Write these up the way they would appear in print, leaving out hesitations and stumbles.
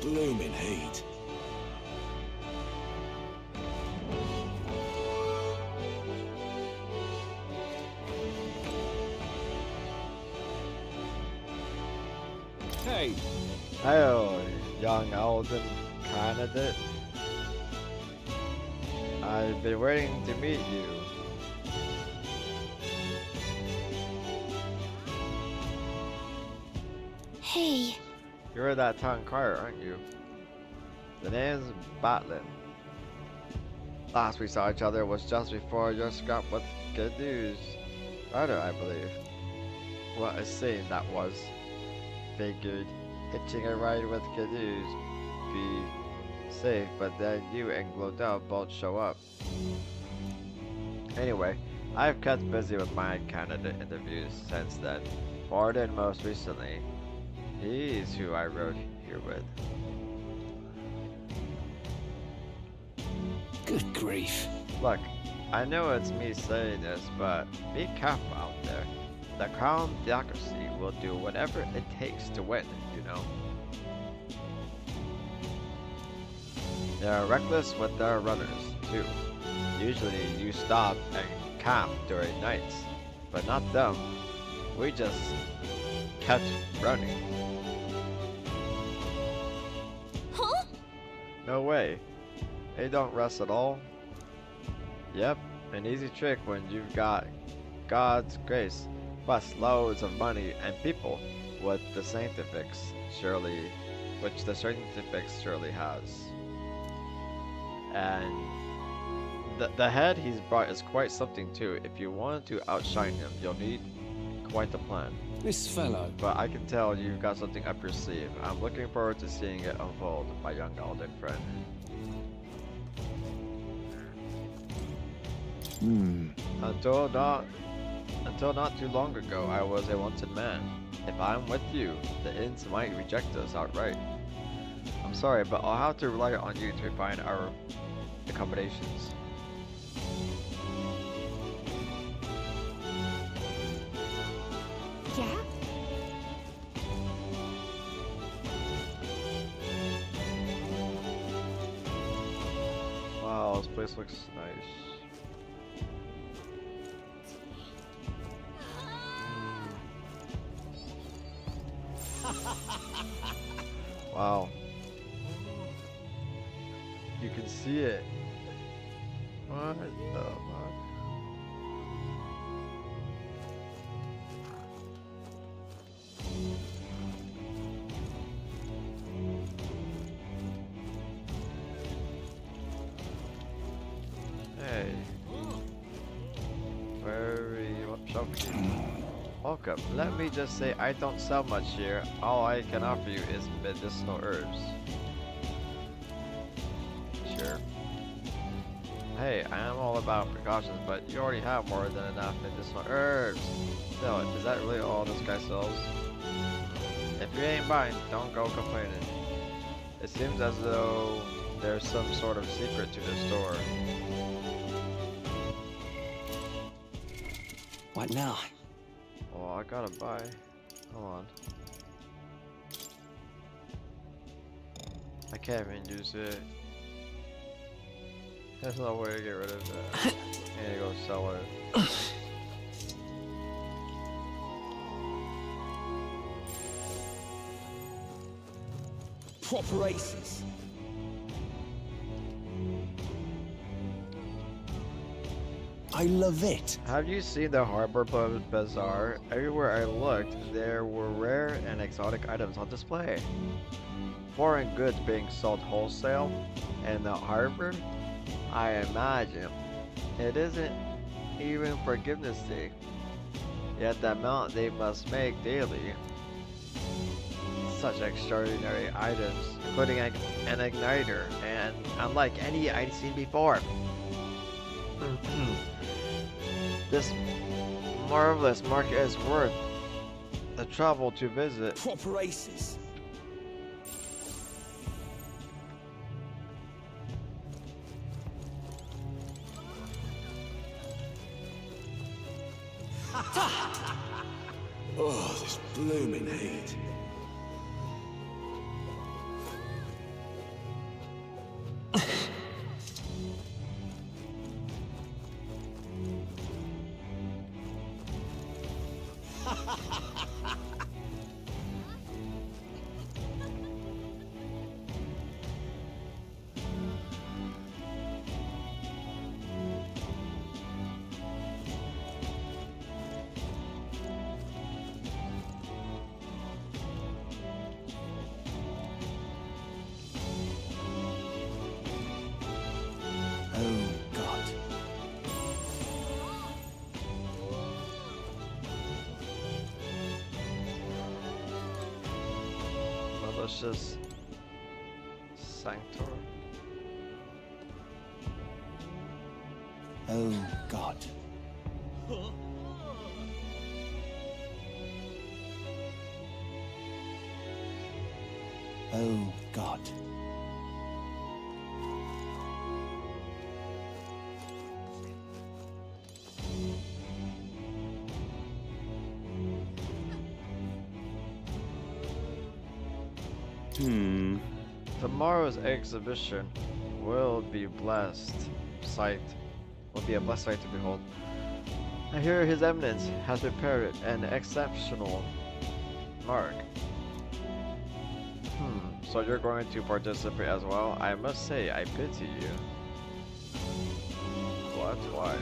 blooming heat. Hey! Hello, young Alden candidate. I've been waiting to meet you. Hey. You're that town crier, aren't you? The name's Batlin. Last we saw each other was just before your scrap with good news. Rather, I believe. What a scene that was. Figured hitching a ride with good news be safe, but then you and Glodell both show up. Anyway, I've kept busy with my candidate interviews since then, more than most recently. He's who I rode here with. Good grief. Look, I know it's me saying this, but be careful out there. The crown theocracy will do whatever it takes to win, you know. They're reckless with their runners, too. Usually you stop and camp during nights, but not them. We just kept running. Huh? No way. They don't rest at all. Yep, an easy trick when you've got God's grace, plus loads of money and people with the scientifics which the scientifics surely has. And the head he's brought is quite something too. If you want to outshine him, you'll need quite the plan. This fellow. But I can tell you've got something up your sleeve. I'm looking forward to seeing it unfold, my young Alden friend. Until not too long ago, I was a wanted man. If I'm with you, the Inns might reject us outright. I'm sorry, but I'll have to rely on you to find our accommodations. Yeah? Wow, this place looks nice. Wow. You can see it. What the fuck? Hey. Very welcome. Let me just say I don't sell much here. All I can offer you is medicinal herbs. Sure. Hey, I am all about precautions, but you already have more than enough medicinal herbs. Still, is that really all this guy sells? If you ain't buying, don't go complaining. It seems as though there's some sort of secret to the store. What now? Well, I gotta buy. Hold on. I can't even use it. There's no way to get rid of that. I need to go sell it. Proper aces. I love it. Have you seen the Harbor Bazaar? Everywhere I looked, there were rare and exotic items on display. Foreign goods being sold wholesale in the harbor? I imagine. It isn't even for goodness sake. Yet the amount they must make daily. Such extraordinary items, including an igniter, and unlike any I'd seen before. This marvelous market is worth the trouble to visit. Proper aces. Oh, this blooming heat. Oh, God. Malicious Sanctor. Oh, God. Oh, God. Tomorrow's exhibition will be blessed sight. Will be a blessed sight to behold. I hear His Eminence has prepared an exceptional mark. So you're going to participate as well? I must say, I pity you. What? Why?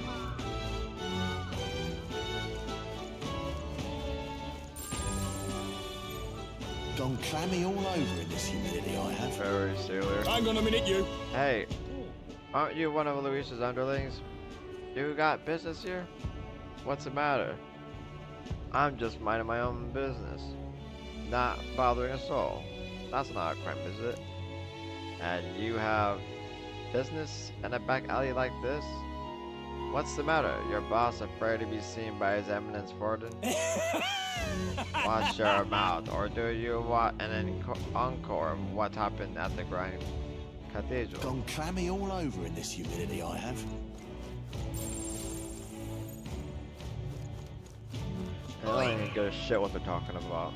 Gone clammy all over in this humidity I have. Very sailor. Hang on a minute, you. Hey, aren't you one of Luis's underlings? You got business here? What's the matter? I'm just minding my own business. Not bothering a soul. That's not a crime, is it? And you have business in a back alley like this? What's the matter? Your boss afraid to be seen by His Eminence Forden? Watch your mouth, or do you want an encore of what happened at the Grand Cathedral? Gone clammy all over in this humidity I have. I don't even give a shit what they're talking about.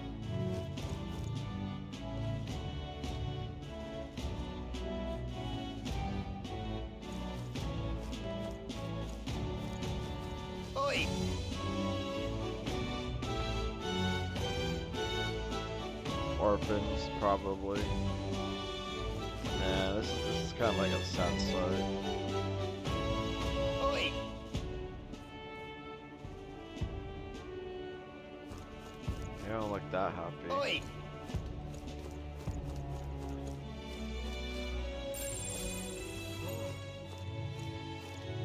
Oi! Orphans, probably. Yeah, this is kind of like a sad story. Oi! You don't look that happy. Oi!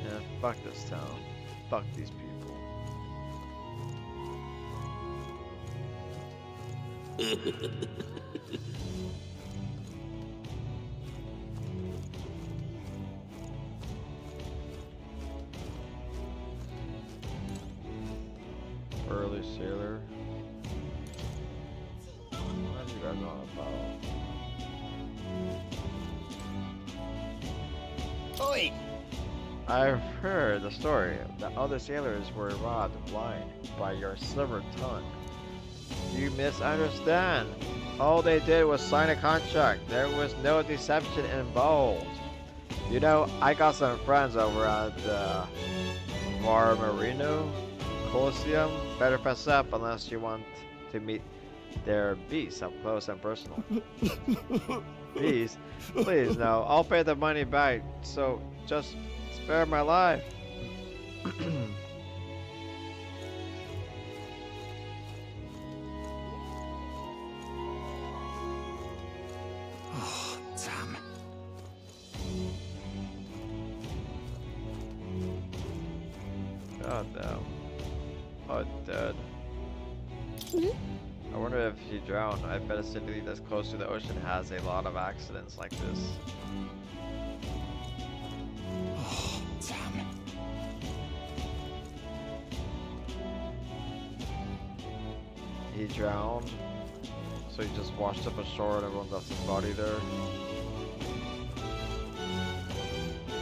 Yeah, fuck this town. Fuck these people. Early sailor. What are you guys on about? Oi! I've heard the story that other sailors were robbed blind by your silver tongue. You misunderstand. All they did was sign a contract. There was no deception involved. You know, I got some friends over at the Var Marino Coliseum. Better fess up unless you want to meet their beasts up close and personal. Beast? Please, no. I'll pay the money back, so just spare my life. Oh, damn. God damn. Oh, dead. I wonder if he drowned. I bet a city that's close to the ocean has a lot of accidents like this. Oh, damn. He drowned, so he just washed up ashore and everyone left his body there.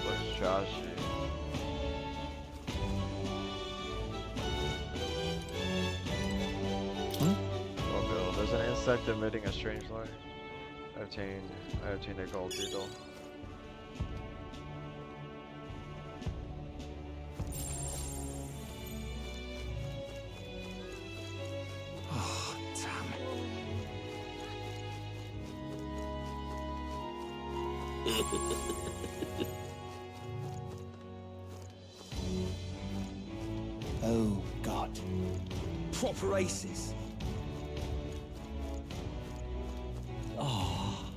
Looks trashy. Oh, Bill, there's an insect emitting a strange light. I obtained a gold beetle. Oh, God. Proper aces. Oh.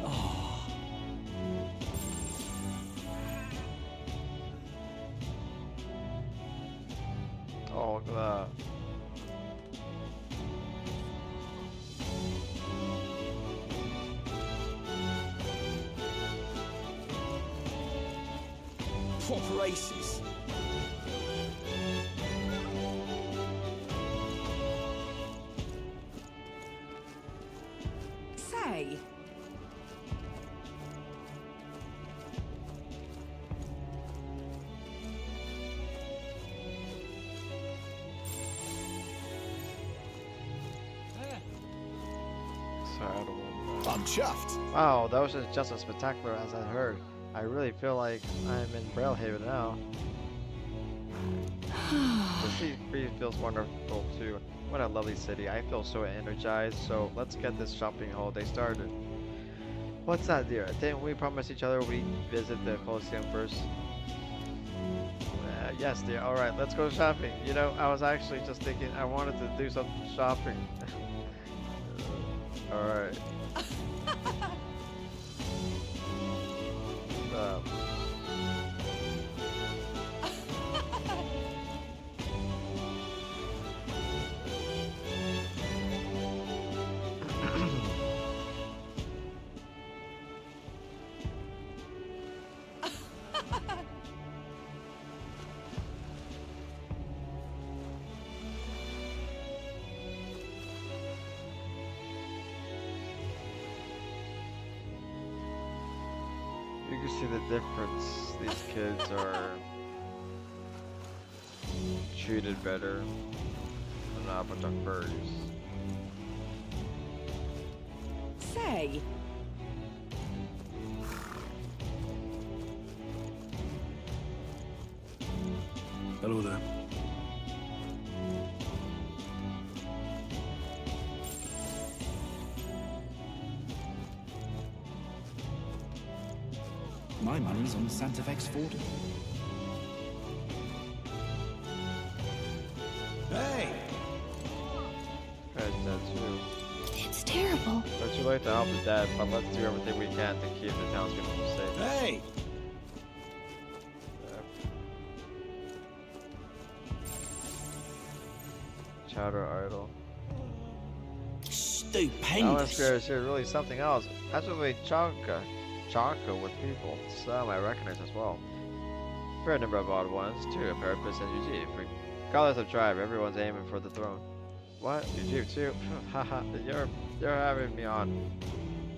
Oh. Oh, look at that. Proper aces. Say. I'm chuffed. Wow, that was just as spectacular as I heard. I really feel like I'm in Brilehaven now. The sea feels wonderful too. What a lovely city. I feel so energized. So let's get this shopping holiday started. What's that, dear? Didn't we promise each other we'd visit the Colosseum first? Yes, dear. Alright, let's go shopping. You know, I was actually just thinking I wanted to do some shopping. Alright. You can see the difference. These kids are treated better. They're not a bunch of furries. Say. Hello there. My money's on Santa Fe's 40. Hey! Guy's dead too. It's terrible. But you like to help the dead, but let's do everything we can to keep the townspeople safe. Hey! Chowder idol. Stupendous. Atmosphere is here really something else. Absolutely chonka with people. Some I recognize as well. Fair number of odd ones, too. Purpose and UG. Regardless of tribe, everyone's aiming for the throne. What? UG too? Haha, you're having me on.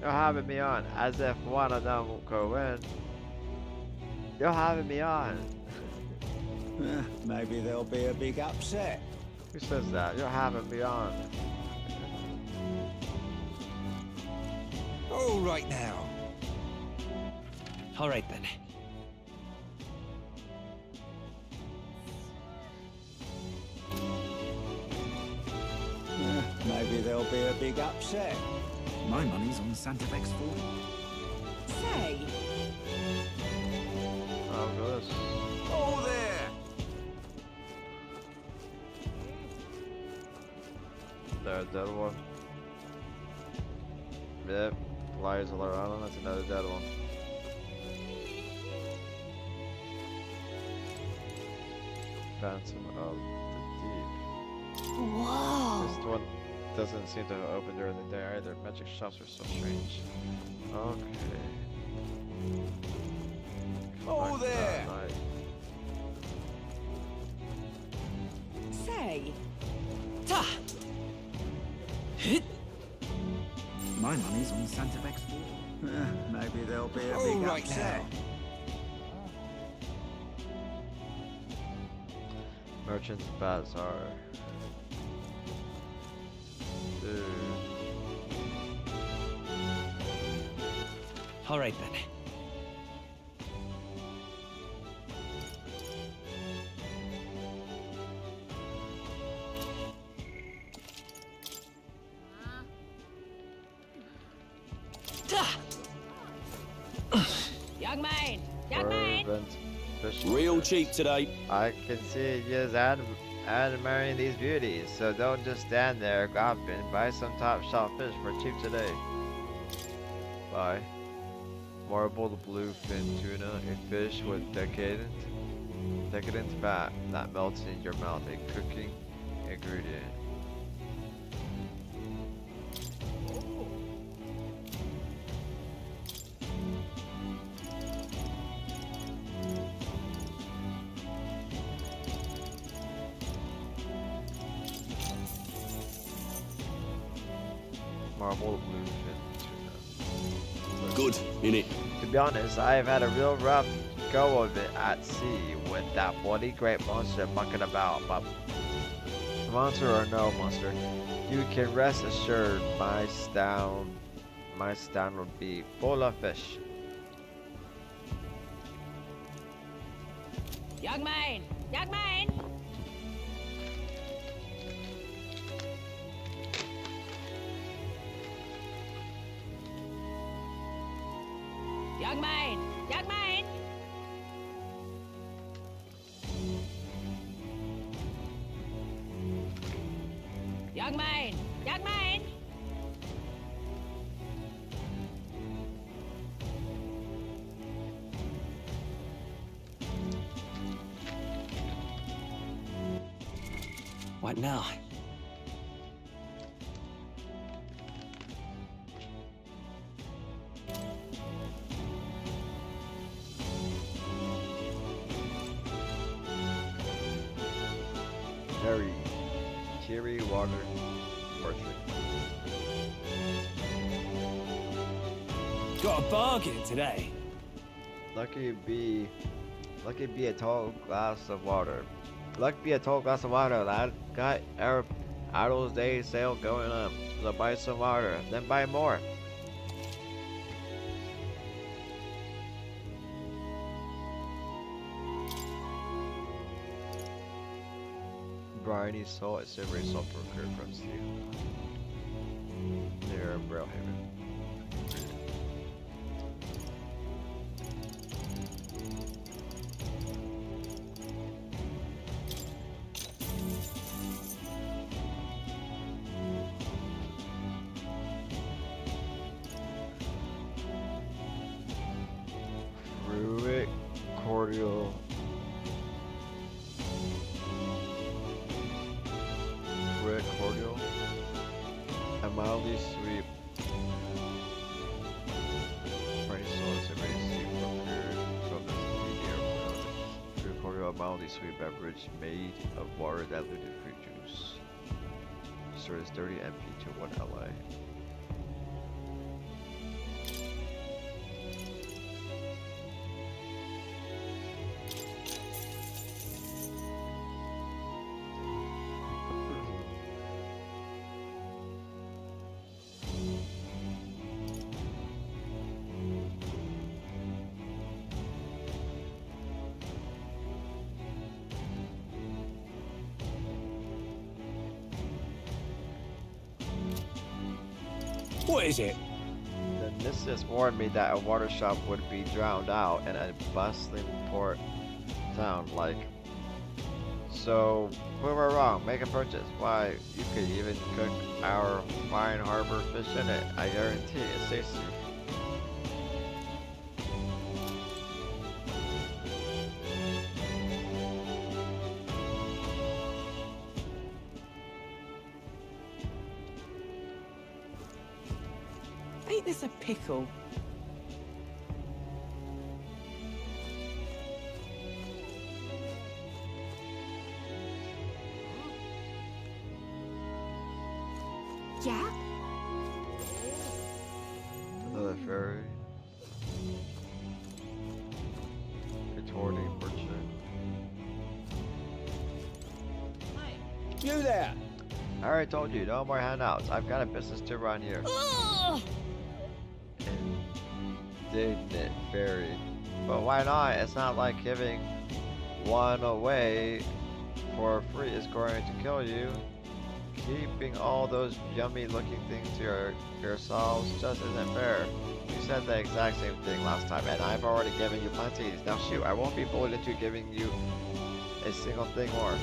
You're having me on. As if one of them will go in. You're having me on. Maybe there'll be a big upset. Who says that? You're having me on. All right now. All right then. Maybe there'll be a big upset. My money's on Santa Fe's 40. Say. Oh, gosh. Oh, there! There, dead one. Yep, Liars Alarana, that's another dead one. Phantom of the Deep. Whoa. This one doesn't seem to open during the day either. Magic shops are so strange. Okay. Oh, Back to that there! night. Say. Ta! Hit! My money's on Santa Fe's 40. Maybe there'll be a All big right upset. now. Merchant's Bazaar. Dude. All right then. Young man! Young man! fervent fish Real lovers. cheap today. I can see you admiring these beauties, so don't just stand there gawping. Buy some top shelf fish for cheap today. Buy marbled bluefin tuna, a fish with decadent fat that melts in your mouth, a cooking ingredient. Marbled bluefin tuna. Good, innit? To be honest, I've had a real rough go of it at sea with that bloody great monster mucking about, but monster or no monster, you can rest assured my stand will be full of fish. Young man! Young man! Young man! Young man! Young man! Young man! What now? Very cheery water portrait. Got a bargain today. Lucky be a tall glass of water. Lucky be a tall glass of water, lad. Got our Idle's Day sale going on. So buy some water, then buy more. Briny salt, savory salt procured from steel. Near Brilehaven. Fruit cordial. Red cordial, a mildly sweet French sauce, a very sweet procured from the airport. Red cordial, a mildly sweet beverage made of water diluted fruit juice. Serves 30 MP to 1 LA. What is it? The missus warned me that a water shop would be drowned out in a bustling port town like. So, we were wrong. Make a purchase. Why, you could even cook our fine harbor fish in it. I guarantee it's tasty. Ain't this a pickle? Yeah? Another ferry. Retorting merchant. You there? I already told you, no more handouts. I've got a business to run here. Ugh! Indignant fairy. But why not? It's not like giving one away for free is going to kill you. keeping all those yummy looking things to yourselves just isn't fair. You said the exact same thing last time, and I've already given you plenty. Now shoot, I won't be bullied into giving you a single thing more.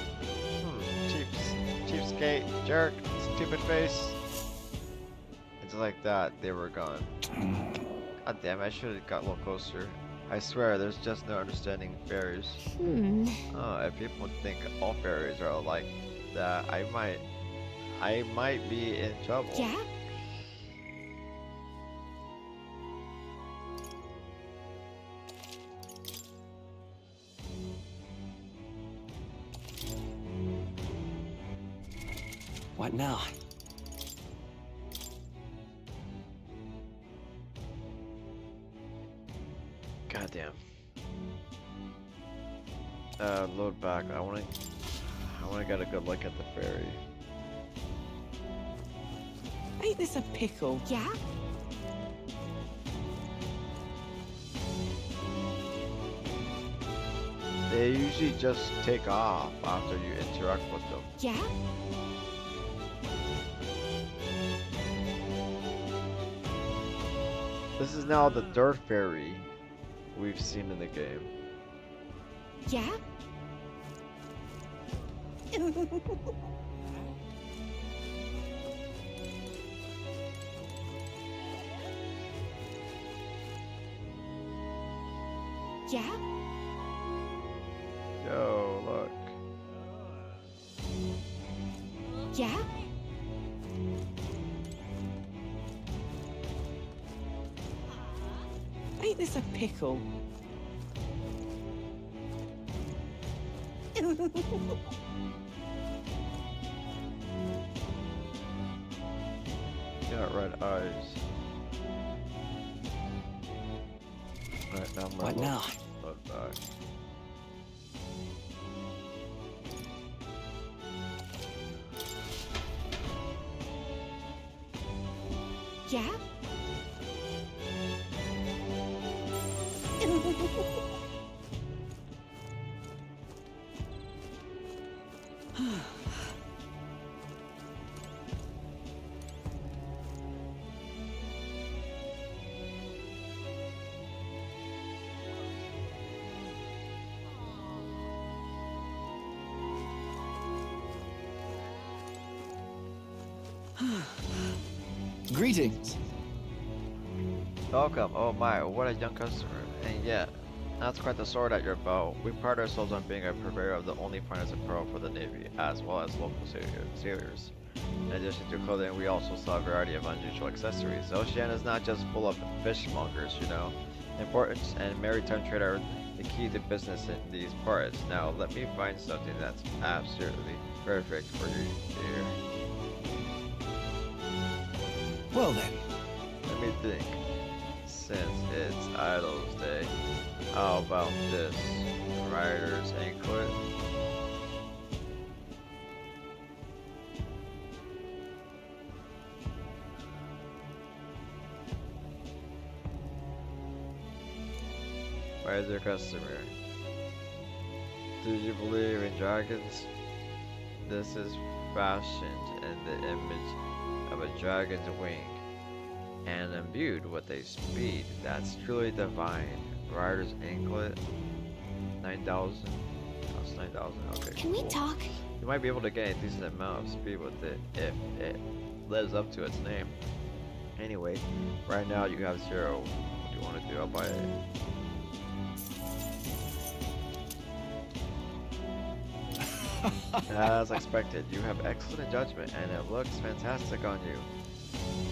Cheapskate, jerk, stupid face. It's like that, they were gone. God damn, I should have got a little closer. I swear, there's just no understanding fairies. Oh, if people think all fairies are like that, I might be in trouble. Yeah? What now? Goddamn. Load back. I wanna get a good look at the ferry. Ain't this a pickle? Yeah? They usually just take off after you interact with them. Yeah? This is now the third ferry we've seen in the game. Yeah? Yeah? Yo, look. Yeah? Ain't this a pickle? Got red eyes. Right now, my What now? load back. Yeah? Greetings. Welcome. Oh my, what a young customer. And yet, that's quite the sword at your bow. We pride ourselves on being a purveyor of the only finest apparel for the Navy, as well as local sailors. In addition to clothing, we also sell a variety of unusual accessories. Oceania is not just full of fishmongers, you know. Importance and maritime trade are the key to business in these parts. Now, let me find something that's absolutely perfect for you, dear. Well then. Let me think. Since it's Idol's Day, how about this? Rider's anklet? Rider customer. Do you believe in dragons? This is fashioned in the image of a dragon's wing and imbued with a speed that's truly divine. Rider's anklet, 9,000. That's 9,000. Okay. Can we talk? You might be able to get a decent amount of speed with it if it lives up to its name. Anyway, right now you have 0. What do you want to do? I'll buy it. As expected, you have excellent judgment and it looks fantastic on you.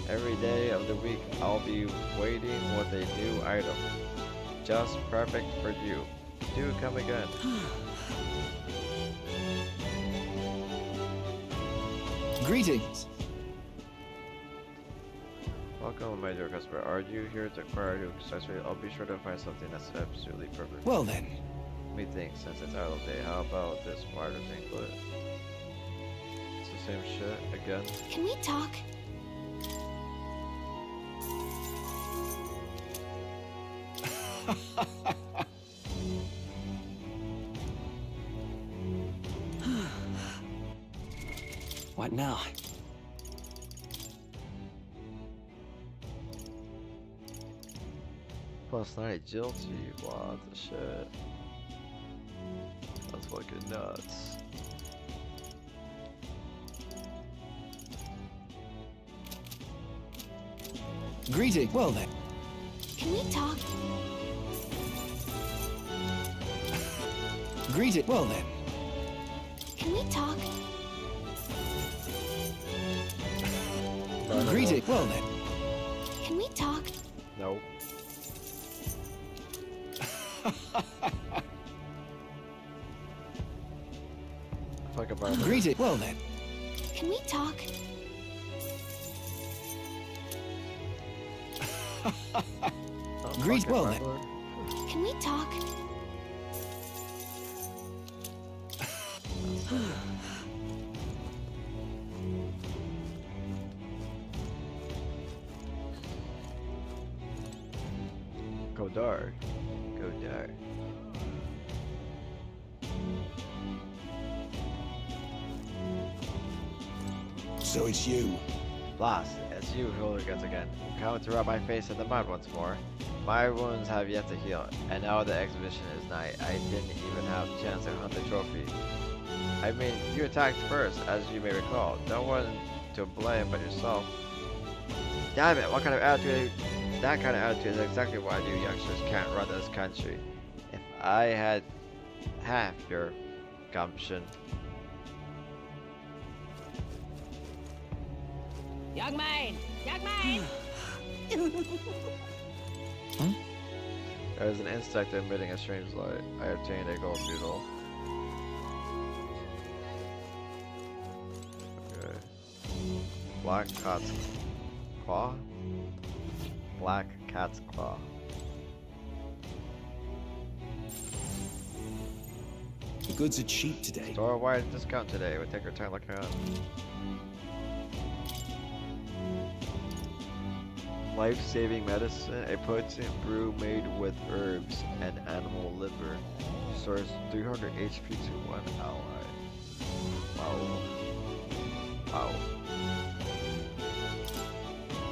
Every day of the week, I'll be waiting with a new item. Just perfect for you. Do come again. Greetings. Welcome, my dear customer. Are you here to acquire a new accessory? I'll be sure to find something that's absolutely perfect. Well then. Let me think, since it's Idle Day, how about this rider's anklet? It's the same shit again. Can we talk? What now? +9 agility. What the shit? That's fucking nuts. Greeting. Well then. Can we talk? Greeting. Well then. Can we talk? Greeting. Well then. Can we talk? Nope. Fuck about it. Greeting. Well then. Can we talk? Greet. Well then. Can we talk? Go dark. Go dark. So it's you. Blast, it's you, hooligans again. Come to rub my face in the mud once more. My wounds have yet to heal, and now the exhibition is night. I didn't even have a chance to hunt the trophy. I mean, you attacked first, as you may recall. No one to blame but yourself. Damn it, what kind of attitude? That kind of attitude is exactly why you youngsters can't run this country. If I had half your gumption. Young man! Young man! There is an insect emitting a strange light. I obtained a gold beetle. Okay. Black cat's claw? Black cat's claw. The goods are cheap today. Store wide discount today. We'll take our time looking around. Life-saving medicine, a potent brew made with herbs and animal liver. Stores 300 HP to one ally. Wow. Wow.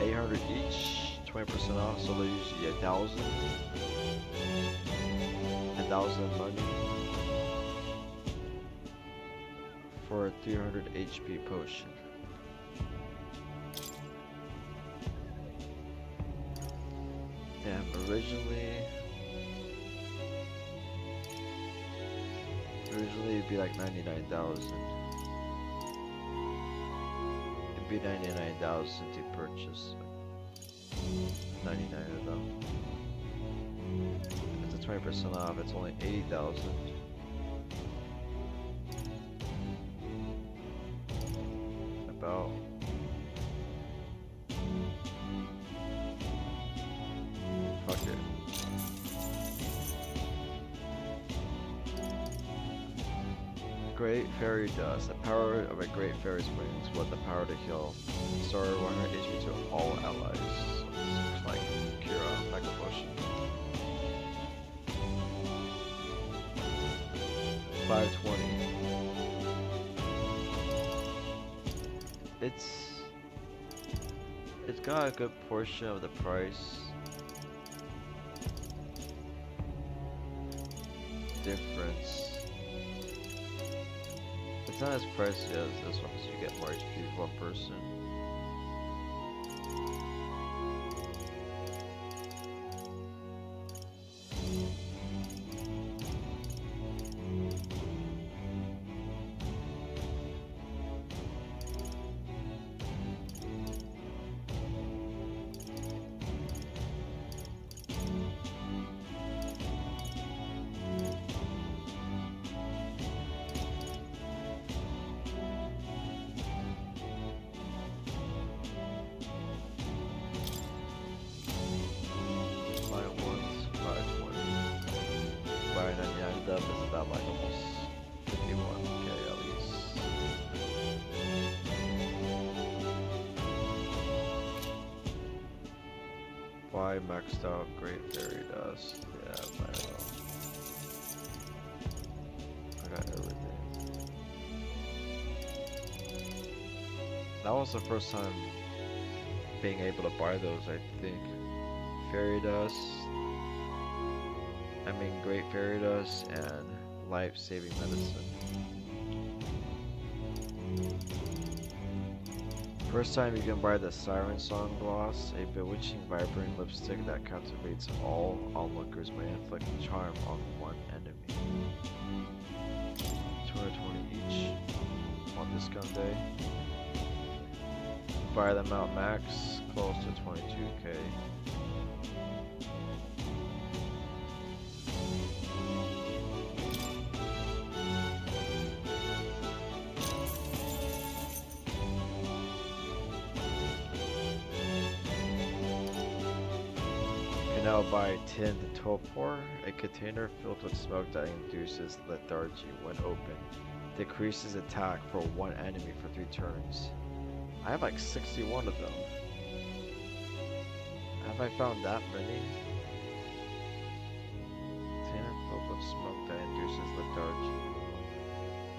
800 each, 20% off, so they're usually 1,000. 1,000 money for a 300 HP potion. Damn, originally it'd be like 99,000. It'd be 99,000 to purchase 99 of them. If it's 20% off, it's only 80,000. About. Fuck it. Great Fairy Dust. The power of a Great Fairy's wings with the power to heal. Restore 100 HP to all allies. It's like Kira, Mega Potion. 520. It's got a good portion of the price difference. It's not as pricey as this one, so you get more HP for one person. Up is about like almost 51k at least. Why maxed out Great Fairy Dust? Yeah, I know. I got everything. That was the first time being able to buy those, I think. Fairy Dust, I mean great fairy dust and life-saving medicine. First time you can buy the Siren Song gloss, a bewitching vibrant lipstick that captivates all onlookers by inflicting charm on one enemy. 220 each on discount day. Buy them out max, close to 22k. Now buy tin torpor, a container filled with smoke that induces lethargy when open. Decreases attack for one enemy for 3 turns. I have like 61 of them. Have I found that many? Container filled with smoke that induces lethargy.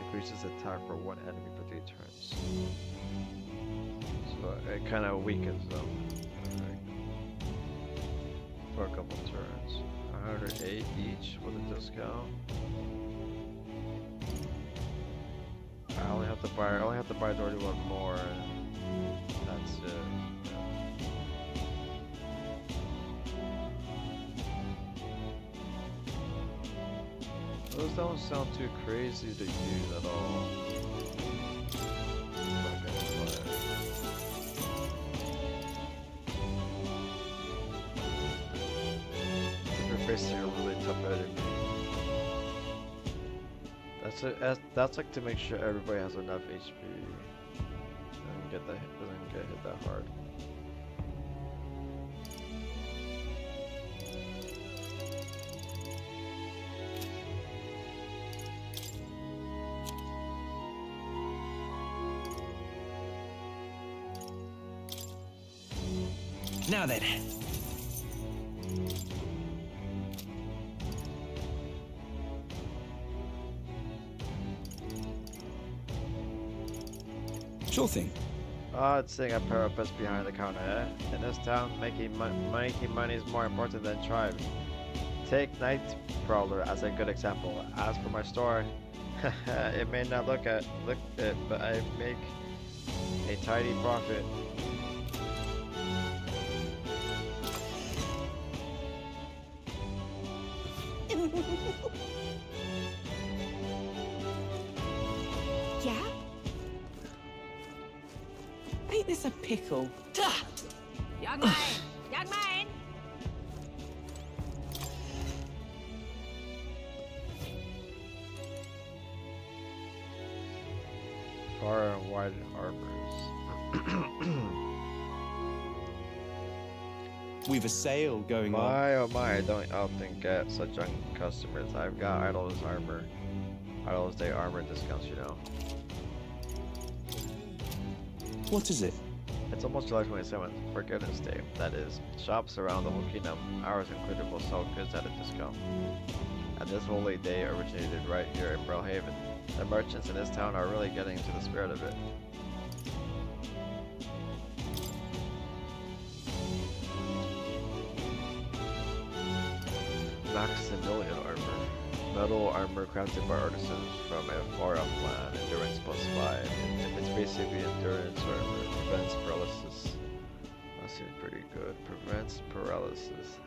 Decreases attack for one enemy for 3 turns. So it kind of weakens them. For a couple turns. 108 each with a discount. I only have to buy 31 more and that's it. Those don't sound too crazy to use at all. Facing a really tough enemy. That's like to make sure everybody has enough HP and doesn't get hit that hard. Now then. Sure thing. It's saying a therapist behind the counter, eh? In this town, making money is more important than tribe. Take Night Prowler as a good example. As for my store, it may not look it, but I make a tidy profit. Yeah? Ain't this a pickle? Young man! Young man! Far and wide arbors. We've a sale going on. My oh my, I don't often get such young customers. I've got Idol's Day armor discounts, you know. What is it? It's almost July 27th, Forgiveness Day, that is. Shops around the whole kingdom, ours included, will sell goods at a discount. And this holy day originated right here in Brilehaven. The merchants in this town are really getting into the spirit of it. Maximilian armor. Metal armor crafted by artisans from a far-off land. Endurance +5. It's basically endurance armor. Prevents paralysis. That seems pretty good. Prevents paralysis.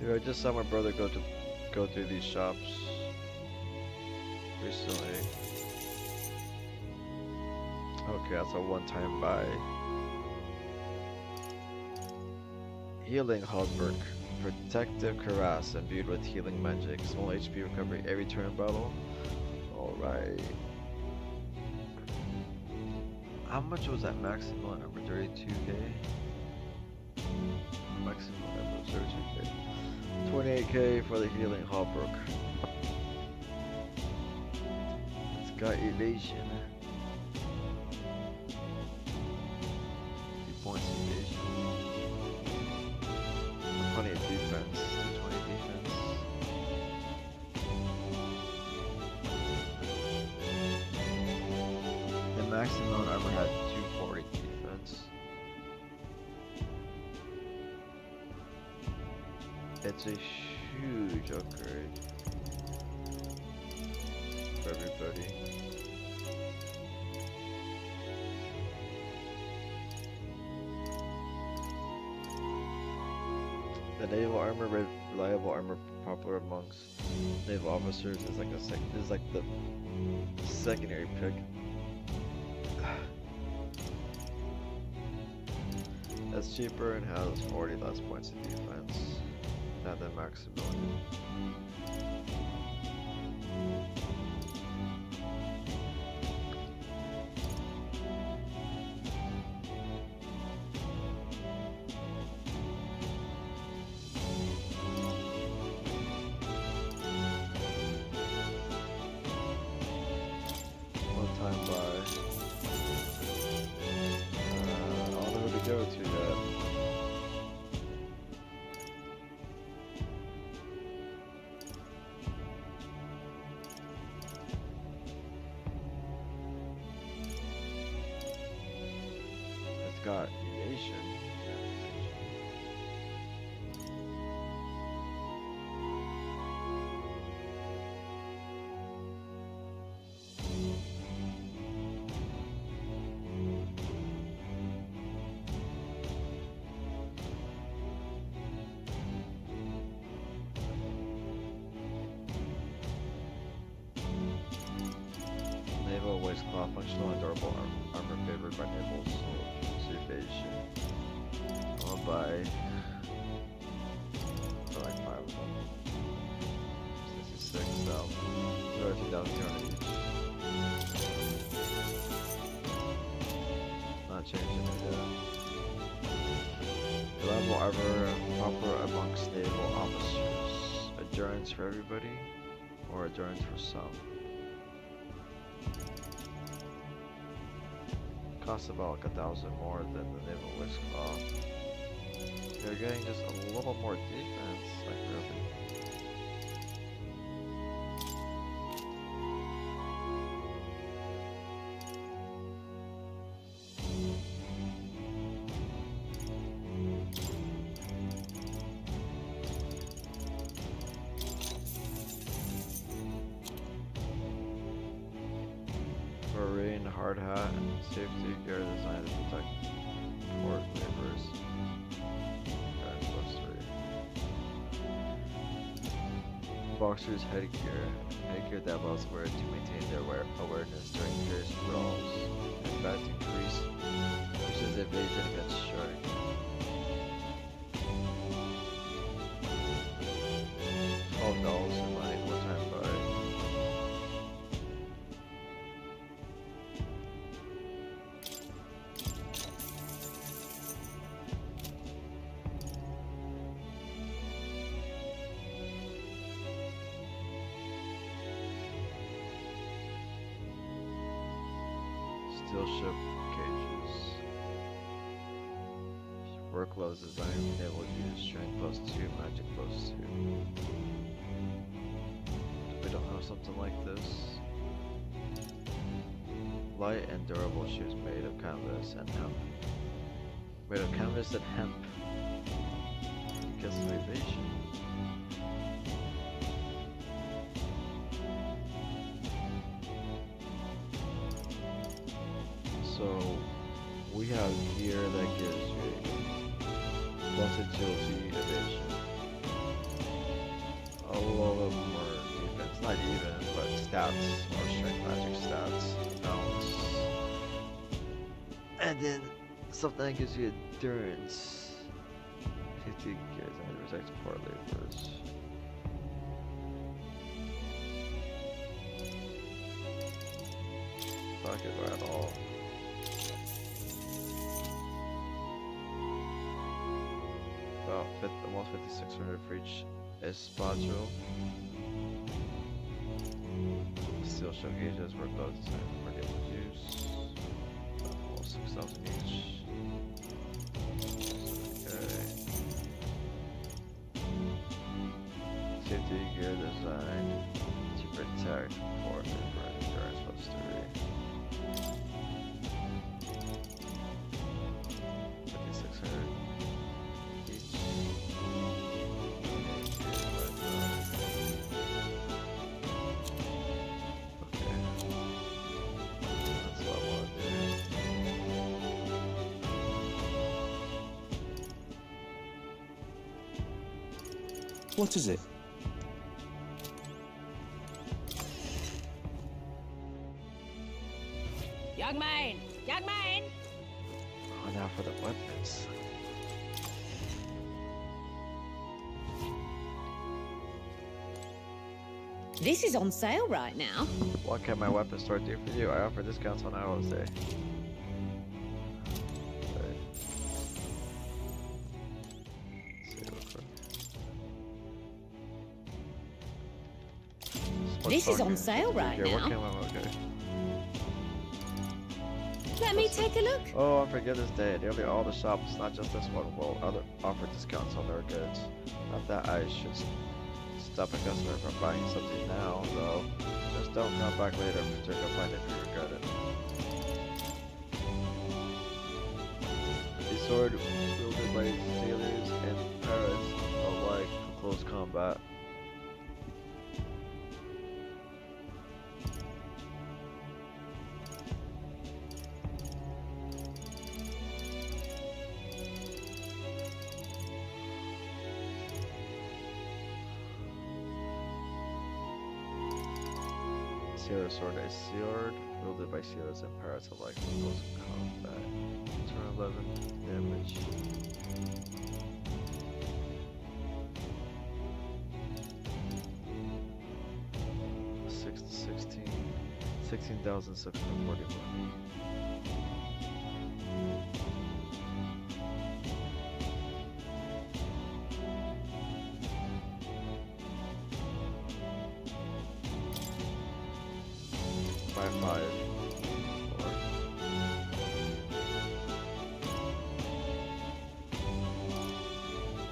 Dude, I just saw my brother go through these shops recently. Okay, that's a one-time buy. Healing Hallberg. Protective Cuirass imbued with healing magic. Small HP recovery every turn in battle. Alright. How much was that maximum number? 32k? Maximum number was 32k. 28k for the Healing Hallberg. It's got evasion. 2 points evasion. Plenty of defense, 220 defense. The maximum armor had 240 defense. It's a huge upgrade for everybody. The naval armor, reliable armor, popular amongst naval officers is like the secondary pick. That's cheaper and has 40 less points of defense. Not than Maximus. One time buy. I don't know who to go to yet. Got aviation. Naval waistcloth, functional and durable armor favored by naval evasion. I'll buy for like 5 of them. 66,000. 2,200 each. Not changing it yet. Reliable armor popular amongst naval officers. Endurance for everybody, or endurance for some. Costs about like 1,000 more than the naval waistcloth. They're getting just a little more defense, like really. Marine hard hat and safety gear designed to protect port laborers. Boxers headgear. Headgear that allows wearers to maintain their awareness during fierce brawls. In fact, increases evasion against strike. $12 in money, one-time buy. Steel ship cages. Workloads designed to enable use strength +2, magic +2. We don't have something like this. Light and durable shoes made of canvas and hemp. Made of canvas and hemp. Guess evasion. So we have gear that gives you plus agility, evasion. A lot of more defense, not even, but stats, more strength magic stats, balance. And then something that gives you endurance. 50 gears and protects port laborers. Fuck it at all. About almost 5,600 for each Espacio. Steel shell gauges were both designed for naval use. Almost 6,000 each. Okay. Safety gear designed to protect port labor endurance +3. 5,600 each. What is it? Young man! Young man! Oh, now for the weapons. This is on sale right now. What can my weapon store do for you? I offer discounts on hours day. This is on sale right now. Okay. Let me take a look. Oh, on Forgiveness Day, nearly all the shops, not just this one, will offer discounts on their goods. Not that I should stop a customer from buying something now, though. Just don't come back later to complain if you regret it. The sword wielded by sailors and pirates alike for close combat. Sailor sword, a sword wielded by sailors and pirates alike for close combat. Turn 11 damage. Six to 16. 16,641. By 5. 4.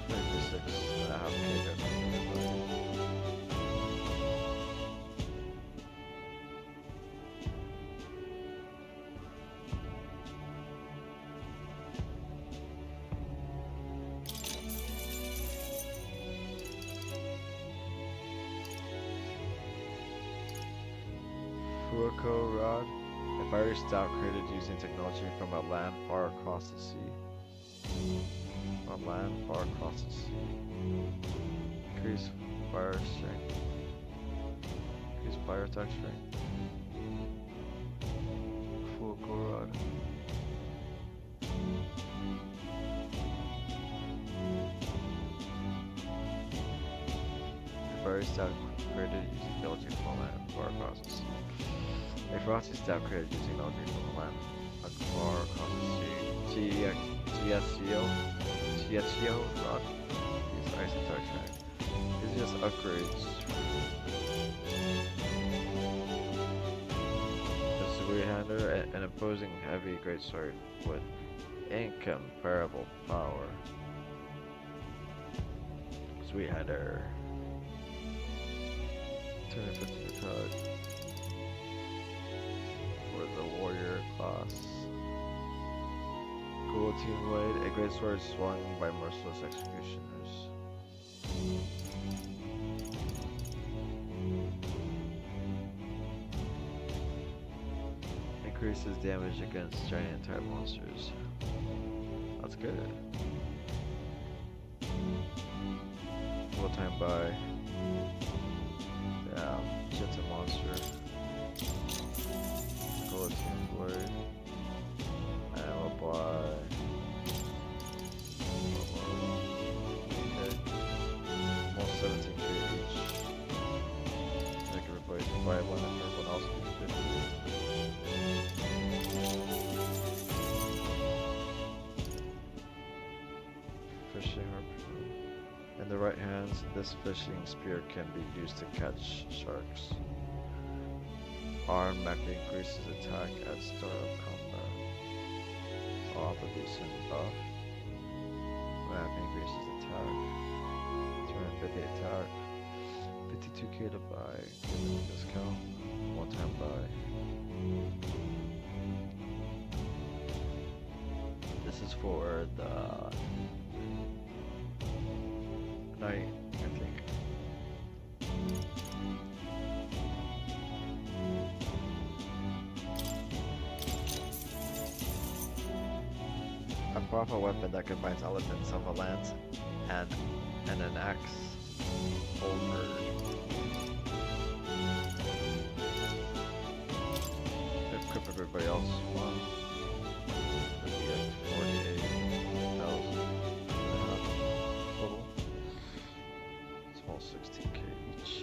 56.5 Fuoco rod, a fiery staff created using technology from a land far across the sea. From land far across the sea. Increase fire strength. Increase fire attack strength. Fuoco rod. A fiery staff created using technology from a land far across the sea. A frosty staff created using technology from the land far across the sea. G.SKILL rod. Use ice attack strength. These are just upgrades. The three-hander, an imposing heavy greatsword with incomparable power. Sweet-hander. 250 attack. For the warrior class. Guillotine blade, a great sword swung by merciless executioners. Increases damage against giant type monsters. That's good. Full time buy. Yeah, shit's a monster. Guillotine blade. And we'll buy. Okay. Almost 17k each. Make everybody buy one and everyone else gets 50. Fishing harpoon. In the right hands, this fishing spear can be used to catch sharks. Arm mech increases attack at start of combat. Off a decent buff. Mech increases attack. 250 attack. 52k to buy. Discount. One time buy. This is for the night, I think. A powerful weapon that combines elements of a lance and an axe over. Equip everybody else one. Would be like 48,000 total. Small 16k each.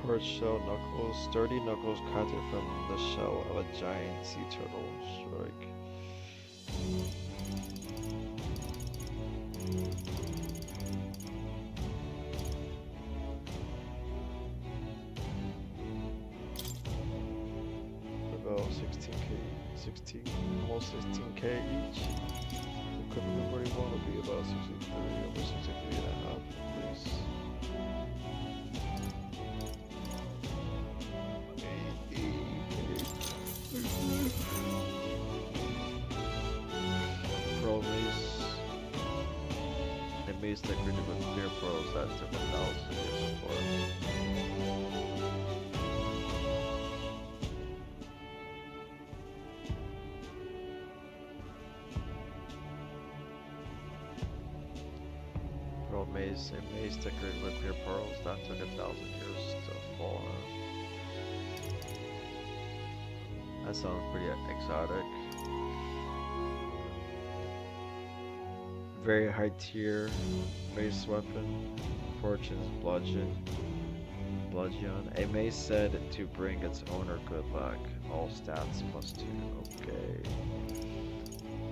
Hard shell knuckles, sturdy knuckles crafted from the shell of a giant sea turtle. Strike. About 16k, almost 16k each. Equip everybody one will be about 63, over 63 and a half, please. Pro mace. A mace decorated with clear pearls that took 1,000 years for. Pearl mace, a mace decorated with clear pearls that took 1,000 years to form. That sounds pretty exotic. Very high tier mace weapon. Fortune's bludgeon. A mace said to bring its owner good luck. All stats +2. Okay.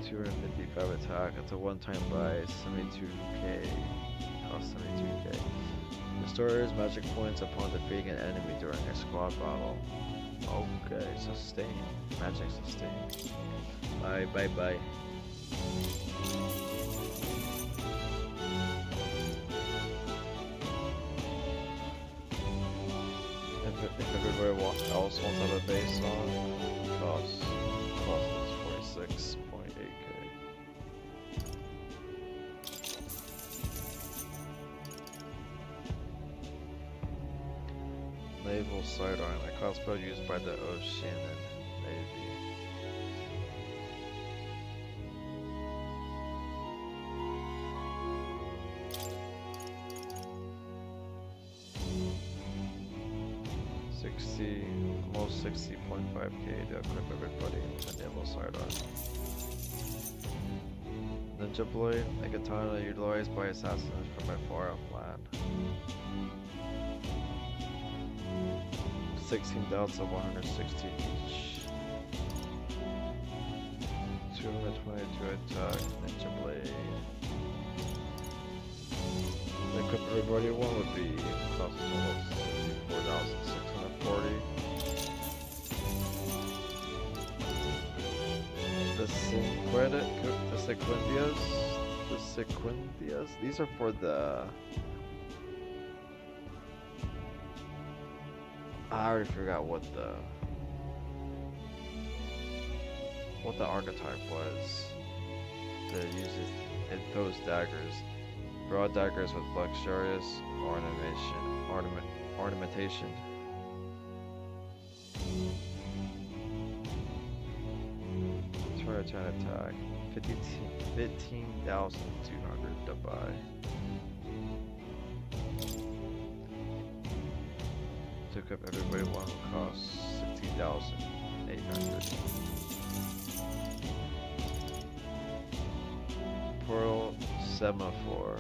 255 attack. It's a one-time buy. 72k. Cost 72k. Restores magic points upon defeating an enemy during a squad battle. Okay, sustain. Magic sustain. Bye. If everybody else wants to have a base on, cost is 46.8k. Naval sidearm, a crossbow used by the Ocean Navy. Almost 60.5k to equip everybody in the naval sidearm. Ninja blade, a katana utilized by assassins from a far-off land. 16,160 each. 222 attack, ninja blade. Equip everybody one would be cost almost 64,640. The sequendias. These are for the. I already forgot what the archetype was that uses those daggers. Broad daggers with luxurious ornamentation. Return attack. 15,200 to buy. To equip everybody one will cost 60,800. Pearl Semaphore.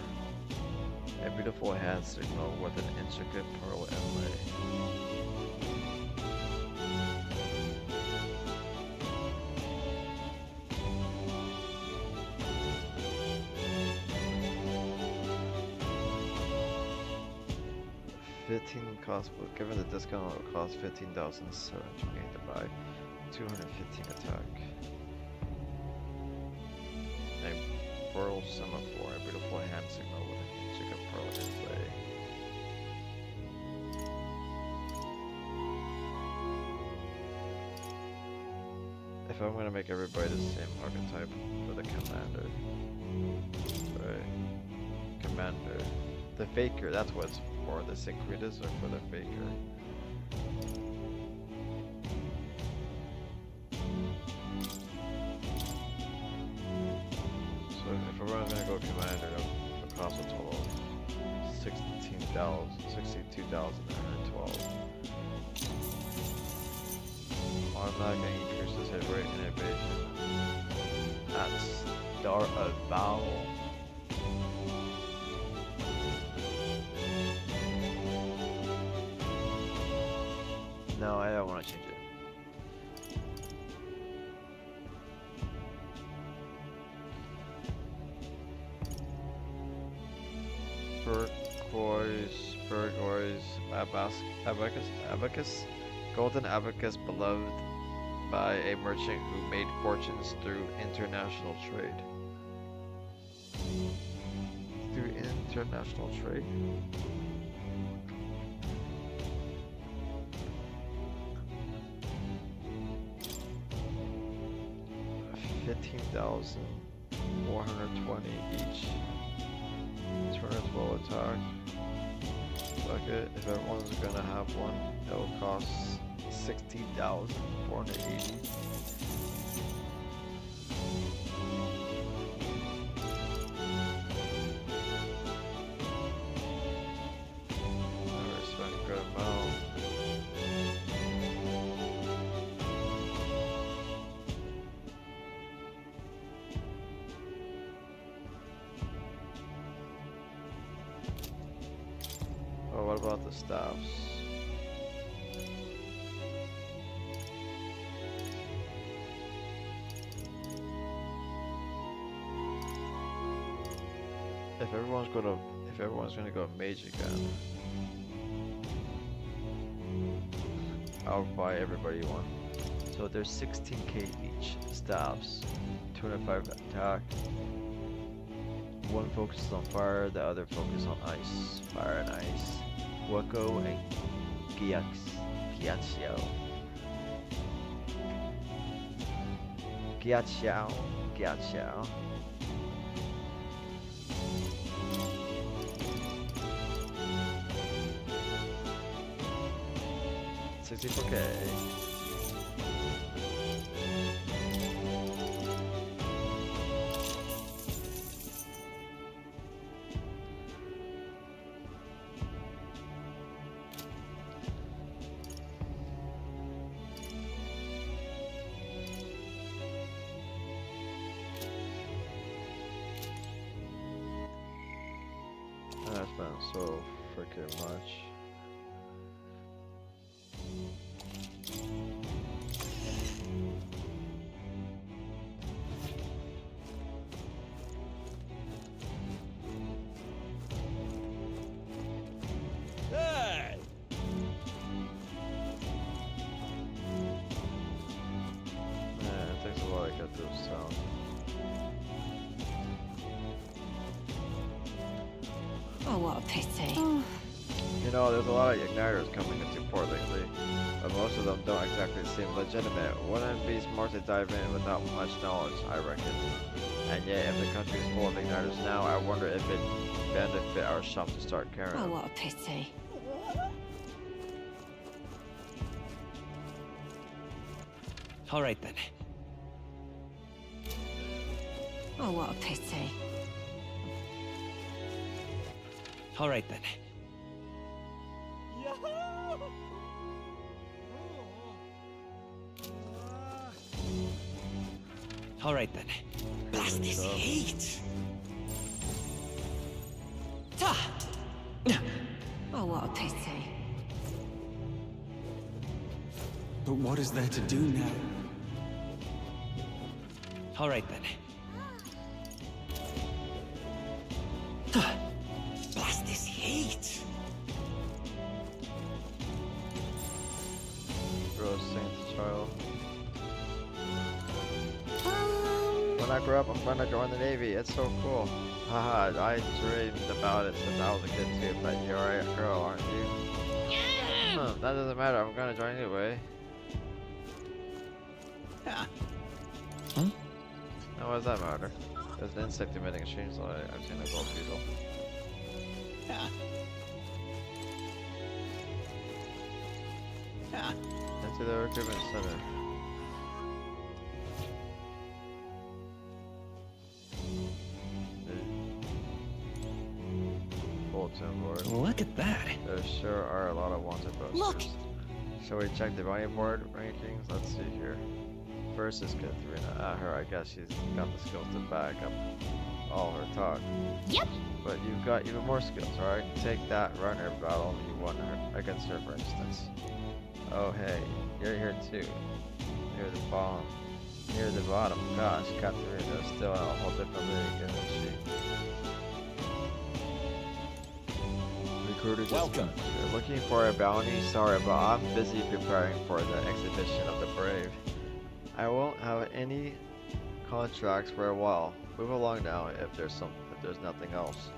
A beautiful hand signal with an intricate pearl inlay. Cost, but given the discount, it will cost 15,728 to buy. 215 attack. A pearl semaphore, a beautiful hand signal with an intricate pearl inlay. If I'm gonna make everybody the same archetype for the commander, right? Commander, the faker. That's what it's for. The secretas are for the faker. So if everyone's gonna go commander, it'll cost a total of 62,912. Automatically increase this hit rate inhibition at start of battle. No, I don't want to change it. Turquoise, abacus, golden abacus beloved by a merchant who made fortunes through international trade. Through international trade? $15,420 each. 212 attack. Fuck it. If everyone's gonna have one, it'll cost 16,480. Never spent a good amount. Oh, what about the staffs? If everyone's gonna go mage again, I'll buy everybody one. So there's 16k each. Staffs, 205 attack. One focuses on fire, the other focuses on ice. Fire and ice. Wako and Giaxiao. Giaxiao. 64k. That's been so freaking much. Hey! Man, it takes a while to get those sounds. Oh, what a pity. You know, there's a lot of igniters coming into port lately, but most of them don't exactly seem legitimate. Wouldn't it be smart to dive in without much knowledge, I reckon. And yet, if the country is full of igniters now, I wonder if it'd benefit our shop to start carrying Oh, them. what a pity. All right then. Oh, what a pity. All right then. All right then. Blast this heat. Ta! Oh, what a pity. But what is there to do now? All right then. Ta! Blast this heat. Bro, Saint's child. When I grow up, I'm gonna join the Navy. It's so cool. Haha, I dreamed about it since I was a kid too, but you're a girl, aren't you? That doesn't matter, I'm gonna join anyway. Yeah. Now, why does that matter? There's an insect emitting a strange light. I've seen a gold beetle. Yeah. Into the recruitment center. Bulletin board. Look at that. There sure are a lot of wanted posters. Look. Shall we check the Motherboard rankings? Let's see here. First is Katharina. Her, I guess she's got the skills to back up all her talk. Yep. But you've got even more skills, alright? Take that runner battle you won her, against her, for instance. Oh hey, you're here too. Near the bottom. Near the bottom. Gosh, Katharina's still in a whole different league, isn't she? Recruiter just Welcome. You're looking for a bounty? Sorry, but I'm busy preparing for the exhibition of the brave. I won't have any contracts for a while. Move along now if there's nothing else.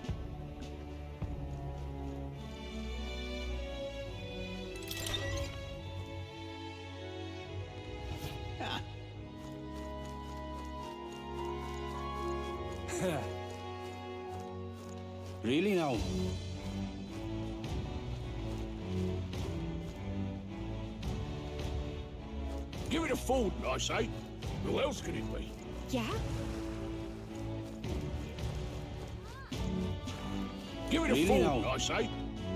Really now? Give it a food, I say. Who else could it be? Yeah? Give it a Really food, now? I say.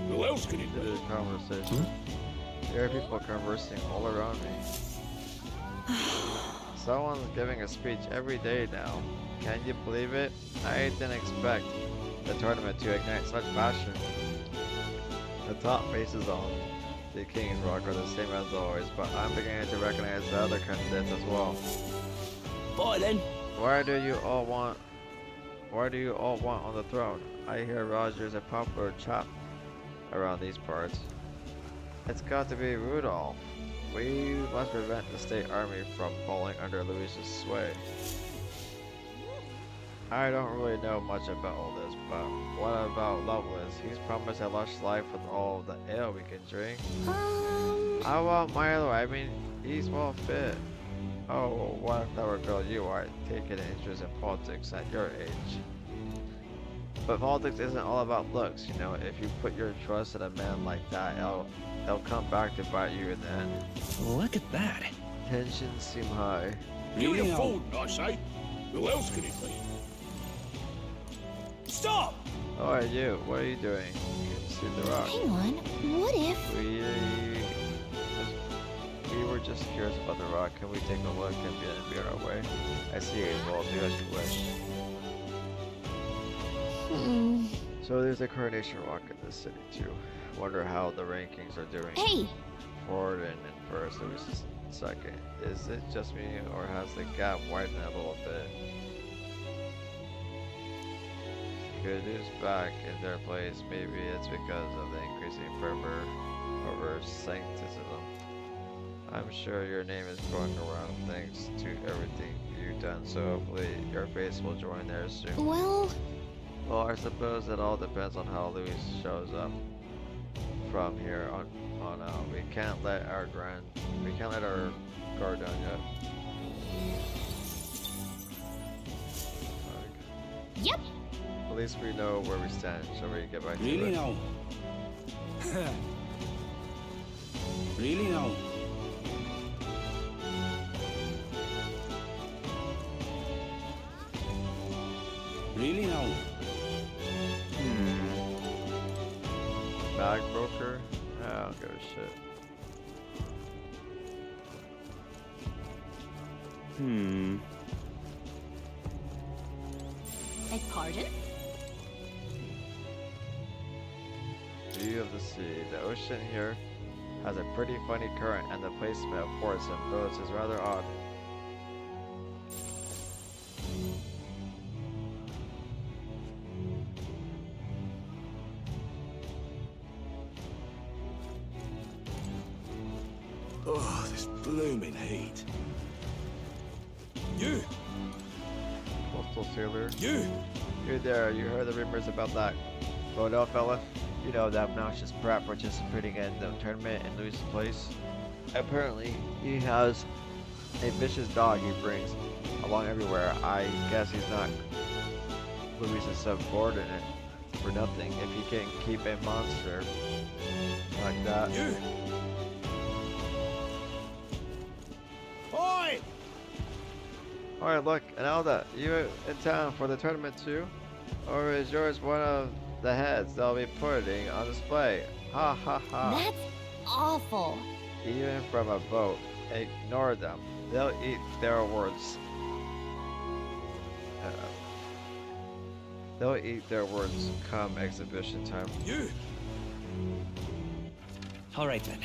Who else could it There's be? a conversation. There are people conversing all around me. Someone's giving a speech every day now. Can you believe it? I didn't expect the tournament to ignite such passion. The top faces on the King's Rock are the same as always, but I'm beginning to recognize the other candidates as well. Bye then. Why do you all want on the throne? I hear Roger's a popular chap around these parts. It's got to be Rudolph. We must prevent the state army from falling under Louis's sway. I don't really know much about all this, but what about Lovelace? He's promised a lush life with all the ale we can drink. I want Milo. I mean, he's well fit. Oh, what a clever girl you are, taking an interest in politics at your age. But politics isn't all about looks, you know. If you put your trust in a man like that, it'll come back to bite you in the end. Look at that. Tensions seem high. Give it Really a now? food, I say. Who else could it be? Stop! Oh, are you? What are you doing? You can see the rock. Hang on. What if? We were just curious about the rock. Can we take a look and be on our way? I see it. Well, do as you wish. Hmm. So there's a coronation rock in this city too. Wonder how the rankings are doing. Hey! Ford and first, Louis is second. Is it just me, or has the gap widened a little bit? Good news back in their place. Maybe it's because of the increasing fervor over sancticism. I'm sure your name is going around thanks to everything you've done, so hopefully your face will join theirs soon. Well, I suppose it all depends on how Louis shows up from here on out. We can't let our guard down yet. yep. At least we know where we stand. Shall we get back to Really it? now? Really now? Really now? Bag broker? I don't give a shit. Beg pardon? View of the sea. The ocean here has a pretty funny current, and the placement of ports and boats is rather odd. Oh, this blooming heat. You! Coastal sailor. You! You there, you heard the rumors about that photo fella? You know, that obnoxious brat participating in the tournament in Louis' place? Apparently, he has a vicious dog he brings along everywhere. I guess he's not Louis' subordinate for nothing if he can keep a monster like that. You! Alright, look, Anelda, you in town for the tournament too? Or is yours one of the heads they'll be putting on display? Ha ha ha. That's awful. Even from a boat, ignore them. They'll eat their awards. They'll eat their words come exhibition time. You! All right then.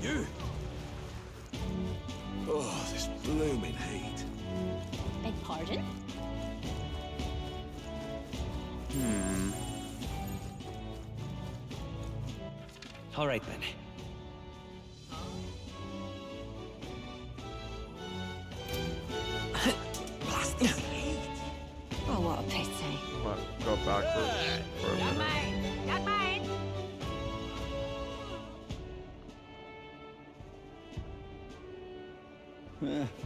You! Oh, this blooming heat. Beg pardon? All right then. Oh, what a pity. Come on, go backwards for a minute. Got mine.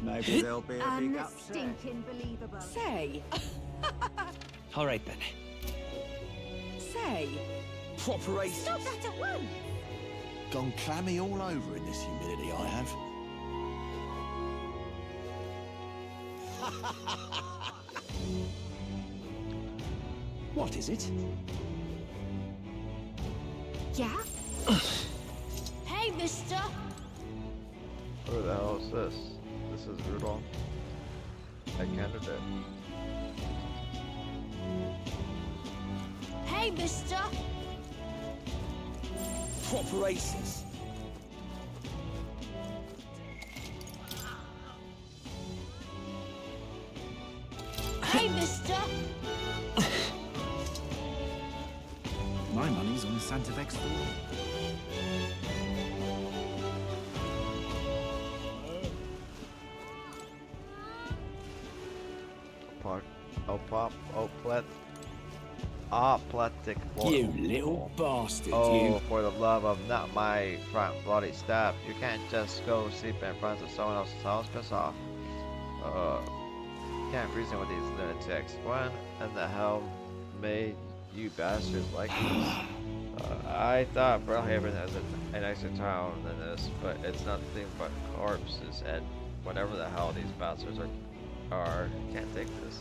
Maybe there'll be a big upset. Stinking believable. Say, All right then. say. Proper aces. Stop that at once. Gone clammy all over in this humidity, I have. What is it? Yeah? Hey, mister. Who the hell is this? This is Rudolph. A candidate. Hey, mister. Proper aces. Hey, mister. My money's on Santa Vex 4. Plastic. You little bastard, Oh, you. for the love of not my front bloody stab. You can't just go sleep in front of someone else's house. Piss off. Can't reason with these lunatics. When in the hell made you bastards like this? I thought Brilehaven has a nicer town than this, but it's nothing but corpses and whatever the hell these bastards are. Can't take this.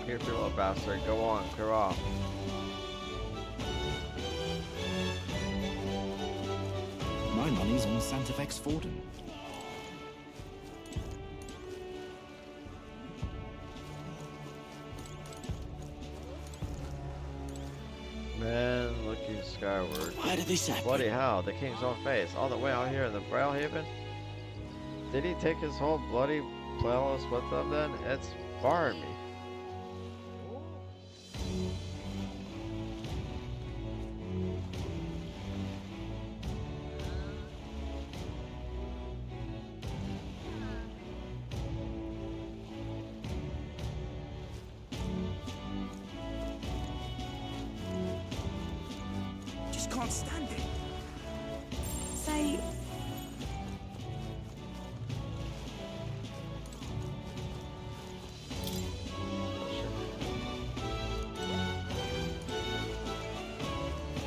Here, you little bastard. Go on, clear off. My money's on Santa Vex Forden. Man, looking skyward. Why did this happen? Bloody hell, the king's own face, all the way out here in the Brilehaven? Did he take his whole bloody playlist with him then? It's barring me. Just can't stand it. Say,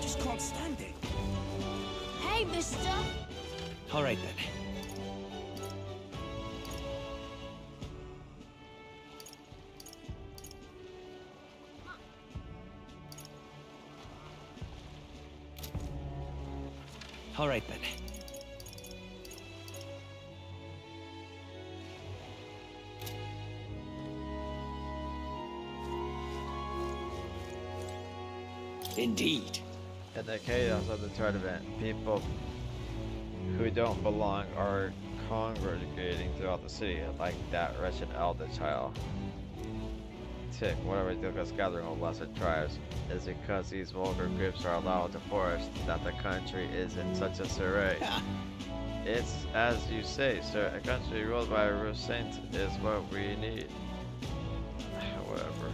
Just can't stand it. Hey, mister. All right then. All right then. Indeed. In the chaos of the tournament, people who don't belong are congregating throughout the city, like that wretched elder child. Tick, what a ridiculous gathering of lesser tribes. Is it because these vulgar groups are allowed to force that the country is in such a disarray? It's as you say, sir, a country ruled by a real saint is what we need. Whatever.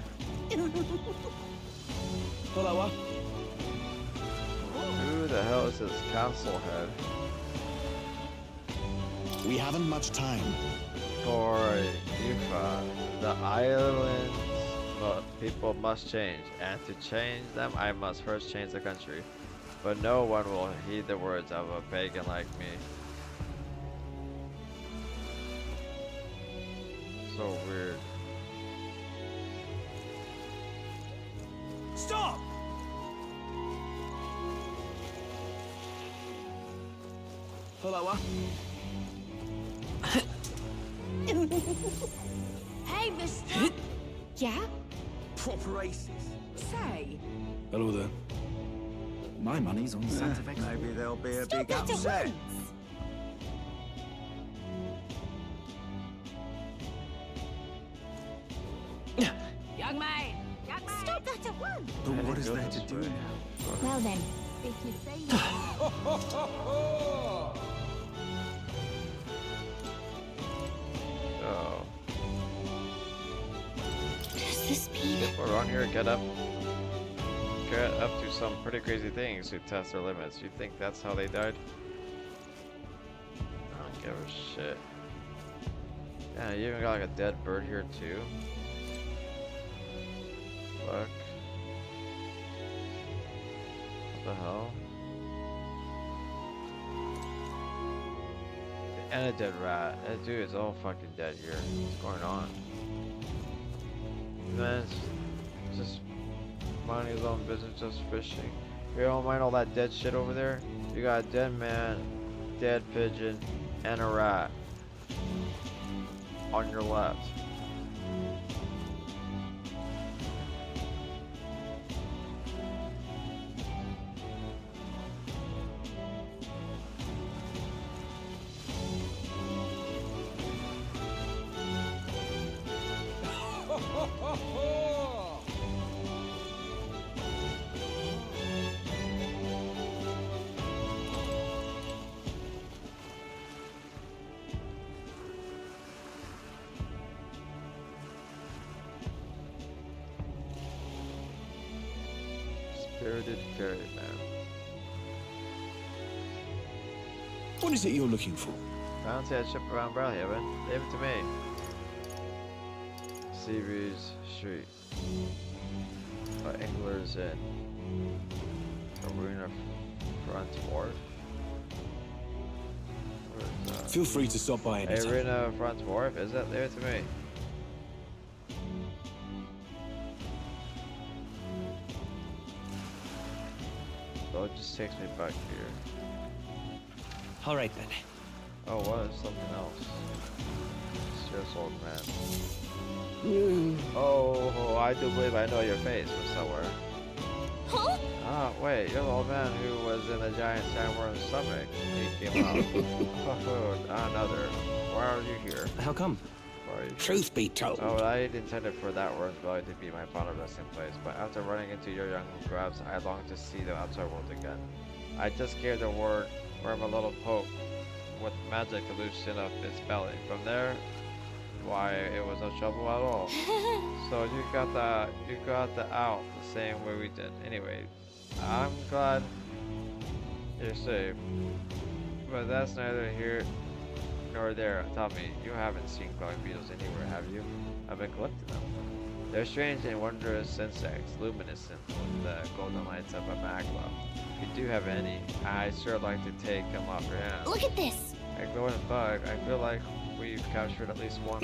Follower. Who the hell is this castle head? We haven't much time. For Yufa, the island's people must change, and to change them, I must first change the country. But no one will heed the words of a pagan like me. So weird. Stop! Follower. Hey, mister. Yeah? Proper aces. Say, Hello there. My money's on Santa Fe. Maybe there'll be a Stop big that at upset. once! young man, young man. Stop that at once! But what is there to do now? Well then, if you say so. Oh. Does this mean? People around here get up to some pretty crazy things to test their limits. You think that's how they died? I don't give a shit. Yeah, you even got like a dead bird here too. Fuck. What the hell? And a dead rat. That dude is all fucking dead here. What's going on? Man, it's just minding his own business, just fishing. You don't mind all that dead shit over there? You got a dead man, dead pigeon, and a rat on your left. Spirited fairy man. What is it you're looking for? Bounty at ship around Brilehaven. Leave it to me. Seabees Street. Angler's Inn. Arena Front Wharf. Where's that? Feel free to stop by anytime. Arena Front Wharf, is it? Leave it to me. So it just takes me back here. All right then. Oh, what is something else? Serious old man. Oh, I do believe I know your face from somewhere. Huh? Ah, wait, you're the old man who was in the giant sandworm's stomach. He came out. Oh, another. Why are you here? How come? Why are you here? Truth be told. Oh, I intended for that worm's belly to be my final resting place, but after running into your young grabs, I long to see the outside world again. I just gave the worm a little poke with magic to loosen up its belly. From there, why, it was no trouble at all. So you got the out the same way we did. Anyway, I'm glad you're safe, but that's neither here nor there. Tell me, you haven't seen glowing beetles anywhere, have you? I've been collecting them. They're strange and wondrous insects, luminescent with the golden lights of a magma. If you do have any, I'd sure like to take them off your hands. Look at this. A glowing bug, I feel like we've captured at least one.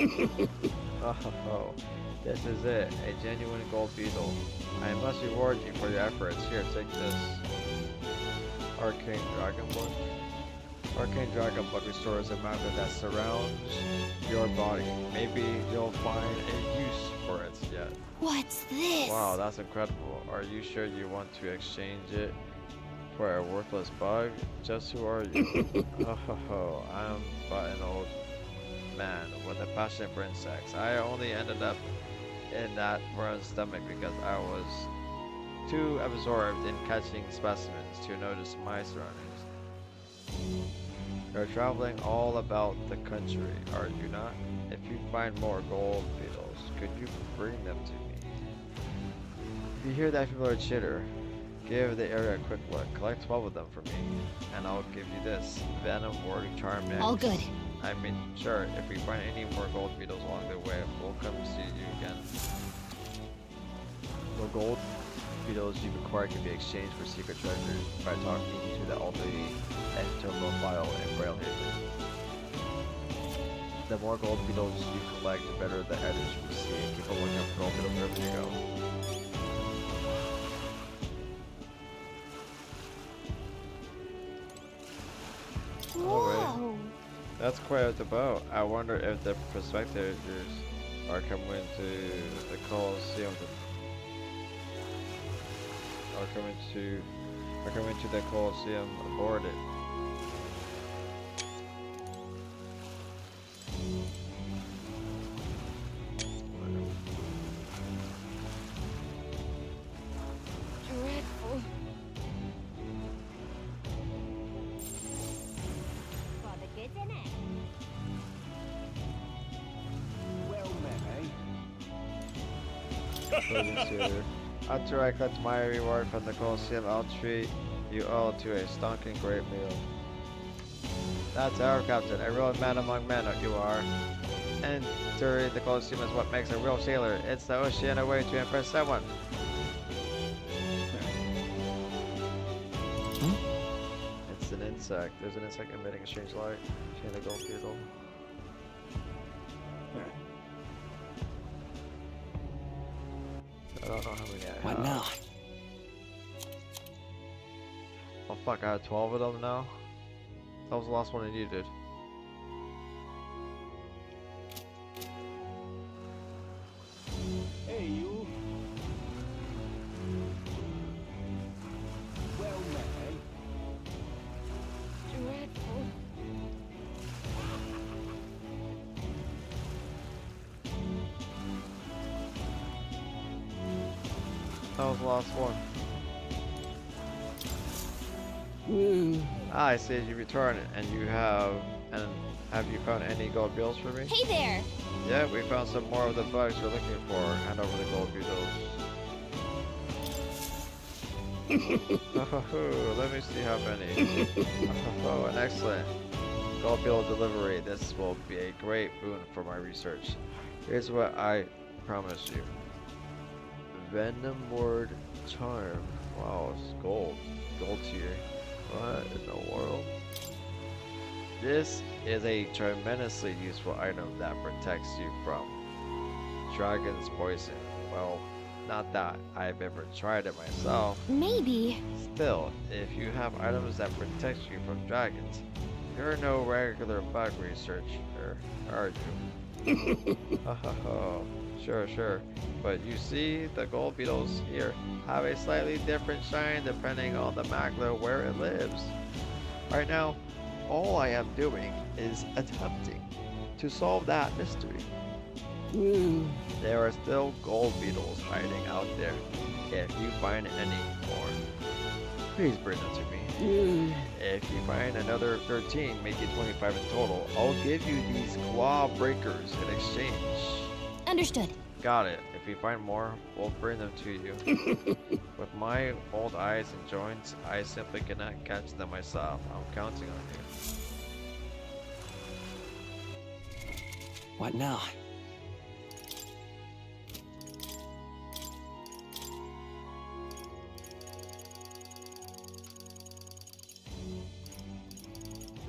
Oh, this is it, a genuine gold beetle. I must reward you for your efforts. Here, take this. Arcane Dragon Book. Arcane Dragon Book restores a matter that surrounds your body. Maybe you'll find a use for it yet. What's this? Wow, that's incredible. Are you sure you want to exchange it for a worthless bug? Just who are you? Oh, I'm but an old man with a passion for insects. I only ended up in that worm's stomach because I was too absorbed in catching specimens to notice my surroundings. You're traveling all about the country, are you not? If you find more gold beetles, could you bring them to me? you hear that familiar chitter, give the area a quick look. Collect 12 of them for me, and I'll give you this Venom Ward Charm mix. All good. I mean, sure, if we find any more gold beetles along the way, we'll come see you again. The gold beetles you acquire can be exchanged for secret treasures by talking to the elderly entomophile in Brilehaven. The more gold beetles you collect, the better the items you see. Keep on looking for gold beetles wherever you go. Whoa. That's quite a boat. I wonder if the prospectors are coming to the Colosseum. Are coming to the Colosseum aboard it. Dreadful. For the goods in it. Well met, eh? After I collect my reward from the Colosseum, I'll treat you all to a stonking great meal. That's our captain, a real man among men you are. Entering the Colosseum is what makes a real sailor. It's the oceanic way to impress someone. It's an insect. There's an insect emitting a strange light. Chain the gold beetle. I don't know how many I have. What now? Oh fuck, I had 12 of them now? That was the last one I needed. Hey, you. Well met, eh? Dreadful. That was the last one. Ah, I see you return and have you found any gold beetles for me? Hey there. Yeah, we found some more of the bugs we're looking for. Hand over the gold beetles. Oh, let me see how many. Oh, an excellent gold beetle delivery. This will be a great boon for my research. Here's what I promise you. Venom Ward Charm. Wow, it's gold. Gold tier. What in the world? This is a tremendously useful item that protects you from dragon's poison. Well, not that I've ever tried it myself. Maybe. Still, if you have items that protect you from dragons, you're no regular bug researcher, are you? Sure. But you see, the gold beetles here have a slightly different shine depending on the macro where it lives. Right now, all I am doing is attempting to solve that mystery. There are still gold beetles hiding out there. If you find any more, please bring them to me. If you find another 13, make it 25 in total, I'll give you these claw breakers in exchange. Understood. Got it. If we find more, we'll bring them to you. With my old eyes and joints, I simply cannot catch them myself. I'm counting on you. What now?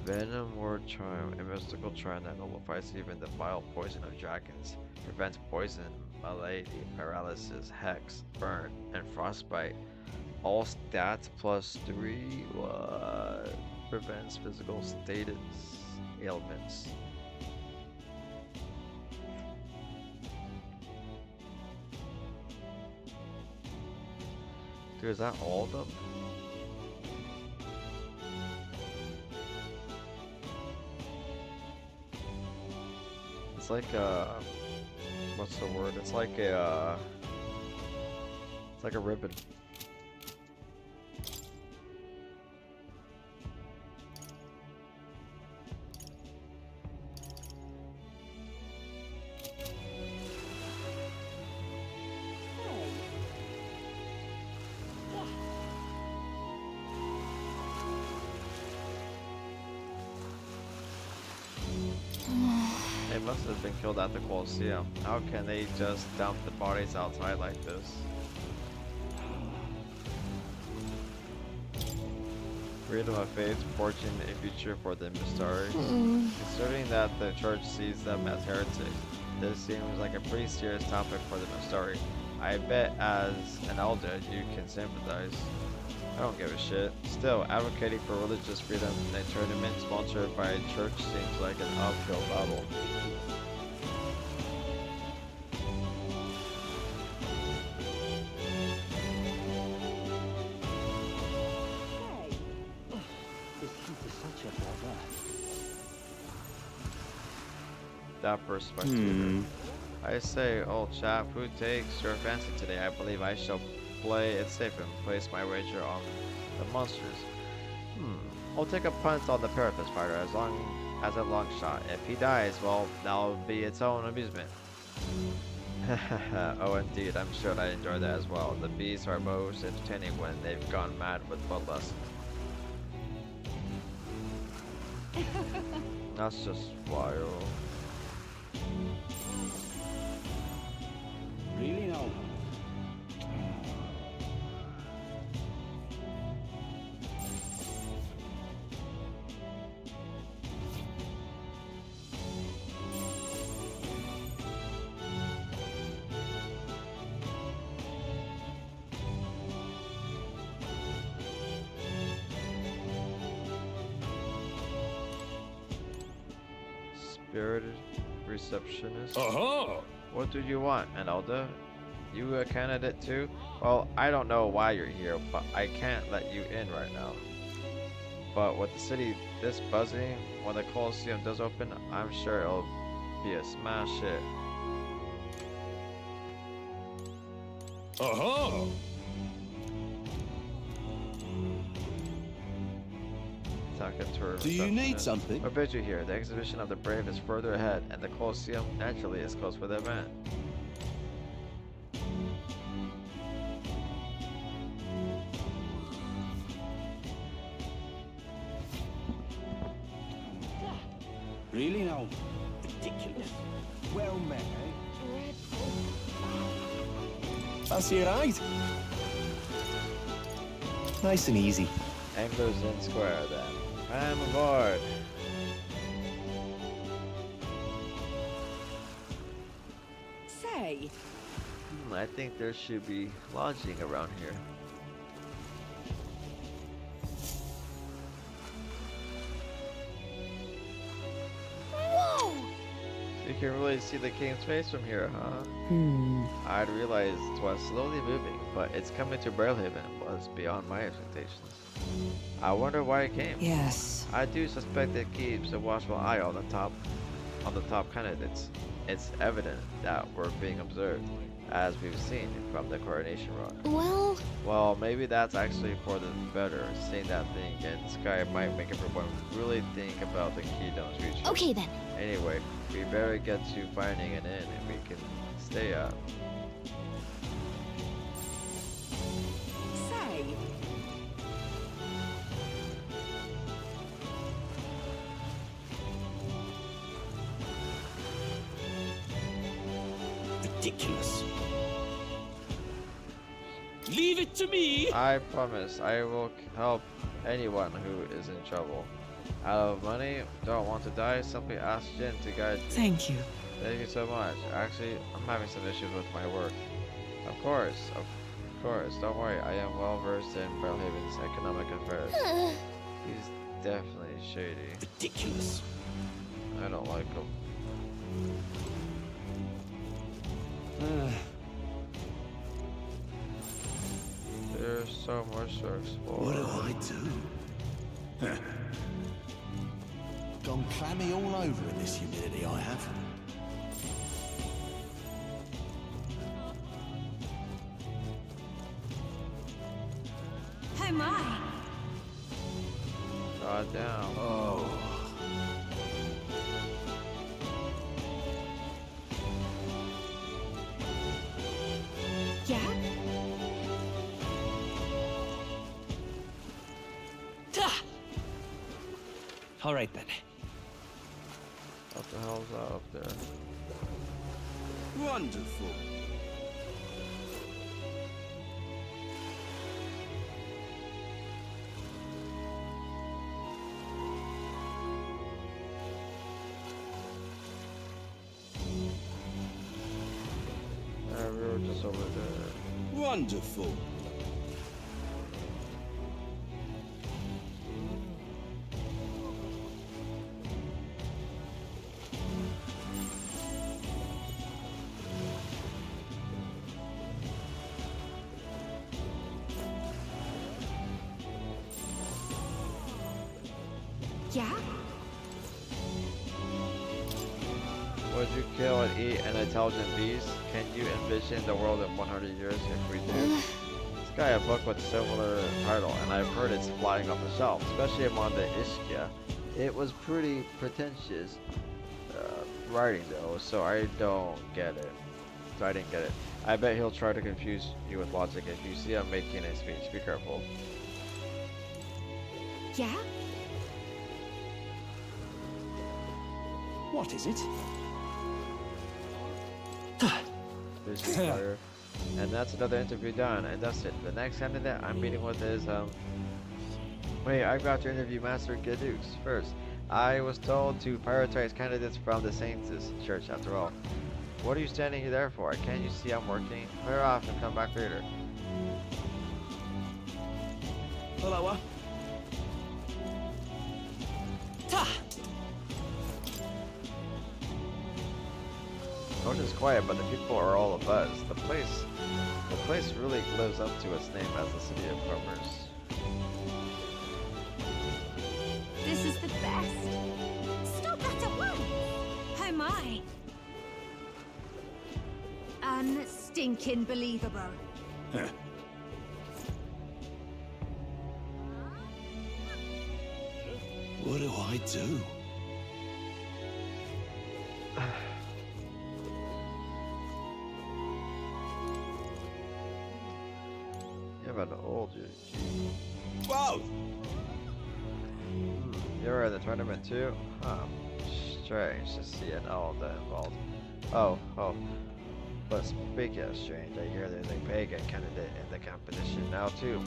Venom Ward Charm, a mystical charm that nullifies even the vile poison of dragons. Prevents poison, malady, paralysis, hex, burn, and frostbite. All stats +3. What? Prevents physical status ailments. Dude, is that all of them? It's like what's the word? It's like a ribbon. They must have been killed at the Colosseum. How can they just dump the bodies outside like this? Freedom of faith, fortune, a future for the Mystari. Considering that the church sees them as heretics, this seems like a pretty serious topic for the Mystari. I bet as an elder you can sympathize. I don't give a shit. Still, advocating for religious freedom in a tournament sponsored by a church seems like an uphill battle. That perspective. I say, old chap, who takes your fancy today? I believe I shall play it safe and place my wager on the monsters. I'll take a punt on the parapet spider as long as a long shot. If he dies, well, that'll be its own amusement. Oh, indeed, I'm sure I enjoy that as well. The beasts are most entertaining when they've gone mad with bloodlust. That's just wild. Really no. Spirited receptionist. Aha! What do you want, an elder? You a candidate too? Well, I don't know why you're here, but I can't let you in right now. But with the city this buzzing, when the Colosseum does open, I'm sure it'll be a smash hit. Aha! Do you need something? What brings you here? The exhibition of the brave is further ahead, and the Colosseum naturally is closed for the event. Really no. Ridiculous. Well met, eh? That's your right. Nice and easy. Anglers in square then. I'm aboard. Say, I think there should be lodging around here. Whoa! You can really see the king's face from here, huh? I'd realized it was slowly moving, but its coming to Brilehaven was beyond my expectations. I wonder why it came. yes. I do suspect it keeps a watchful eye on the top candidates. It's evident that we're being observed, as we've seen from the coronation rod. Well, maybe that's actually for the better. Seeing that thing in the sky might make everyone really think about the kingdom's future. Okay then. Anyway, we better get to finding an inn and we can stay at. Say, Ridiculous. Leave it to me! I promise I will help anyone who is in trouble. Out of money, don't want to die, simply ask Jin to guide you. thank you. Thank you so much. Actually, I'm having some issues with my work. Of course, don't worry, I am well versed in Brilehaven's economic affairs. He's definitely shady. Ridiculous. I don't like him. There's so much to explore. What do I do? Gone clammy all over in this humidity, I have. Oh my! God damn. Oh. Yeah? All right then. What the hell was that up there? Wonderful. We were just over there. Wonderful. Yeah? Would you kill and eat an intelligent beast? Can you envision the world in 100 years if we do? This guy a book with similar title, and I've heard it's flying off the shelf, especially among the Ishkia. It was pretty pretentious writing though, so I don't get it. So I didn't get it. I bet he'll try to confuse you with logic if you see him making a speech. Be careful. Yeah? What is it? This is fire. And that's another interview done, and that's it. The next candidate I'm meeting with is wait, I've got to interview Master Gadux first. I was told to prioritize candidates from the Saints' Church after all. What are you standing there for? Can't you see I'm working? Clear off and come back later. Hello. Coach is quiet, but the people are all abuzz. The place really lives up to its name as the city of commerce. This is the best. Stop that at once! Oh my! Unstinking believable. What do I do? You're about to old, you. Whoa! You're in the tournament too? Huh. Strange to see an elder involved. Oh. But speaking of strange, I hear there's a pagan candidate in the competition now too.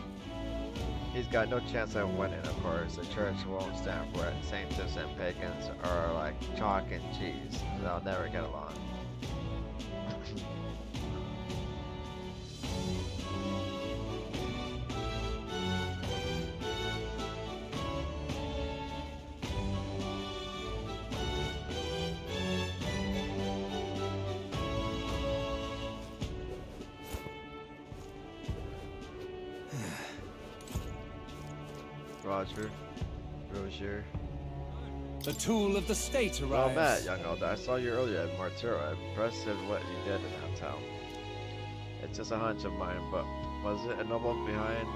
He's got no chance of winning, of course. The church won't stand for it. Saints and pagans are like chalk and cheese. They'll never get along. Roger. The tool of the state arrives. Well met, young elder. I saw you earlier at Martura. Impressive what you did in that town. It's just a hunch of mine, but was it a noble behind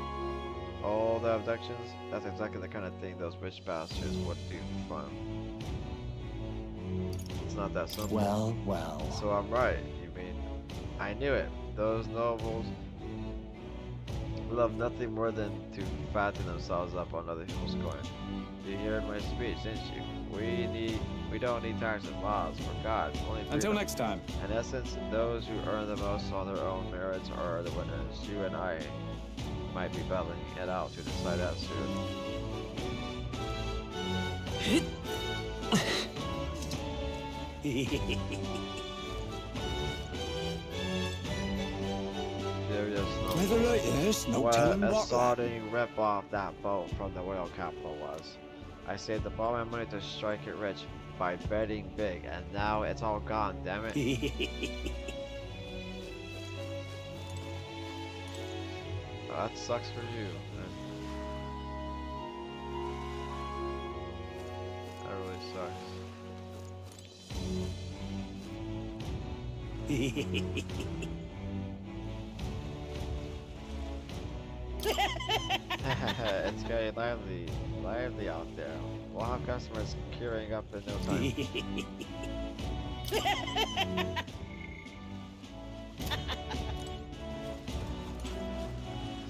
all the abductions? That's exactly the kind of thing those witch bastards would do for fun. It's not that simple. Well. So I'm right. You mean, I knew it. Those nobles love nothing more than to fatten themselves up on other people's coin. You heard my speech, didn't you? We don't need taxes and laws, for God. Only freedom. Until next time. In essence, those who earn the most on their own merits are the winners. You and I might be battling it out to decide that soon. Weather like this, no telling What a what. sodding rip off that boat from the whale capital was. I saved up all my money to strike it rich by betting big, and now it's all gone, damn it. Well, that sucks for you. That really sucks. It's getting lively out there. We'll have customers queuing up in no time.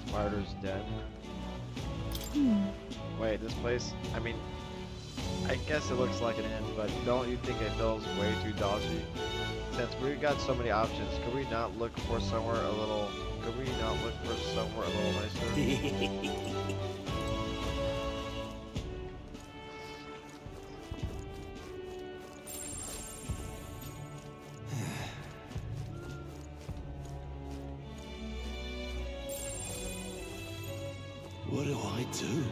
Smarter's dead. Wait, this place, I mean, I guess it looks like an end, but don't you think it feels way too dodgy? Since we got so many options, could we not look for somewhere a little? Could we not look for somewhere a little nicer? What do I do?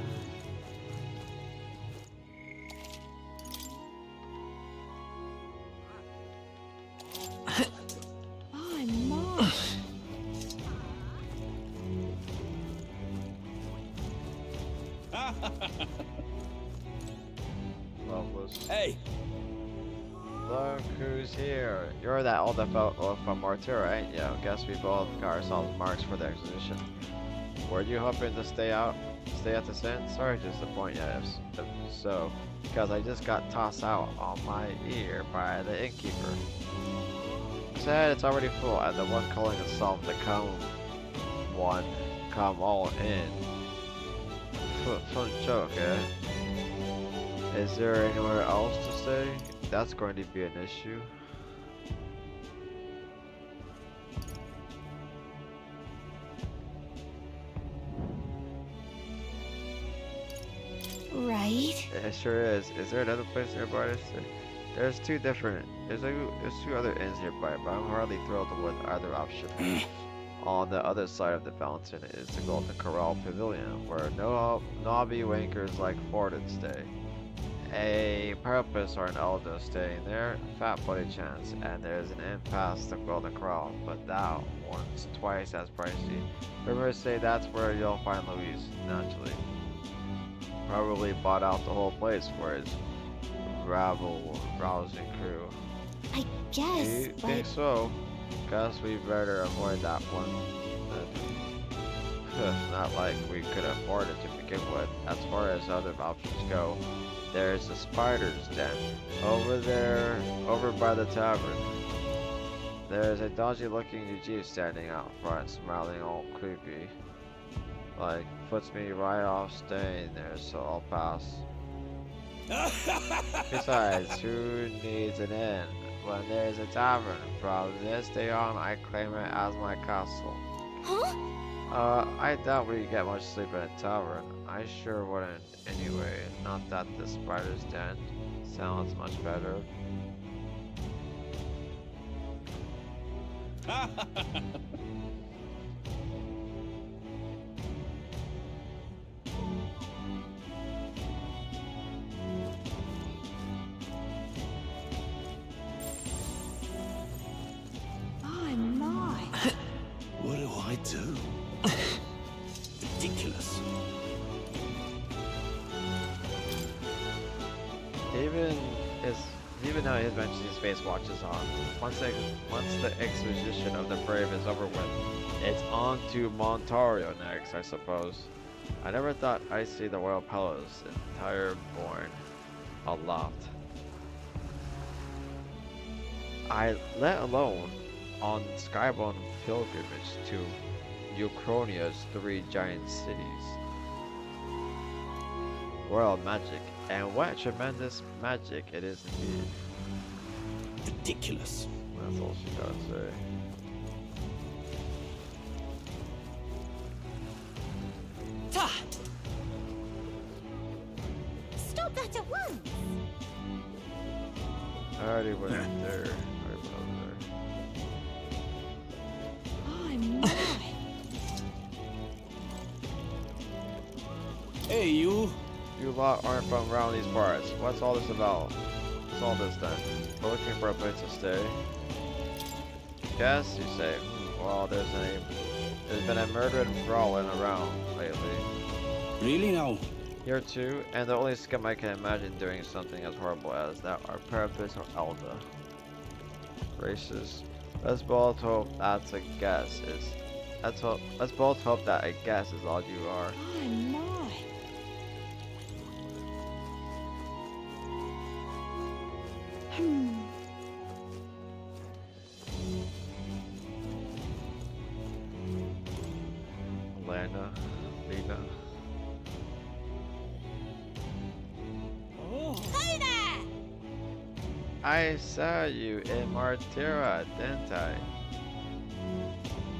Oh, my. Loveless. Hey, Look who's here. You're that older fellow from Martyr, right? Yeah, guess we both got ourselves marks for the exhibition. Were you hoping to stay at this end? Sorry to disappoint you if so, because I just got tossed out on my ear by the innkeeper. Said it's already full, and the one calling himself the come all in. Fun joke, eh? Is there anywhere else to stay? That's going to be an issue. Right? It sure is. Is there another place nearby to stay? There's two other inns nearby, but I'm hardly thrilled with either option. On the other side of the fountain is the Golden Corral Pavilion, where no knobby wankers like Forden stay. A purpose or an elder staying there, fat buddy chance, and there's an inn past the Golden Corral, but that one's twice as pricey. Rumors say that's where you'll find Louise, naturally. Probably bought out the whole place for his rabble-rousing crew. I guess, You but think so? Guess we better avoid that one. Not like we could afford it to begin with. As far as other options go, there's the Spider's Den over by the tavern. There's a dodgy-looking UG standing out front, smiling all creepy. Like, puts me right off staying there, so I'll pass. Besides, who needs an inn when there's a tavern? From this day on, I claim it as my castle. huh? I doubt we get much sleep in a tavern. I sure wouldn't anyway. Not that the Spider's Den sounds much better. Oh, my. What do I do? ridiculous. Even though his mentions Space Watch is on, once the exposition of the Brave is over with, it's on to Montario next, I suppose. I never thought I'd see the Royal Palace entire born aloft. Let alone on skybound pilgrimage to Uchronia's 3 giant cities. Royal magic, and what tremendous magic it is indeed. Ridiculous. That's all she gotta say. Ta! Stop that at once! I already went there. I went over there. Oh, my. Hey, you. You lot aren't from around these parts. What's all this about? What's all this then? We're looking for a place to stay. Guess you say. Well, there's been a murder and brawling around lately. Really now? Here too, and the only scum I can imagine doing something as horrible as that are purpose or elder. Racist. Let's both hope that's a guess is. Let's both hope that a guess is all you are. Oh, my. Lena. Hey I saw you in Martira, didn't I?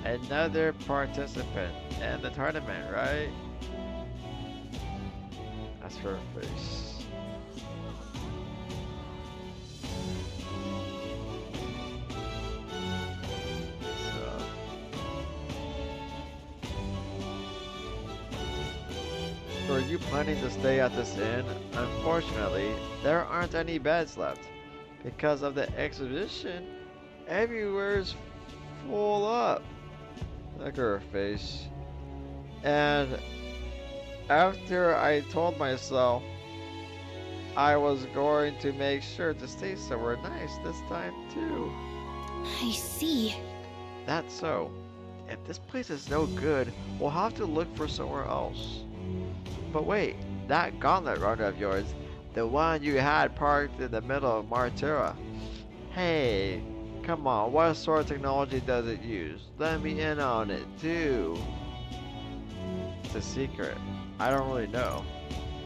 Another participant in the tournament, right? That's her face. So, are you planning to stay at this inn? Unfortunately, there aren't any beds left. Because of the exhibition, everywhere's full up. Look at her face. And after I told myself I was going to make sure to stay somewhere nice this time too. I see. That's so. If this place is no good, we'll have to look for somewhere else. But wait, that gauntlet runner of yours, the one you had parked in the middle of Martira. Hey, come on, what sort of technology does it use? Let me in on it too. It's a secret. I don't really know.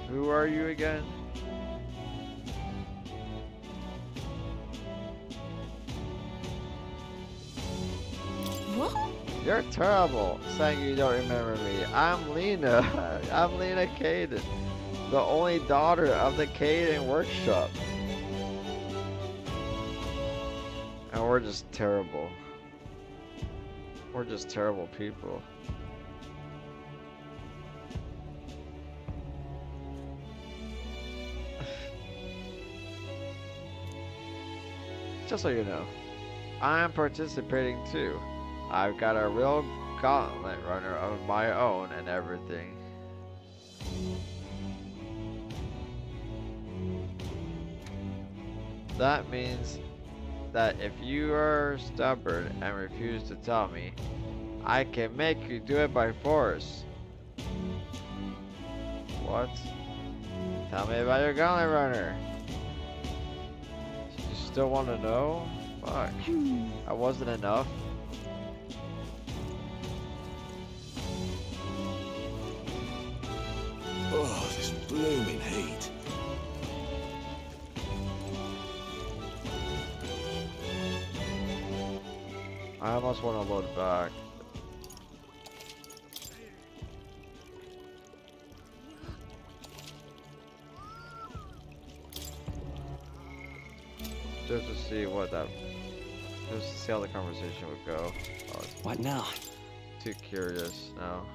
Who are you again? What? You're terrible saying you don't remember me. I'm Lena. I'm Lena Caden, the only daughter of the Caden workshop. And we're just terrible. We're just terrible people. Just so you know, I'm participating too. I've got a real gauntlet runner of my own and everything. That means that if you are stubborn and refuse to tell me, I can make you do it by force. What? Tell me about your gauntlet runner. You still want to know? Fuck. That wasn't enough. Oh, this blooming heat. I almost want to load back. Just to see what that, just to see how the conversation would go. Oh, What now? too curious now.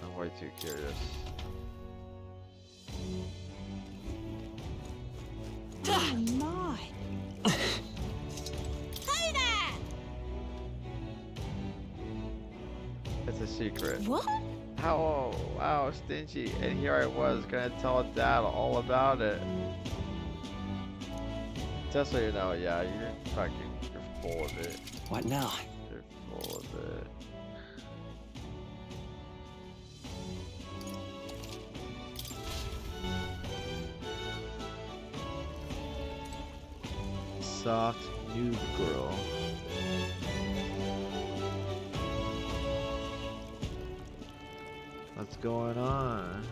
I'm way too curious. Oh my. Hey there! It's a secret. What? How, wow, stingy. And here I was gonna tell Dad all about it. Just so you know, yeah, you're full of it. What now? You're full of it. Soft noob girl. What's going on?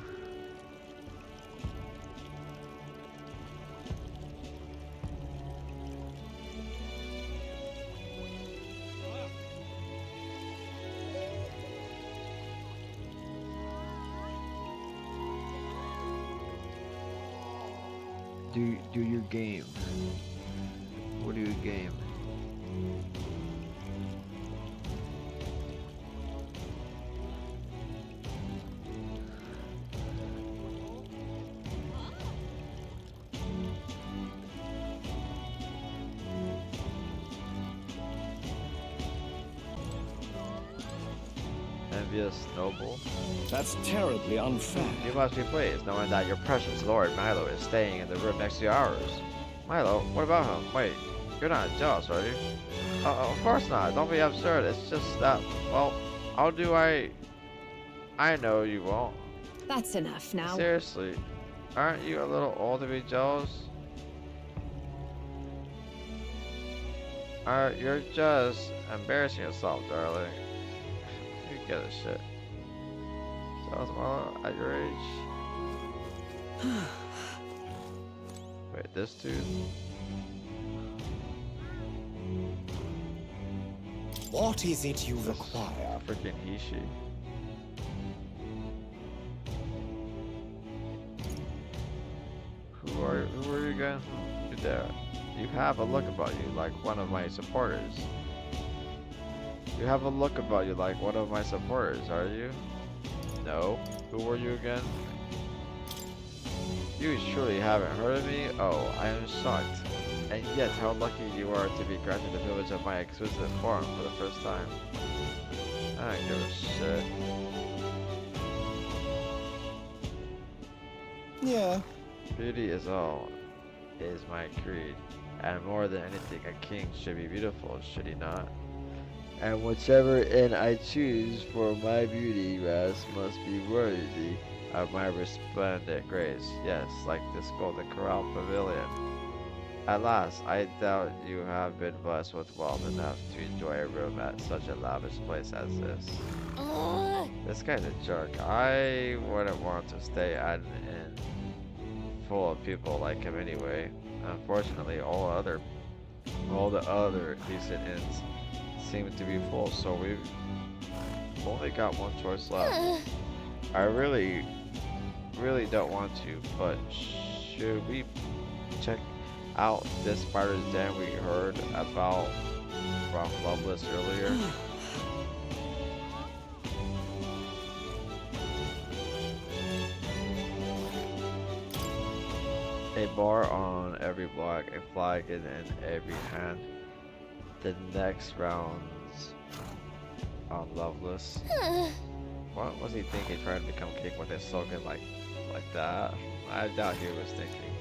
Do your game. What do you game? Envious noble. That's terribly unfair. You must be pleased knowing that your precious lord Milo is staying in the room next to ours. Milo, what about him? Wait, you're not jealous, are you? Of course not. Don't be absurd. It's just that, well, how do I know you won't. That's enough now. Seriously, aren't you a little old to be jealous? You're just embarrassing yourself, darling. You get a shit. Jealous Milo at your age? get this dude. What is it you This require? freaking Hishi. Who are you again? You're there. You have a look about you like one of my supporters. You have a look about you like one of my supporters, are you? No. Who were you again? You surely haven't heard of me? Oh, I am shocked. And yet, how lucky you are to be granted the privilege of my exquisite form for the first time. I don't give a shit. Yeah. Beauty is all, is my creed. And more than anything, a king should be beautiful, should he not? And whichever end I choose for my beauty rest must be worthy of my resplendent grace. Yes, like this golden corral pavilion. Alas, I doubt you have been blessed with wealth enough to enjoy a room at such a lavish place as this. This guy's a jerk. I wouldn't want to stay at an inn full of people like him anyway. Unfortunately, all the other decent inns seem to be full, so we've only got one choice left. I really don't want to, but should we check out this spider's den we heard about from Loveless earlier? A bar on every block, a flag in every hand. The next round's on Loveless. What was he thinking, trying to become king with a slogan like that? I doubt he was thinking.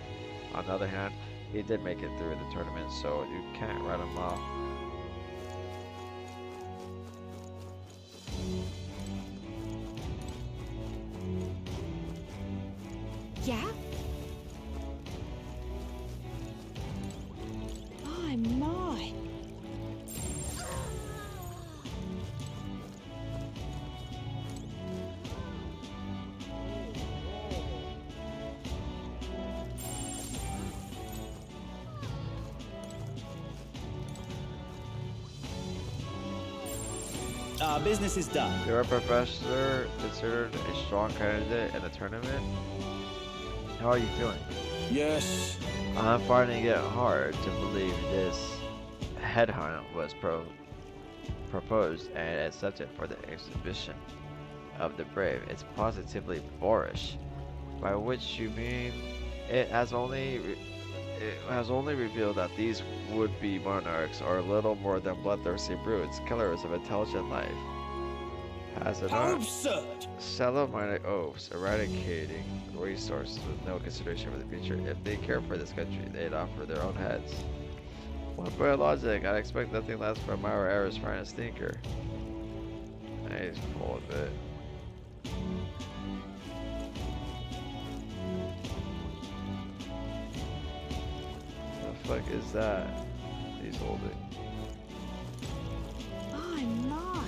On the other hand, he did make it through the tournament, so you can't write him off. Yeah? My, my. Business is done. You're a professor considered a strong candidate in the tournament? How are you feeling? Yes. I'm finding it hard to believe this headhunt was proposed and accepted for the exhibition of the brave. It's positively boorish, by which you mean it has only revealed that these would-be monarchs are little more than bloodthirsty brutes, killers of intelligent life. Has it How not? absurd! Shallow-minded oafs, eradicating resources with no consideration for the future. If they care for this country, they'd offer their own heads. What bad logic? I'd expect nothing less from our Aris finest thinker. He's full of it. The fuck is that he's holding? My, my.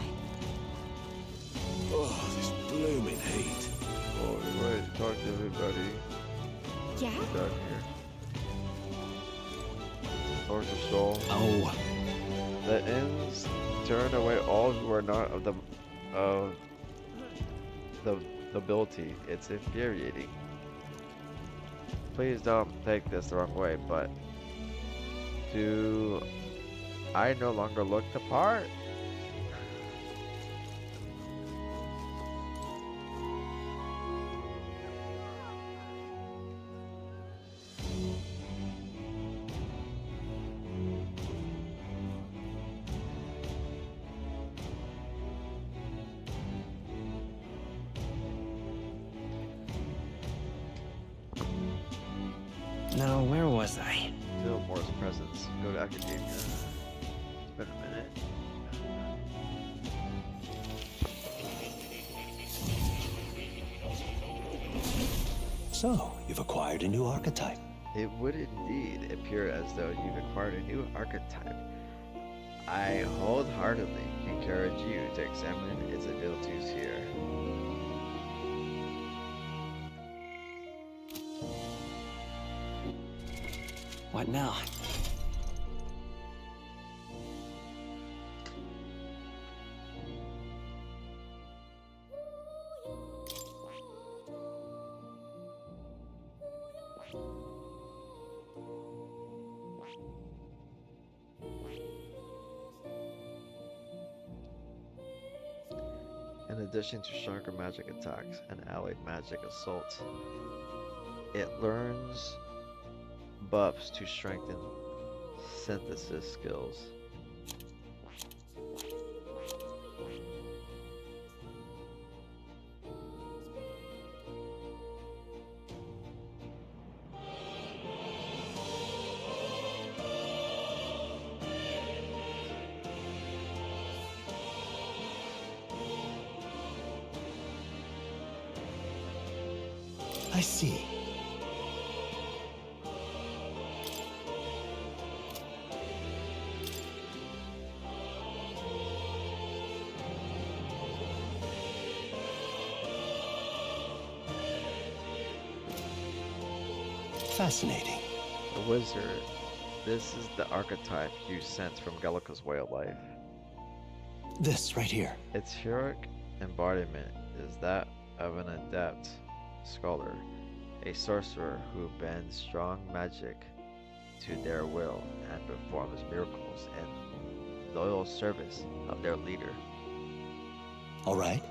Oh, this blooming heat. Oh, we wanted to talk to everybody Yeah? down here. Lords of Soul. Oh, The inns turn away all who are not of the ability. It's infuriating. Please don't take this the wrong way, but do I no longer look the part? now where was I? Feel Moore's presence. Go to academia. It's been a minute. So, you've acquired a new archetype. It would indeed appear as though you've acquired a new archetype. I wholeheartedly encourage you to examine its abilities here. What now? In addition to stronger magic attacks and allied magic assaults, it learns buffs to strengthen synthesis skills. I see. Fascinating. The wizard. This is the archetype you sense from Gallica's way of life. This right here. Its heroic embodiment is that of an adept scholar, a sorcerer who bends strong magic to their will and performs miracles in loyal service of their leader. All right.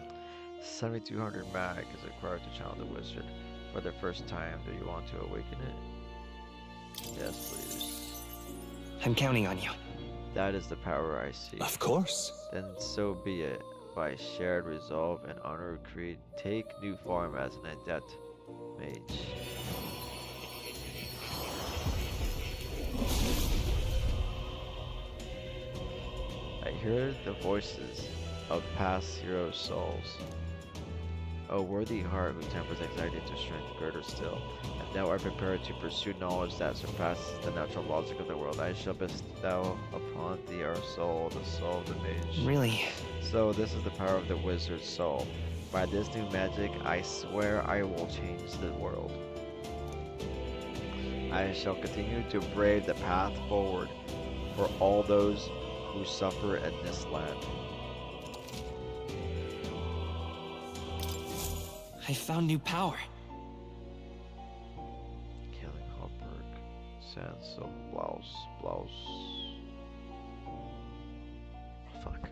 7200 mag is required to channel the wizard for the first time. Do you want to awaken it? Yes, please. I'm counting on you. That is the power I see. Of course. Then so be it. By shared resolve and honor creed, take new form as an adept mage. I hear the voices of past heroes' souls. O worthy heart who tempers anxiety to strength greater still, and now I prepare to pursue knowledge that surpasses the natural logic of the world. I shall bestow upon thee our soul, the soul of the mage. Really? So this is the power of the wizard's soul. By this new magic, I swear I will change the world. I shall continue to brave the path forward for all those who suffer in this land. I found new power. Killing Hopberg, Sans of Blouse. Fuck.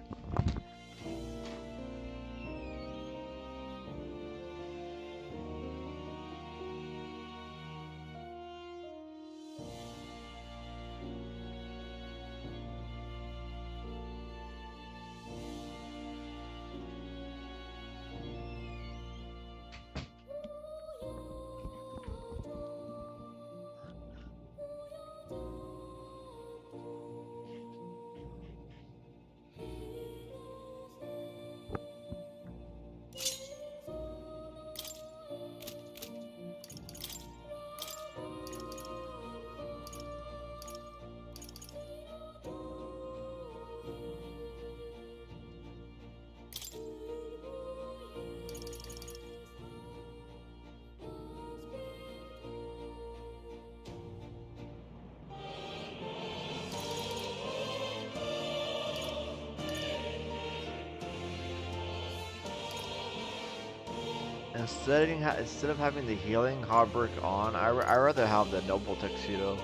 Instead of having the healing Hobbrick on, I rather have the noble tuxedo.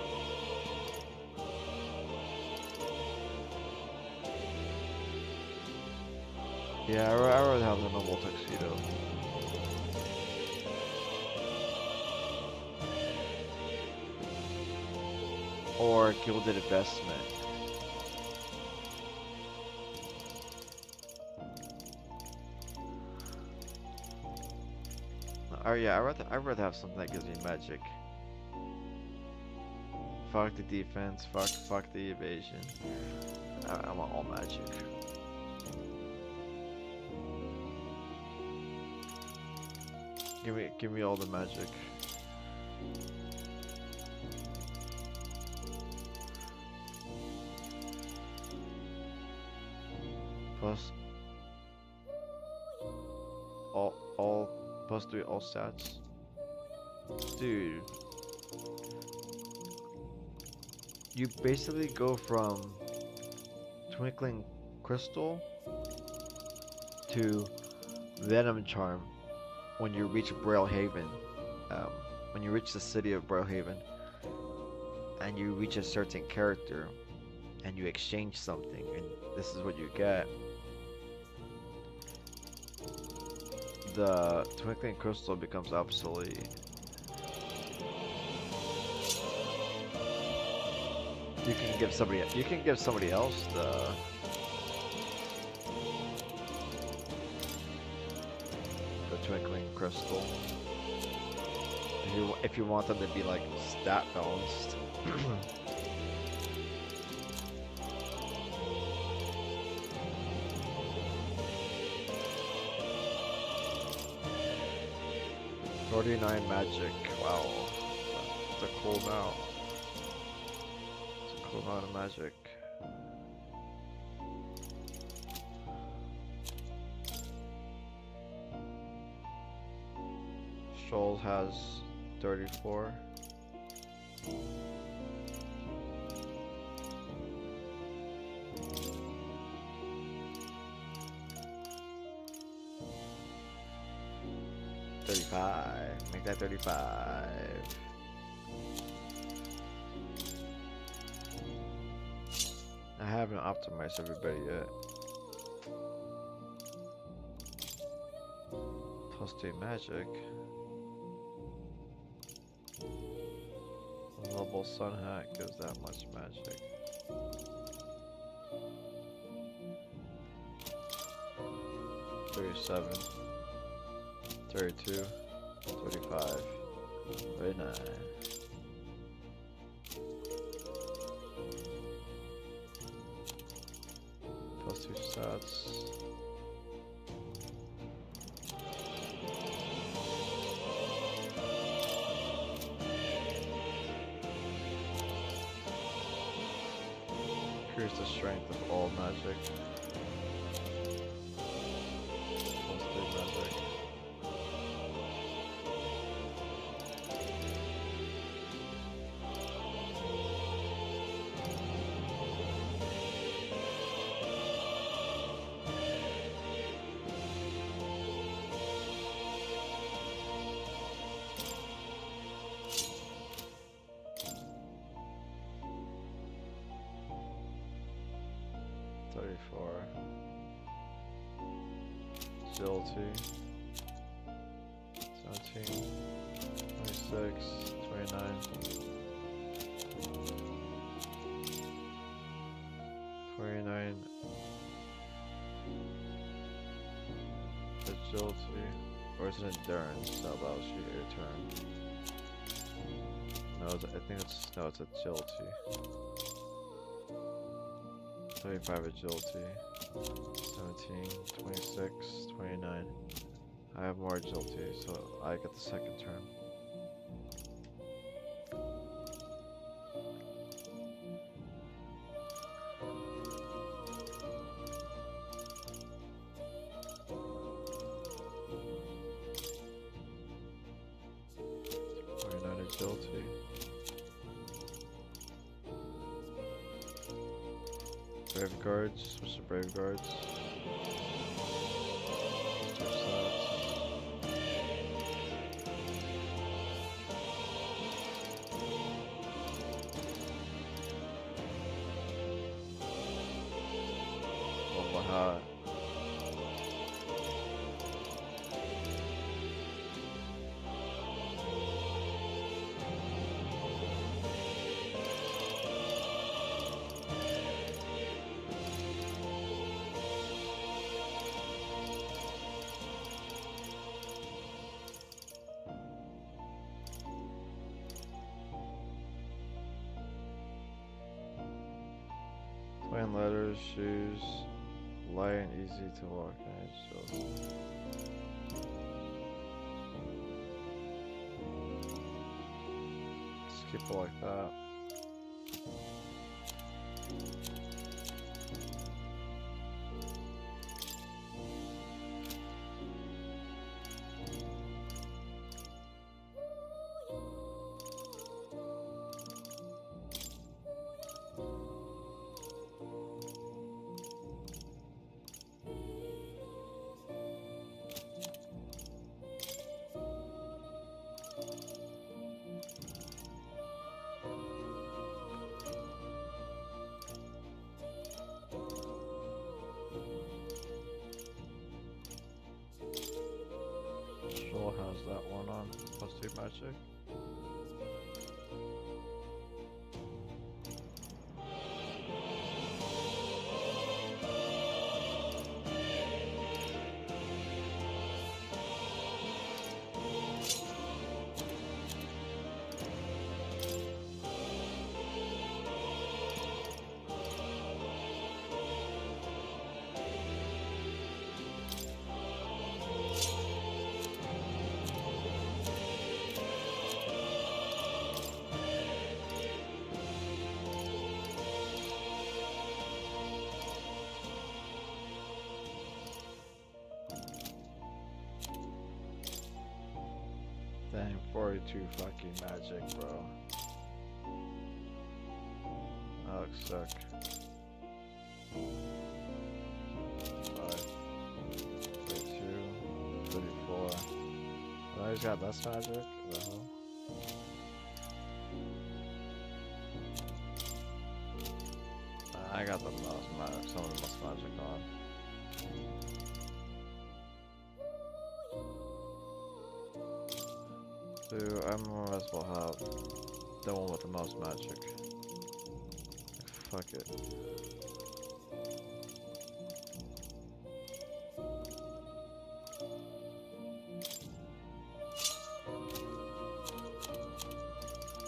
Yeah, I rather have the noble tuxedo. Or gilded investment. Oh yeah, I'd rather have something that gives me magic. Fuck the defense, fuck the evasion. I want all magic. Give me all the magic. Plus all plus 3 all stats. Dude. you basically go from Twinkling Crystal to Venom Charm when you reach Brilehaven. When you reach the city of Brilehaven and you reach a certain character and you exchange something, and this is what you get. The Twinkling Crystal becomes obsolete. You can give somebody else the Twinkling Crystal. If you want them to be like stat balanced. $49 magic. Wow. It's a cool amount. It's a cool amount of magic. Shoals has 34. Make that 35. I haven't optimized everybody yet. Plus 2 magic. Level Sun Hat gives that much magic. $37, $32, $25, $39. Plus 2 stats. Increase the strength of all magic. Plus 3 magic. Agility, 17, 26, 29, 29, agility, or is it endurance that allows you to turn? No, I think it's agility. 35 agility. 17, 26, 29. I have more agility, so I get the second turn. Agility. Brave guards, switch to brave guards. Hat. Plain letters, shoes, light and easy to walk in. Just keep it like that. magic? Dang, 42 fucking magic, bro. That looks sick. 5, 32, 34. Oh, he's got less magic? What the hell? I got the most magic, some of the most magic on. So I might as well have the one with the most magic. Fuck it.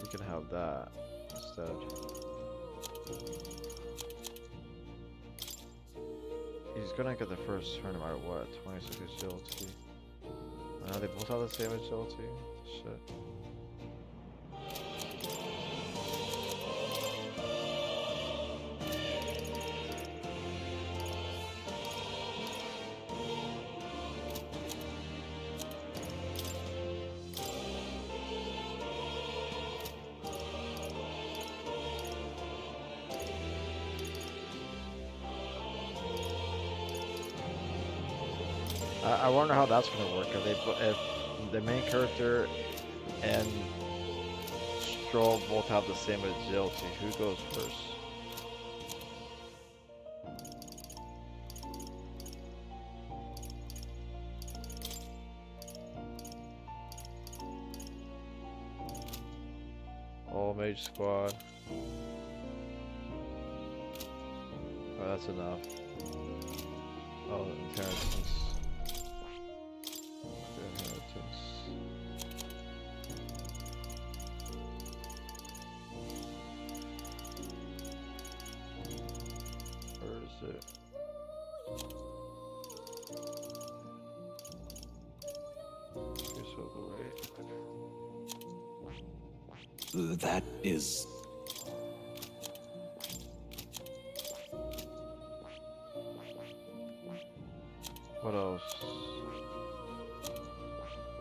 You can have that instead. He's gonna get the first turn no matter what. 26 agility. They both have the same agility. Shit. I wonder how that's gonna work if the main character and Stroll both have the same agility. Who goes first? All mage squad. Oh, that's enough. Oh, inheritance. That is... What else?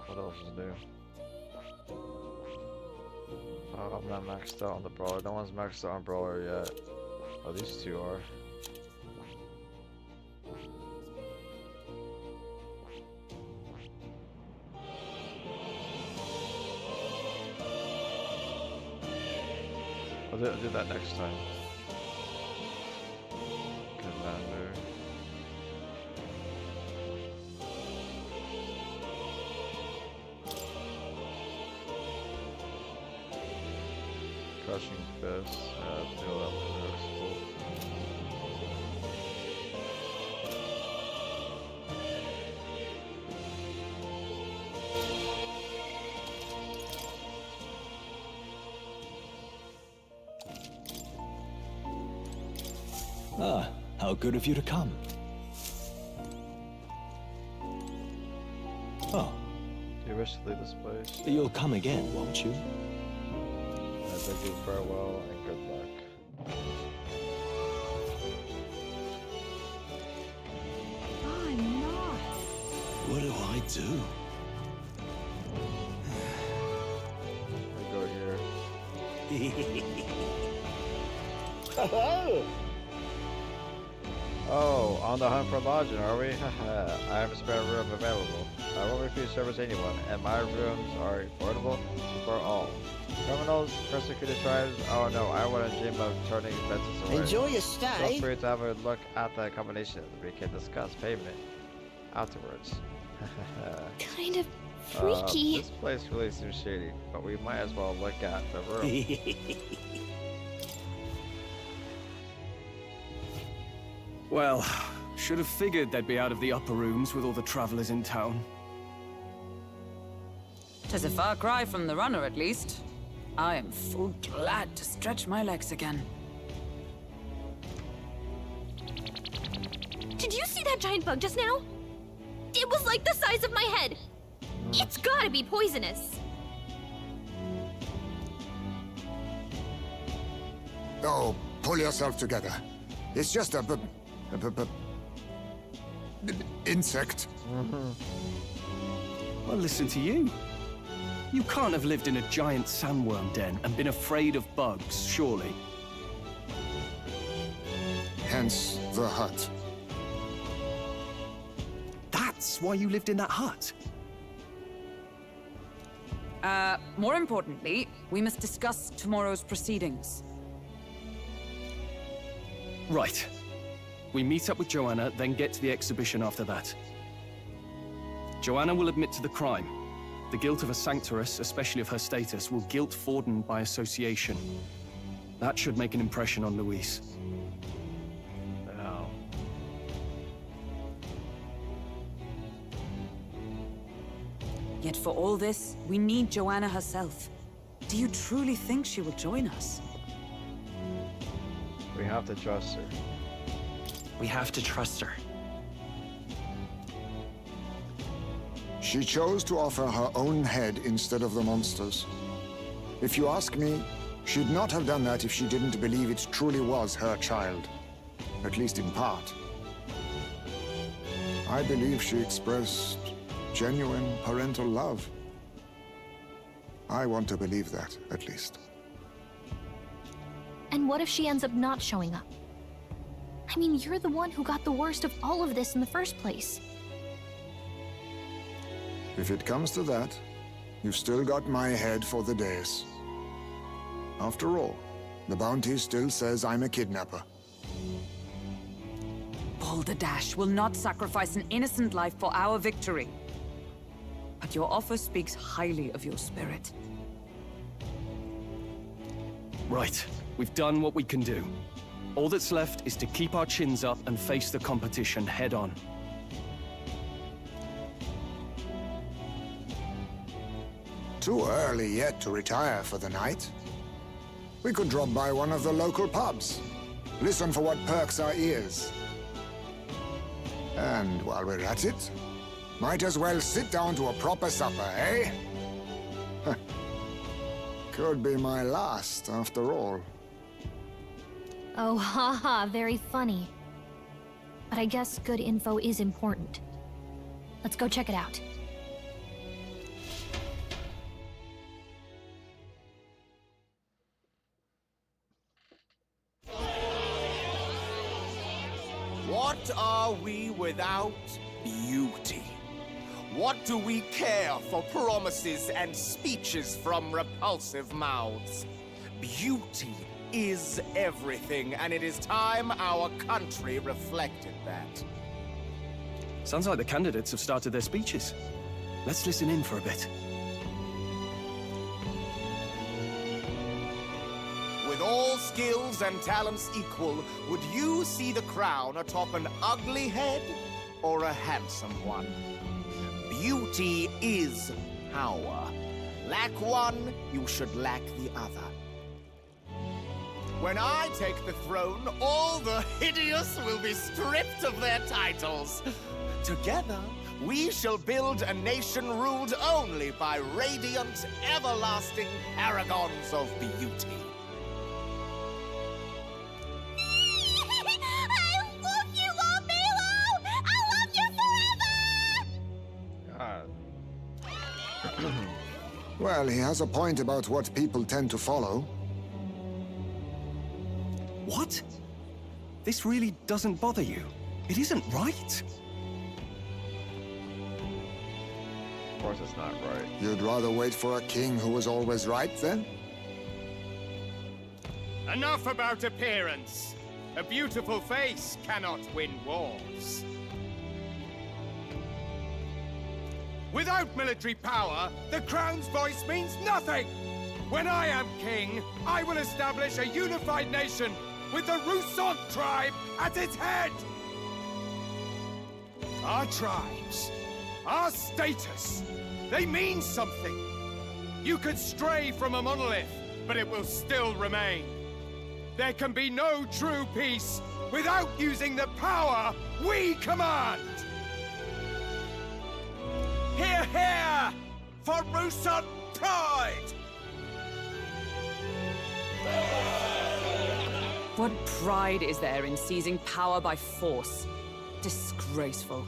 What else is new? Oh, I'm not maxed out on the brawler. No one's maxed out on brawler yet. Oh, these two are. I'll do that next time. Commander. Crushing fist. Feel that looks cool. Ah, how good of you to come. Oh. Do you wish to leave this place? You'll come again, won't you? I bid you farewell and good luck. I'm not. What do I do? We go here. Oh, on the hunt for lodging, are we? I have a spare room available. I won't refuse service anyone, and my rooms are affordable for all. Criminals, persecuted tribes, oh no, I want a dream of turning offenses away. Enjoy your Feel stay. free to have a look at the combination. We can discuss payment afterwards. Kind of Freaky. This place really seems shady, but we might as well look at the room. Well, should have figured they'd be out of the upper rooms with all the travelers in town. 'Tis a far cry from the runner, at least. I am full glad to stretch my legs again. Did you see that giant bug just now? It was like the size of my head. It's gotta be poisonous. Oh, pull yourself together. It's just a insect. Well, listen to you. You can't have lived in a giant sandworm den and been afraid of bugs, surely. Hence the hut. That's why you lived in that hut? More importantly, we must discuss tomorrow's proceedings. Right. We meet up with Joanna, then get to the exhibition after that. Joanna will admit to the crime. The guilt of a sanctoress, especially of her status, will guilt Forden by association. That should make an impression on Luis. Oh. Yet for all this, we need Joanna herself. Do you truly think she will join us? We have to trust her. We have to trust her. She chose to offer her own head instead of the monster's. If you ask me, she'd not have done that if she didn't believe it truly was her child. At least in part. I believe she expressed genuine parental love. I want to believe that, at least. And what if she ends up not showing up? I mean, you're the one who got the worst of all of this in the first place. If it comes to that, you've still got my head for the days. After all, the bounty still says I'm a kidnapper. Balderdash will not sacrifice an innocent life for our victory. But your offer speaks highly of your spirit. Right. We've done what we can do. All that's left is to keep our chins up and face the competition head on. Too early yet to retire for the night. We could drop by one of the local pubs. Listen for what perks our ears. And while we're at it, might as well sit down to a proper supper, eh? Could be my last, after all. Oh, haha, very funny. But I guess good info is important. Let's go check it out. What are we without beauty? What do we care for promises and speeches from repulsive mouths? Beauty is everything, and it is time our country reflected that. Sounds like the candidates have started their speeches. Let's listen in for a bit. With all skills and talents equal, would you see the crown atop an ugly head or a handsome one? Beauty is power. Lack one, you should lack the other. When I take the throne, all the hideous will be stripped of their titles. Together, we shall build a nation ruled only by radiant, everlasting paragons of beauty. I love you, Lord Milo! I love you forever! God. Well, he has a point about what people tend to follow. What? This really doesn't bother you? It isn't right. Of course it's not right. You'd rather wait for a king who was always right, then? Enough about appearance. A beautiful face cannot win wars. Without military power, the Crown's voice means nothing! When I am king, I will establish a unified nation with the Rousant tribe at its head! Our tribes, our status, they mean something. You could stray from a monolith, but it will still remain. There can be no true peace without using the power we command! Hear, hear! For Rousant pride! What pride is there in seizing power by force? Disgraceful.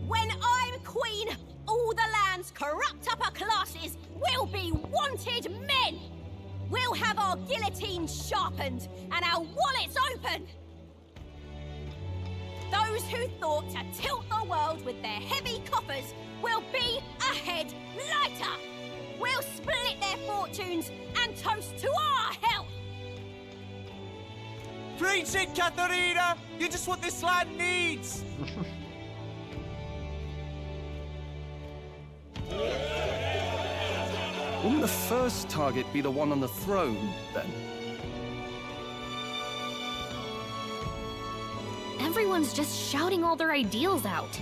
When I'm queen, all the land's corrupt upper classes will be wanted men! We'll have our guillotines sharpened and our wallets open! Those who thought to tilt the world with their heavy coffers will be a head lighter! We'll split their fortunes and toast to our health! Preach it, Katharina! You're just what this land needs! Wouldn't the first target be the one on the throne, then? Everyone's just shouting all their ideals out.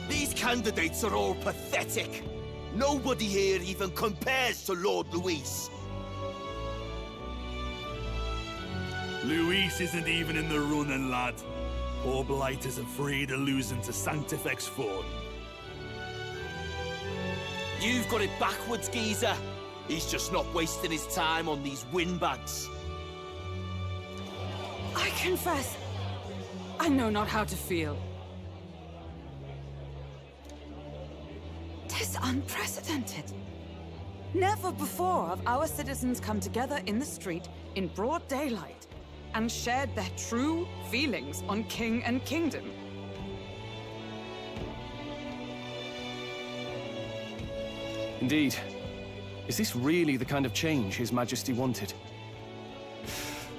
These candidates are all pathetic. Nobody here even compares to Lord Luis. Luis isn't even in the running, lad. Poor Blight is afraid of losing to XIII. You've got it backwards, geezer. He's just not wasting his time on these windbags. I confess, I know not how to feel. 'Tis unprecedented. Never before have our citizens come together in the street in broad daylight and shared their true feelings on king and kingdom. Indeed. Is this really the kind of change His Majesty wanted?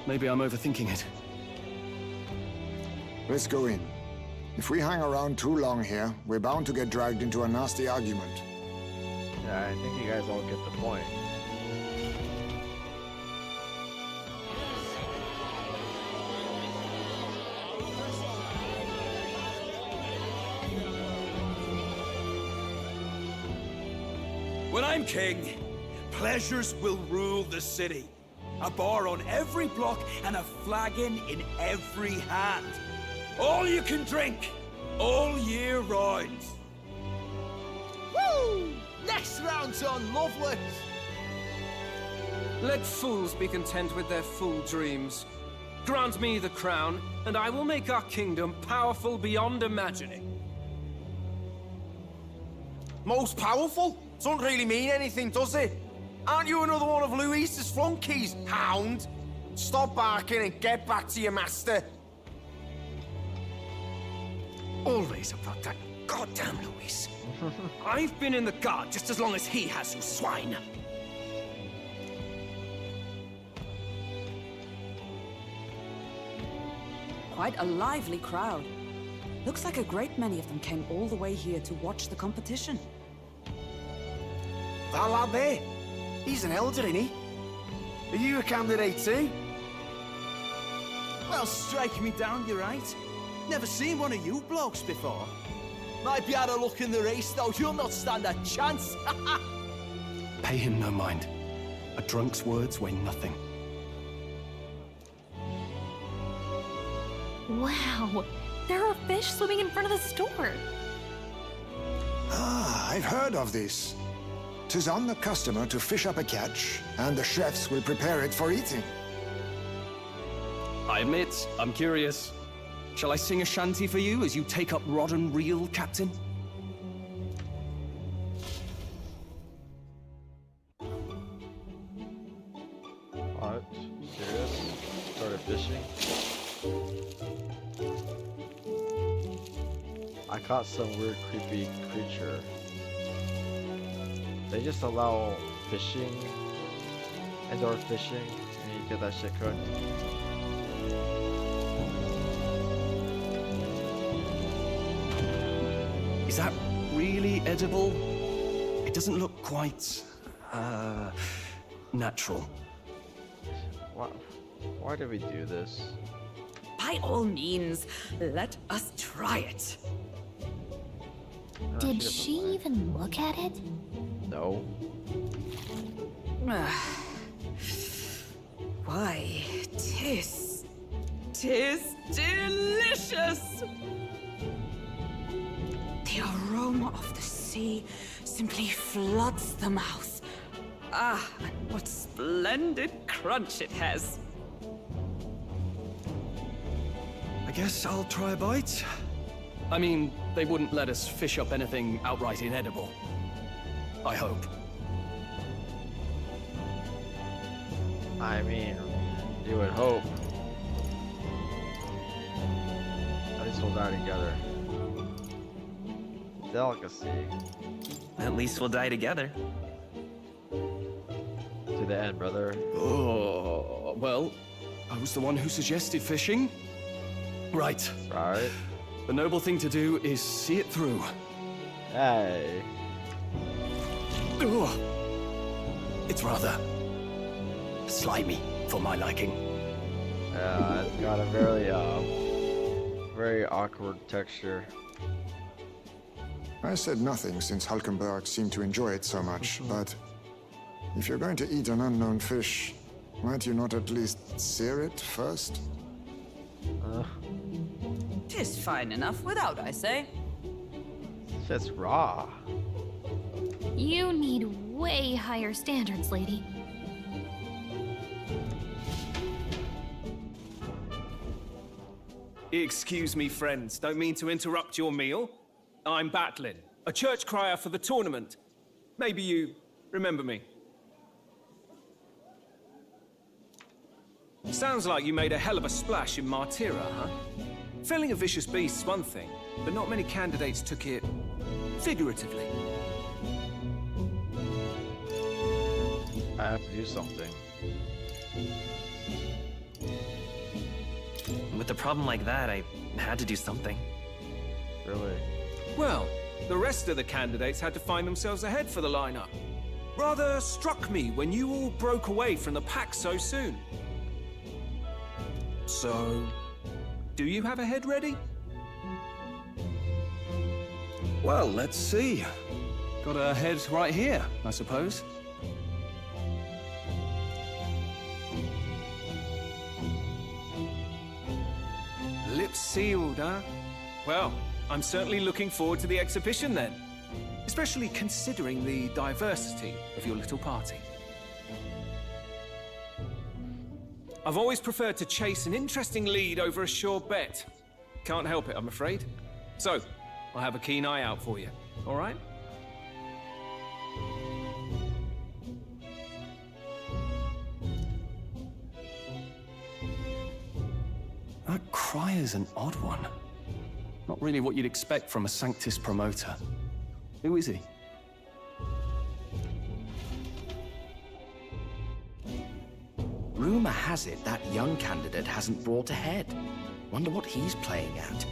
Maybe I'm overthinking it. Let's go in. If we hang around too long here, we're bound to get dragged into a nasty argument. Yeah, I think you guys all get the point. When I'm king, pleasures will rule the city. A bar on every block and a flagon in every hand. All you can drink, all year round. Woo! Next round's on, lovely. Let fools be content with their fool dreams. Grant me the crown, and I will make our kingdom powerful beyond imagining. Most powerful? Doesn't really mean anything, does it? Aren't you another one of Luis's flunkies, hound? Stop barking and get back to your master. Always about that goddamn Luis. I've been in the guard just as long as he has, you swine. Quite a lively crowd. Looks like a great many of them came all the way here to watch the competition. That lad there, he's an elder, isn't he? Are you a candidate too? Well, strike me down, you're right. Never seen one of you blokes before. Might be out of luck in the race, though. You'll not stand a chance. Pay him no mind. A drunk's words weigh nothing. Wow, there are fish swimming in front of the store. Ah, I've heard of this. 'Tis on the customer to fish up a catch, and the chefs will prepare it for eating. I admit, I'm curious. Shall I sing a shanty for you as you take up rod and reel, Captain? What? Serious? Started fishing? I caught some weird, creepy creature. They just allow fishing, indoor fishing, and you get that shit cooked. Is that really edible? It doesn't look quite, natural. Why did we do this? By all means, let us try it. Did she even look at it? No. Why, tis delicious! The aroma of the sea simply floods the mouth. Ah, and what splendid crunch it has. I guess I'll try a bite. I mean, they wouldn't let us fish up anything outright inedible. I hope. I mean, you would hope. At least we'll die together. Delicacy. At least we'll die together. To the end, brother. Oh, well, I was the one who suggested fishing. Right. Right. The noble thing to do is see it through. Hey. Ugh. It's rather slimy for my liking. Yeah, it's got a very awkward texture. I said nothing since Hulkenberg seemed to enjoy it so much, but if you're going to eat an unknown fish, might you not at least sear it first? Tis fine enough without, I say. It's just raw. You need way higher standards, lady. Excuse me, friends. Don't mean to interrupt your meal. I'm Batlin, a church crier for the tournament. Maybe you remember me. Sounds like you made a hell of a splash in Martyra, huh? Felling a vicious beast's one thing, but not many candidates took it figuratively. I have to do something. With a problem like that, I had to do something. Really? Well, the rest of the candidates had to find themselves ahead for the lineup. Rather struck me when you all broke away from the pack so soon. So, do you have a head ready? Well, let's see. Got a head right here, I suppose. Lips sealed, huh? Well, I'm certainly looking forward to the exhibition then. Especially considering the diversity of your little party. I've always preferred to chase an interesting lead over a sure bet. Can't help it, I'm afraid. So, I'll have a keen eye out for you, all right? That crier's an odd one. Not really what you'd expect from a Sanctus promoter. Who is he? Rumor has it that young candidate hasn't brought ahead. Wonder what he's playing at.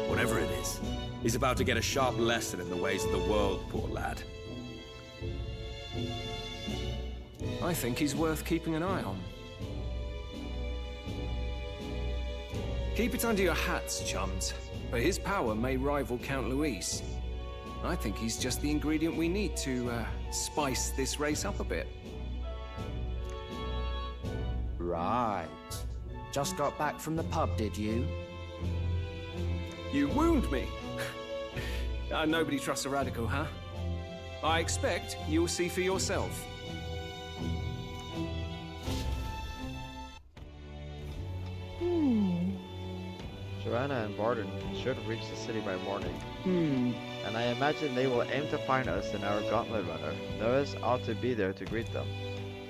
Whatever it is, he's about to get a sharp lesson in the ways of the world, poor lad. I think he's worth keeping an eye on. Keep it under your hats, chums, for his power may rival Count Luis. I think he's just the ingredient we need to spice this race up a bit. Right. Just got back from the pub, did you? You wound me. Nobody trusts a radical, huh? I expect you'll see for yourself. Joanna and Barton should reach the city by morning. And I imagine they will aim to find us in our gauntlet runner. Notice ought to be there to greet them.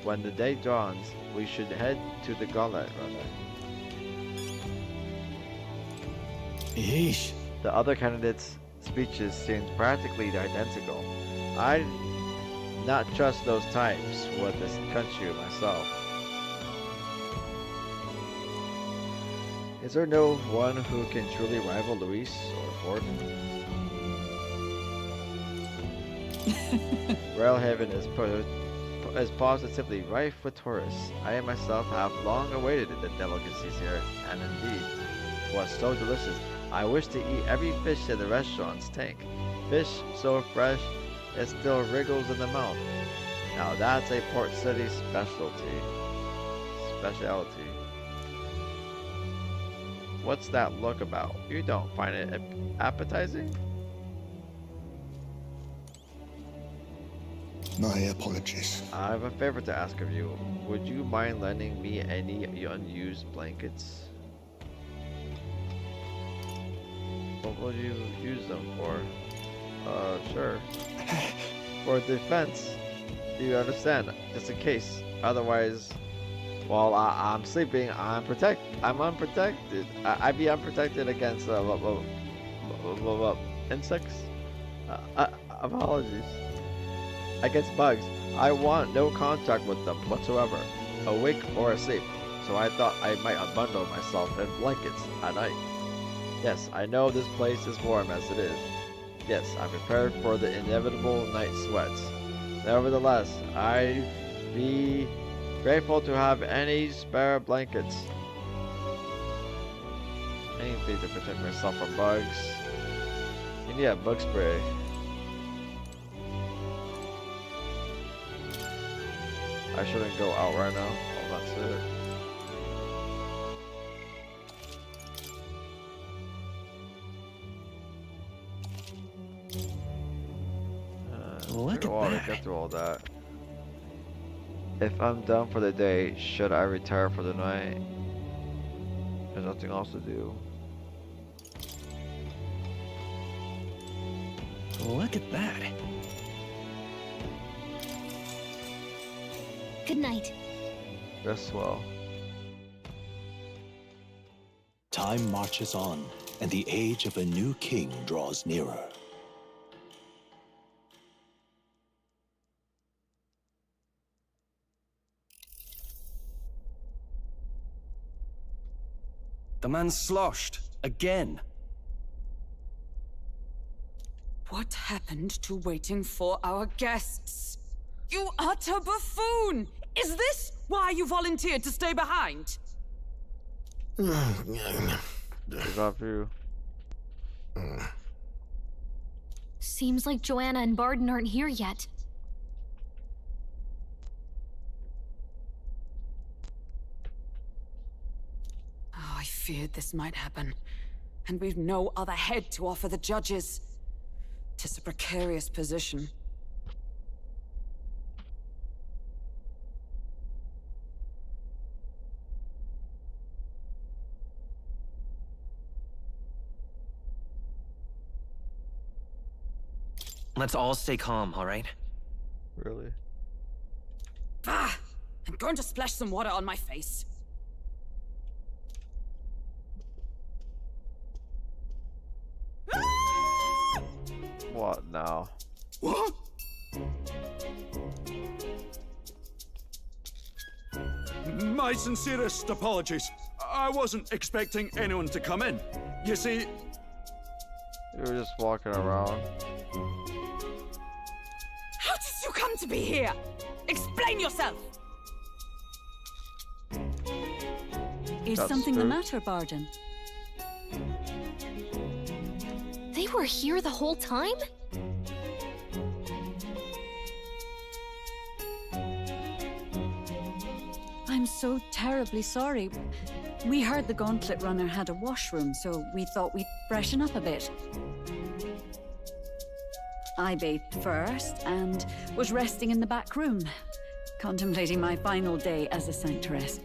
When the day dawns, we should head to the gauntlet runner. Yeesh. The other candidates' speeches seemed practically identical. I'd not trust those types with this country myself. Is there no one who can truly rival Luis or Gordon? Brilehaven is positively rife with tourists. I myself have long awaited the delicacies here, and indeed, it was so delicious. I wish to eat every fish in the restaurant's tank. Fish so fresh, it still wriggles in the mouth. Now that's a Port City specialty. What's that look about? You don't find it appetizing? My apologies. I have a favor to ask of you. Would you mind lending me any unused blankets? What will you use them for? Sure. For defense. Do you understand? Just in case. Otherwise, while I'm sleeping, I'm unprotected. I'd be unprotected against insects. Apologies. Against bugs. I want no contact with them whatsoever, awake or asleep. So I thought I might unbundle myself in blankets at night. Yes, I know this place is warm as it is. Yes, I'm prepared for the inevitable night sweats. Nevertheless, I'd be grateful to have any spare blankets. Anything to protect myself from bugs. And yeah, bug spray. I shouldn't go out right now. Oh, that's it. Look at that. Get through all that. If I'm done for the day, should I retire for the night? There's nothing else to do. Look at that. Good night. Rest well. Time marches on, and the age of a new king draws nearer. The man's sloshed. Again. What happened to waiting for our guests? You utter buffoon! Is this why you volunteered to stay behind? It's not for you. Seems like Joanna and Barden aren't here yet. Oh, I feared this might happen. And we've no other head to offer the judges. 'Tis a precarious position. Let's all stay calm, all right? Really? Ah! I'm going to splash some water on my face. What now? What? My sincerest apologies. I wasn't expecting anyone to come in. You see... You were just walking around. How did you come to be here? Explain yourself! Is something the matter, Barden? They were here the whole time? I'm so terribly sorry. We heard the Gauntlet Runner had a washroom, so we thought we'd freshen up a bit. I bathed first and was resting in the back room, contemplating my final day as a sanctoress.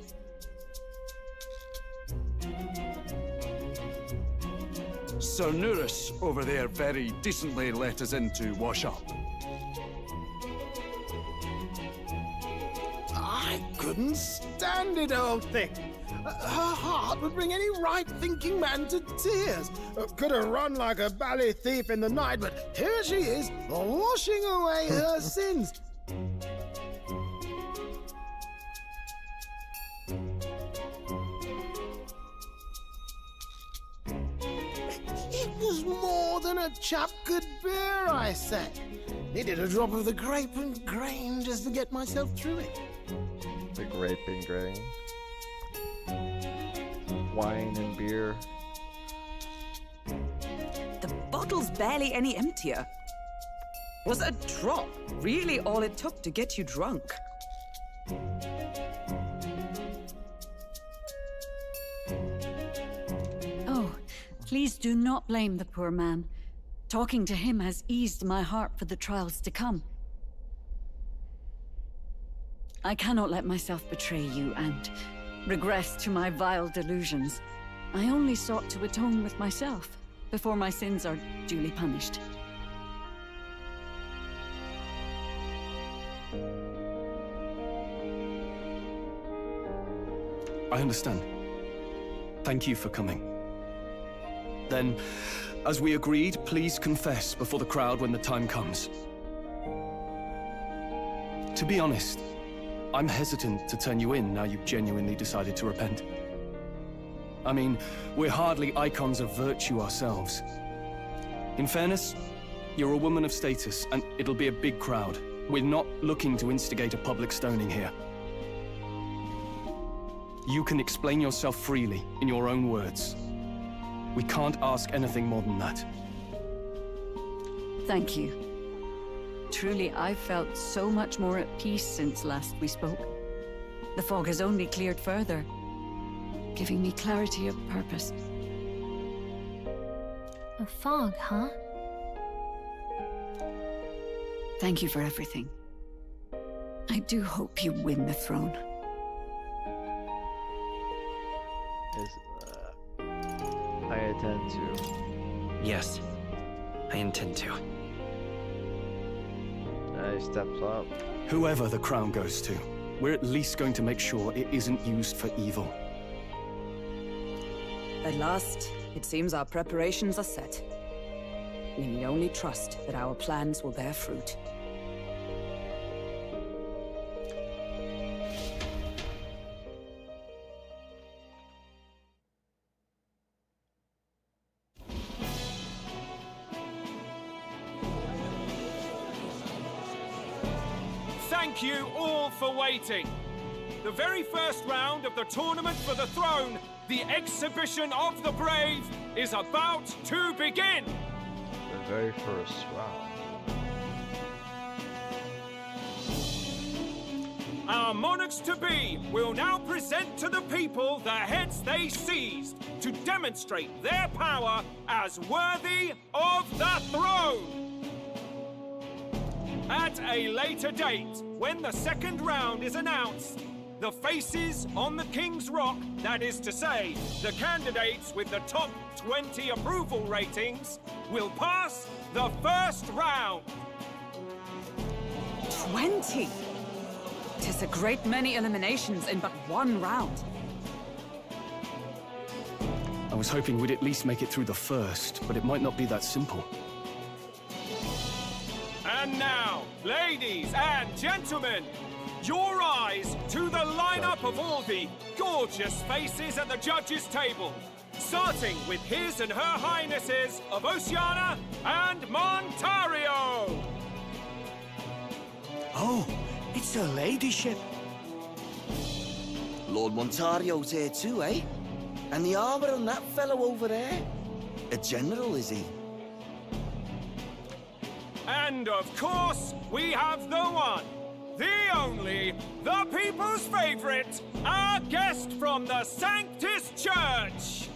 Sir Nuris over there very decently let us in to wash up. I couldn't stand it, old thing. Her heart would bring any right-thinking man to tears. Could have run like a bally thief in the night, but here she is, washing away her sins. was more than a chap could bear, I say. Needed a drop of the grape and grain just to get myself through it. The grape and grain. Wine and beer. The bottle's barely any emptier. Was a drop really all it took to get you drunk? Oh, please do not blame the poor man. Talking to him has eased my heart for the trials to come. I cannot let myself betray you and regress to my vile delusions. I only sought to atone with myself before my sins are duly punished. I understand. Thank you for coming. Then, as we agreed, please confess before the crowd when the time comes. To be honest, I'm hesitant to turn you in now you've genuinely decided to repent. I mean, we're hardly icons of virtue ourselves. In fairness, you're a woman of status, and it'll be a big crowd. We're not looking to instigate a public stoning here. You can explain yourself freely, in your own words. We can't ask anything more than that. Thank you. Truly, I've felt so much more at peace since last we spoke. The fog has only cleared further, giving me clarity of purpose. A fog, huh? Thank you for everything. I do hope you win the throne. I intend to. Yes, I intend to. He steps up. Whoever the crown goes to, we're at least going to make sure it isn't used for evil. At last, it seems our preparations are set. We need only trust that our plans will bear fruit. Thank you all for waiting. The very first round of the tournament for the throne, the exhibition of the brave, is about to begin. The very first round. Our monarchs-to-be will now present to the people the heads they seized to demonstrate their power as worthy of the throne. At a later date, when the second round is announced, the faces on the King's Rock, that is to say, the candidates with the top 20 approval ratings, will pass the first round. 20? 'Tis a great many eliminations in but one round. I was hoping we'd at least make it through the first, but it might not be that simple. And now, ladies and gentlemen, your eyes to the lineup of all the gorgeous faces at the judges' table, starting with His and Her Highnesses of Oceania and Montario. Oh, it's her ladyship. Lord Montario's here too, eh? And the armor on that fellow over there? A general, is he? And of course, we have the one, the only, the people's favorite, our guest from the Sanctus Church.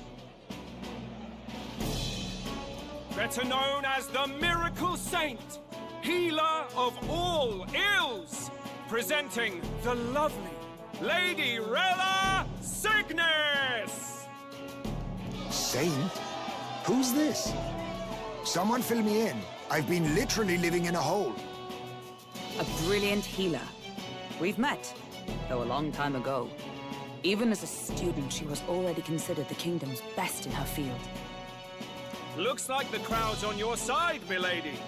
Better known as the Miracle Saint, healer of all ills, presenting the lovely Lady Rella Cygnus. Saint? Who's this? Someone fill me in. I've been literally living in a hole. A brilliant healer. We've met, though a long time ago. Even as a student, she was already considered the kingdom's best in her field. Looks like the crowd's on your side, milady.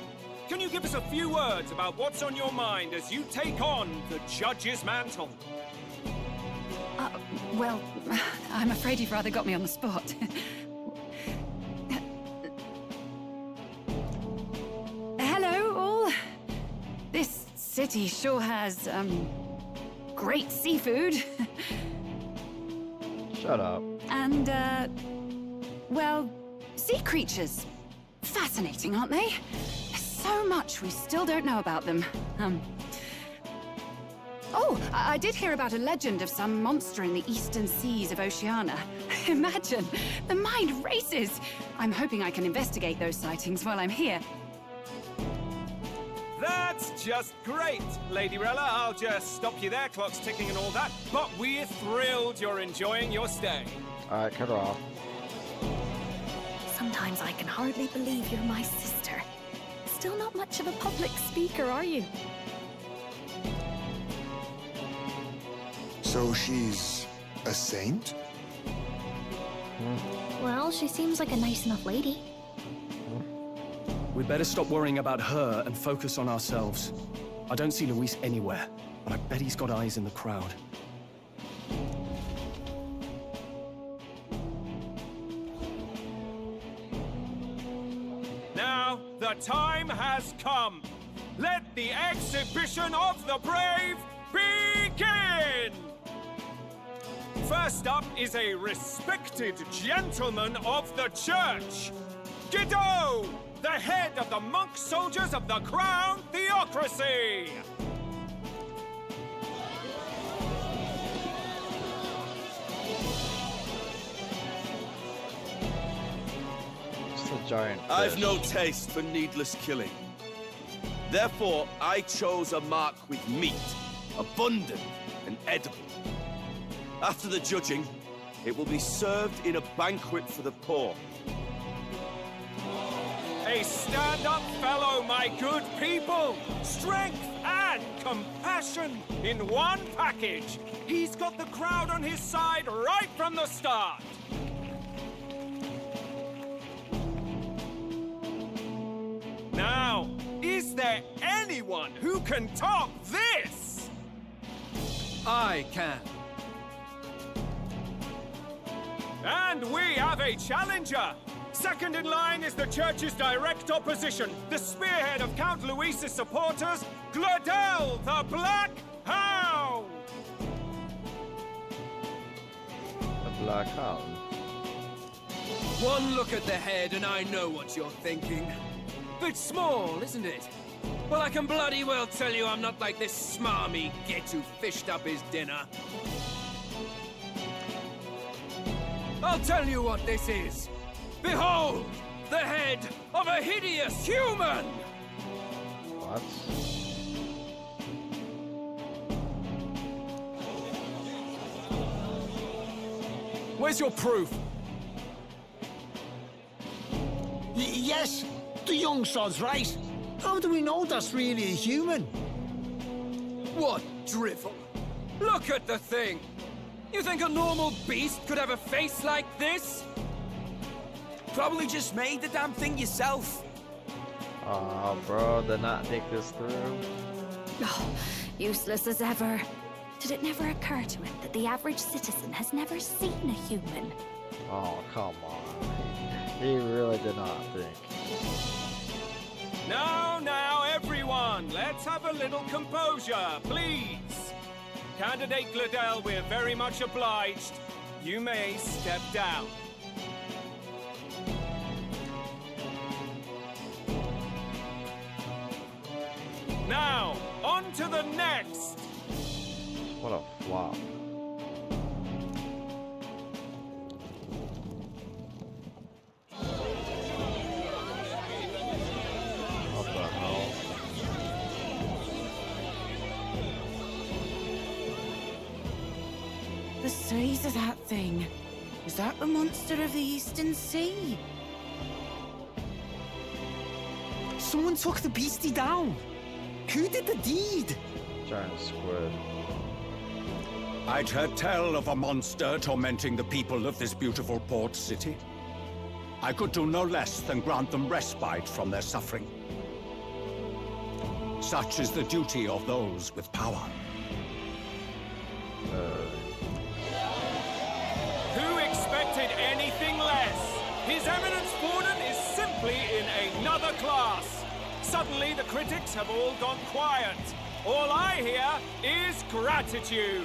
Can you give us a few words about what's on your mind as you take on the judge's mantle? Well, I'm afraid you've rather got me on the spot. This city sure has, great seafood. Shut up. And, well, sea creatures. Fascinating, aren't they? There's so much we still don't know about them. Oh, I did hear about a legend of some monster in the eastern seas of Oceania. Imagine, the mind races. I'm hoping I can investigate those sightings while I'm here. That's just great, Lady Rella. I'll just stop you there, clock's ticking and all that. But we're thrilled you're enjoying your stay. Alright, cut her off. Sometimes I can hardly believe you're my sister. Still not much of a public speaker, are you? So she's a saint? Well, she seems like a nice enough lady. We'd better stop worrying about her and focus on ourselves. I don't see Luis anywhere, but I bet he's got eyes in the crowd. Now, the time has come. Let the exhibition of the brave begin! First up is a respected gentleman of the church, Guido, the head of the monk soldiers of the Crown Theocracy! Just a giant fish. I've no taste for needless killing. Therefore, I chose a mark with meat, abundant and edible. After the judging, it will be served in a banquet for the poor. A stand-up fellow, my good people! Strength and compassion in one package! He's got the crowd on his side right from the start! Now, is there anyone who can top this? I can. And we have a challenger! Second in line is the church's direct opposition, the spearhead of Count Luis's supporters, Gladel the Black Hound! The Black Hound? One look at the head and I know what you're thinking. Bit small, isn't it? Well, I can bloody well tell you I'm not like this smarmy git who fished up his dinner. I'll tell you what this is. Behold, the head of a hideous human! What? Where's your proof? Yes, the young sod's right. How do we know that's really a human? What drivel? Look at the thing! You think a normal beast could have a face like this? Probably just made the damn thing yourself. Oh, bro, did not think this through. Oh, useless as ever. Did it never occur to him that the average citizen has never seen a human? Oh, come on. He really did not think. Now, everyone, let's have a little composure, please. Candidate Gladel, we're very much obliged. You may step down. Now, on to the next! What a flop. What the hell? The size of that thing. Is that the monster of the Eastern Sea? Someone took the beastie down. Who did the deed? Giant squid. I'd heard tell of a monster tormenting the people of this beautiful port city. I could do no less than grant them respite from their suffering. Such is the duty of those with power. Who expected anything less? His Eminence Borden is simply in another class. Suddenly, the critics have all gone quiet. All I hear is gratitude.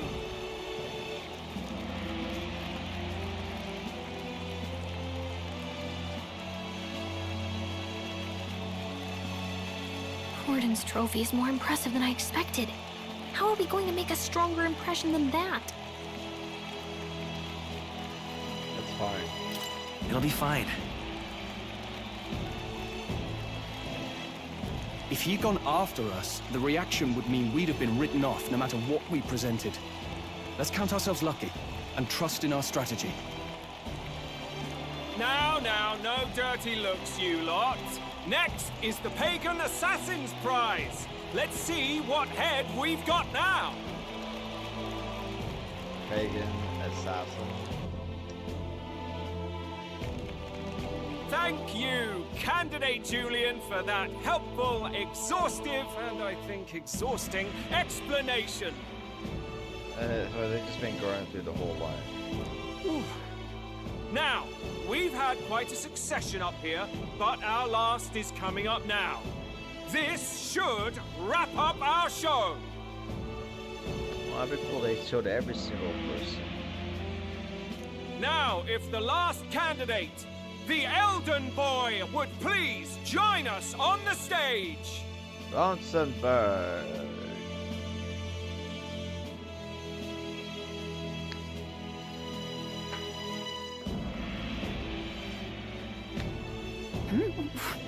Gordon's trophy is more impressive than I expected. How are we going to make a stronger impression than that? That's fine. It'll be fine. If he'd gone after us, the reaction would mean we'd have been written off no matter what we presented. Let's count ourselves lucky and trust in our strategy. Now, no dirty looks, you lot. Next is the Pagan Assassin's Prize. Let's see what head we've got now. Pagan Assassin. Thank you, Candidate Julian, for that helpful, exhaustive, and I think exhausting explanation. So they've just been going through the whole line. Whew. Now, we've had quite a succession up here, but our last is coming up now. This should wrap up our show. Well, that'd be cool. They showed every single person. Now, if the last candidate, the Elden Boy, would please join us on the stage. Ronsenberg.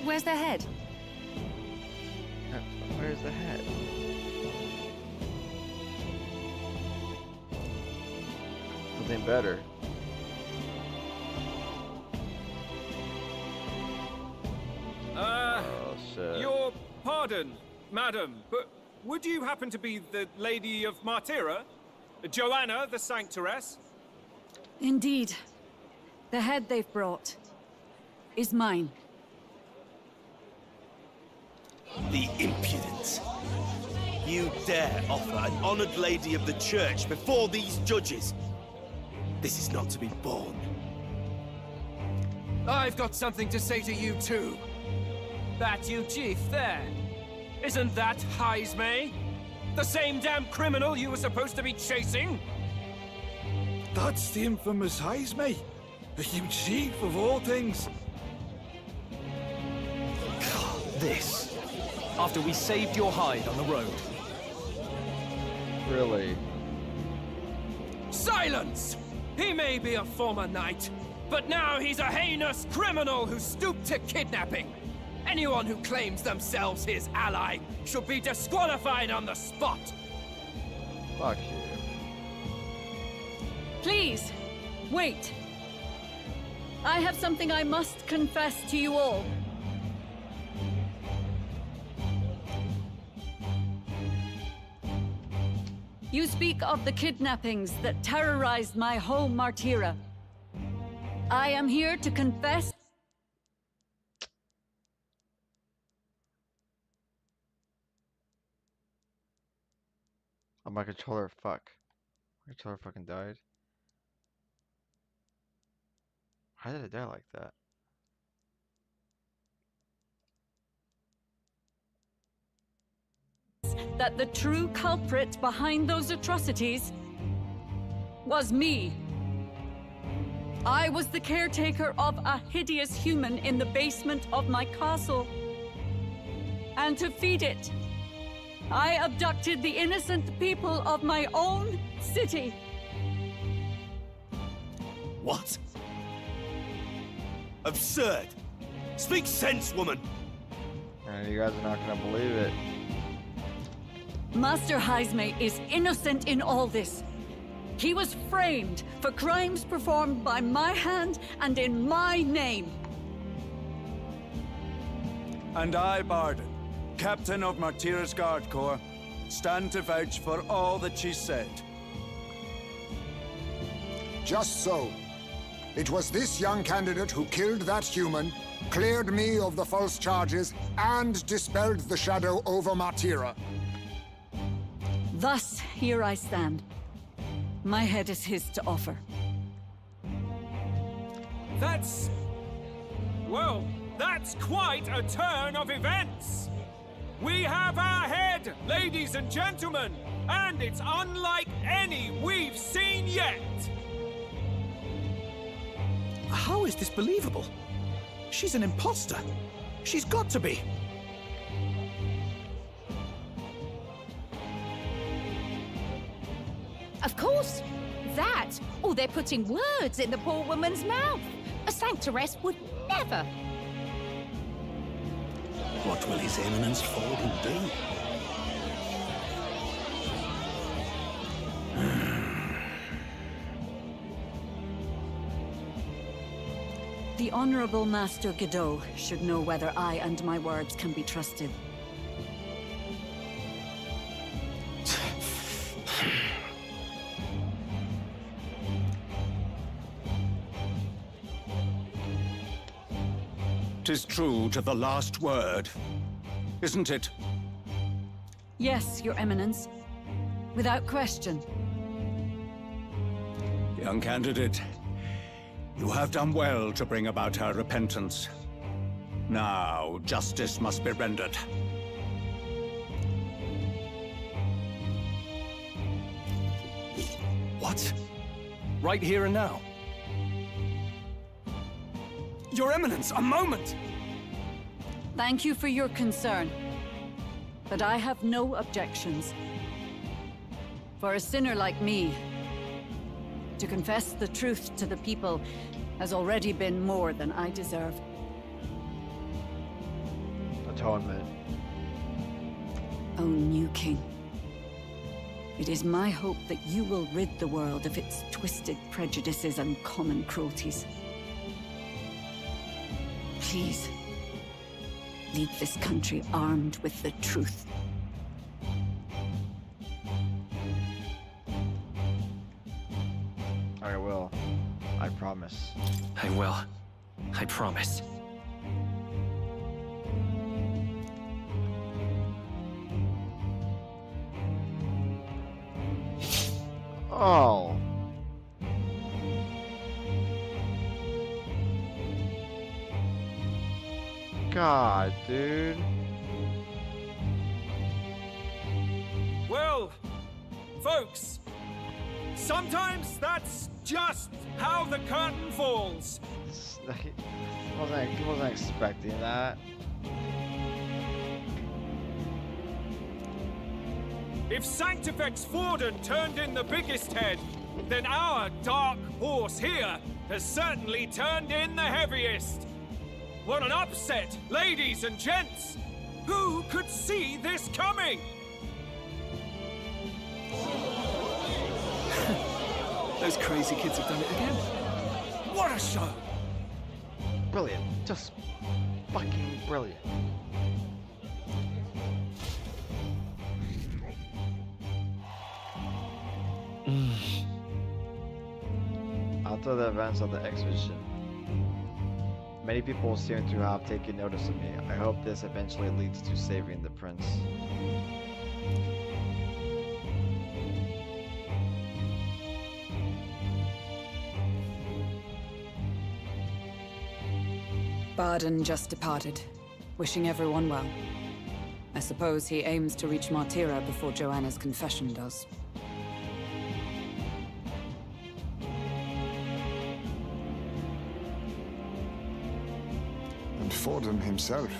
Where's the head? Where's the head? Something better. Oh, shit. Your pardon, madam, but would you happen to be the Lady of Martyra? Joanna, the Sanctoress? Indeed. The head they've brought is mine. The impudence. You dare offer an honored lady of the church before these judges? This is not to be borne. I've got something to say to you too. That you chief there. Isn't that Heisme? The same damn criminal you were supposed to be chasing? That's the infamous Heisme. You chief of all things. This. After we saved your hide on the road. Really? Silence! He may be a former knight, but now he's a heinous criminal who stooped to kidnapping. Anyone who claims themselves his ally should be disqualified on the spot. Fuck you. Please, wait. I have something I must confess to you all. You speak of the kidnappings that terrorized my home, Martyra. I am here to confess. Oh, my controller, fuck. My controller fucking died. How did it die like that? That the true culprit behind those atrocities was me. I was the caretaker of a hideous human in the basement of my castle. And to feed it, I abducted the innocent people of my own city. What? Absurd! Speak sense, woman! And you guys are not gonna believe it. Master Heisme is innocent in all this. He was framed for crimes performed by my hand and in my name. And I, Barden, Captain of Martyra's Guard Corps, stand to vouch for all that she said. Just so. It was this young candidate who killed that human, cleared me of the false charges, and dispelled the shadow over Martyra. Thus, here I stand. My head is his to offer. Well, that's quite a turn of events. We have our head, ladies and gentlemen, and it's unlike any we've seen yet. How is this believable? She's an imposter. She's got to be. Of course. That, or they're putting words in the poor woman's mouth. A sanctoress would never. What will His Eminence Forden do? The Honorable Master Godot should know whether I and my words can be trusted. "'Tis true to the last word, isn't it?" Yes, Your Eminence. Without question. Young candidate, you have done well to bring about her repentance. Now, justice must be rendered. What? Right here and now? Your Eminence, a moment! Thank you for your concern, but I have no objections. For a sinner like me, to confess the truth to the people has already been more than I deserve. Atonement. O new king, it is my hope that you will rid the world of its twisted prejudices and common cruelties. Please, lead this country armed with the truth. I will. I promise. I will. I promise. Oh. God, dude. Well, folks, sometimes that's just how the curtain falls. He wasn't expecting that. If Sanctifex Forden turned in the biggest head, then our dark horse here has certainly turned in the heaviest. What an upset, ladies and gents! Who could see this coming? Those crazy kids have done it again. What a show! Brilliant. Just fucking brilliant. After the events of the exhibition, many people seem to have taken notice of me. I hope this eventually leads to saving the prince. Barden just departed, wishing everyone well. I suppose he aims to reach Martira before Joanna's confession does. And Forden himself.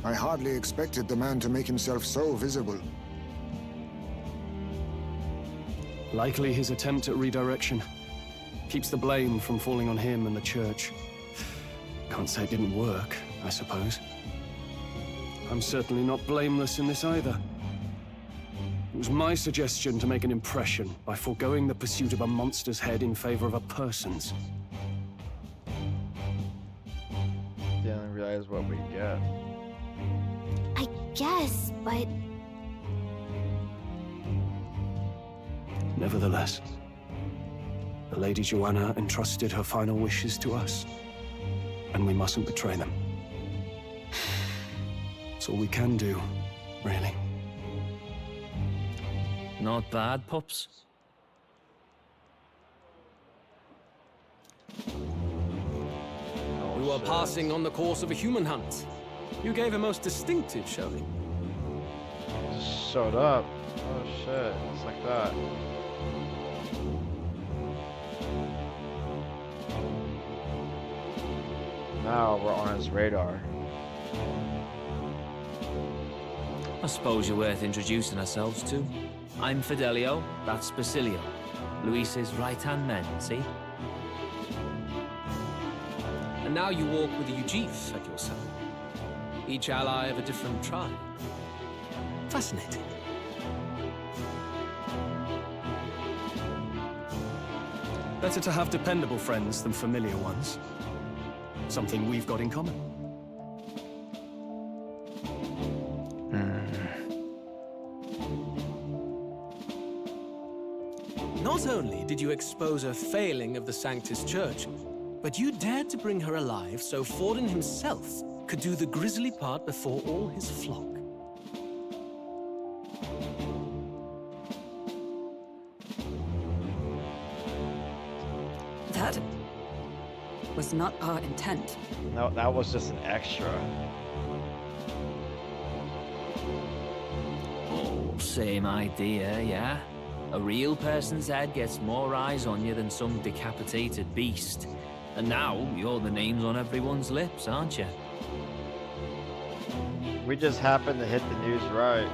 I hardly expected the man to make himself so visible. Likely his attempt at redirection. Keeps the blame from falling on him and the church. Can't say it didn't work, I suppose. I'm certainly not blameless in this either. It was my suggestion to make an impression by foregoing the pursuit of a monster's head in favor of a person's. Didn't realize what we get. I guess, but... Nevertheless, the Lady Joanna entrusted her final wishes to us, and we mustn't betray them. It's all we can do, really. Not bad, pups. We were passing on the course of a human hunt. You gave a most distinctive showing. showed up. Oh shit, it's like that. Now we're on his radar. I suppose you're worth introducing ourselves to. I'm Fidelio, that's Basilio. Luis's right-hand man, see? And now you walk with a Ujif at your side. Each ally of a different tribe. Fascinating. Better to have dependable friends than familiar ones. Something we've got in common. Not only did you expose a failing of the Sanctus Church, but you dared to bring her alive so Forden himself could do the grisly part before all his flock. That was not our intent. No, that was just an extra. Oh, same idea, yeah? A real person's head gets more eyes on you than some decapitated beast. And now, you're the names on everyone's lips, aren't you? We just happened to hit the news right.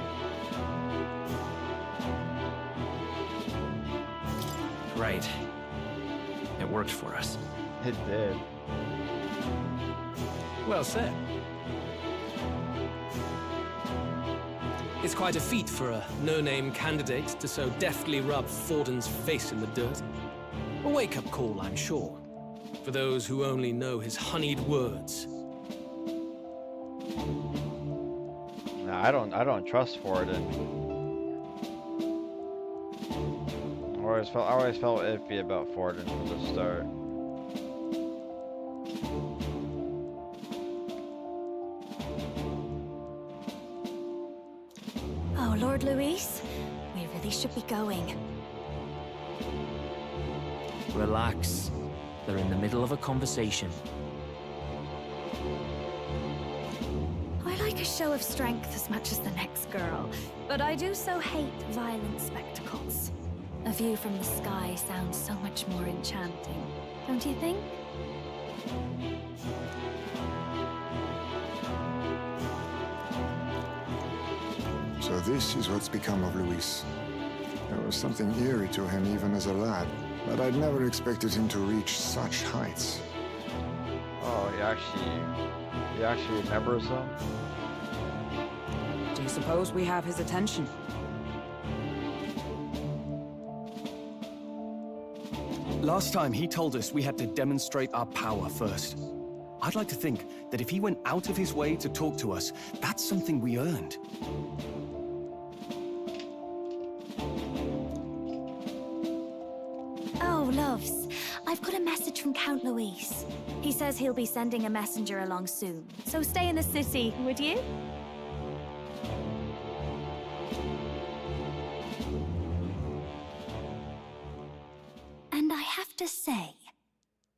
Right. It worked for us. It did. Well said. It's quite a feat for a no-name candidate to so deftly rub Forden's face in the dirt. A wake-up call, I'm sure, for those who only know his honeyed words. Nah, I don't trust Forden. I always felt iffy about Forden from the start. Oh, Lord Luis, we really should be going. Relax. They're in the middle of a conversation. I like a show of strength as much as the next girl, but I do so hate violent spectacles. A view from the sky sounds so much more enchanting, don't you think? So this is what's become of Luis. There was something eerie to him even as a lad, but I'd never expected him to reach such heights. Oh, he actually remembers him? Do you suppose we have his attention? Last time he told us we had to demonstrate our power first. I'd like to think that if he went out of his way to talk to us, that's something we earned. Oh, loves, I've got a message from Count Luis. He says he'll be sending a messenger along soon, so stay in the city, would you? And I have to say,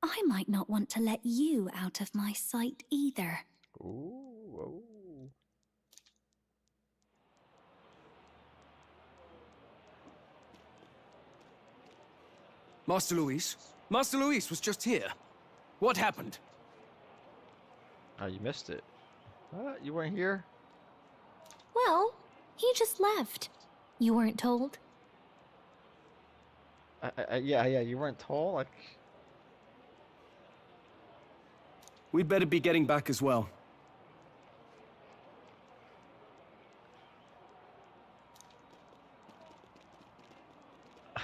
I might not want to let you out of my sight either. Ooh. Master Luis? Master Luis was just here. What happened? Oh, you missed it. What? You weren't here? Well, he just left. You weren't told? Yeah, you weren't told? Like... We'd better be getting back as well.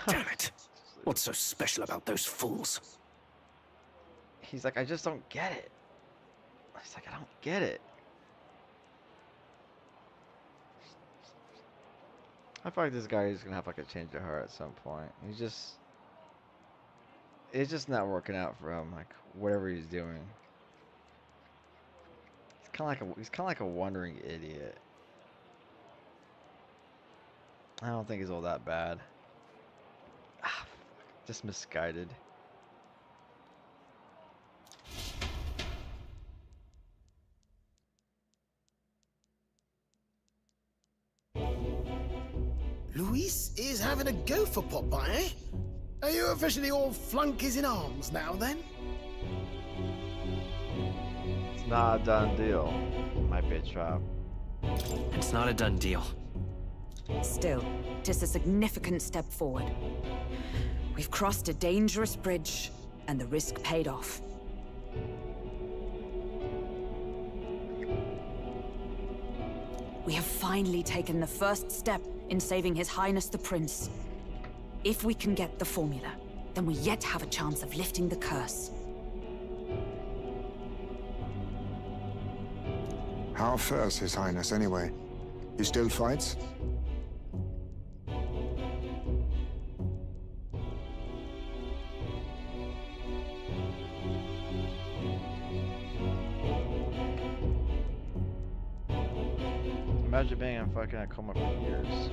Damn it! What's so special about those fools? He's like, I just don't get it. He's like, I don't get it. I feel like this guy is gonna have like a change of heart at some point. It's just not working out for him. Like whatever he's doing, he's kind of like a wandering idiot. I don't think he's all that bad. Just misguided. Luis is having a go for Popeye, eh? Are you officially all flunkies in arms now, then? It's not a done deal. Might be a trap. It's not a done deal. Still, tis a significant step forward. We've crossed a dangerous bridge, and the risk paid off. We have finally taken the first step in saving His Highness the Prince. If we can get the formula, then we yet have a chance of lifting the curse. How fares His Highness, anyway? He still fights? Imagine being in fucking a coma for years.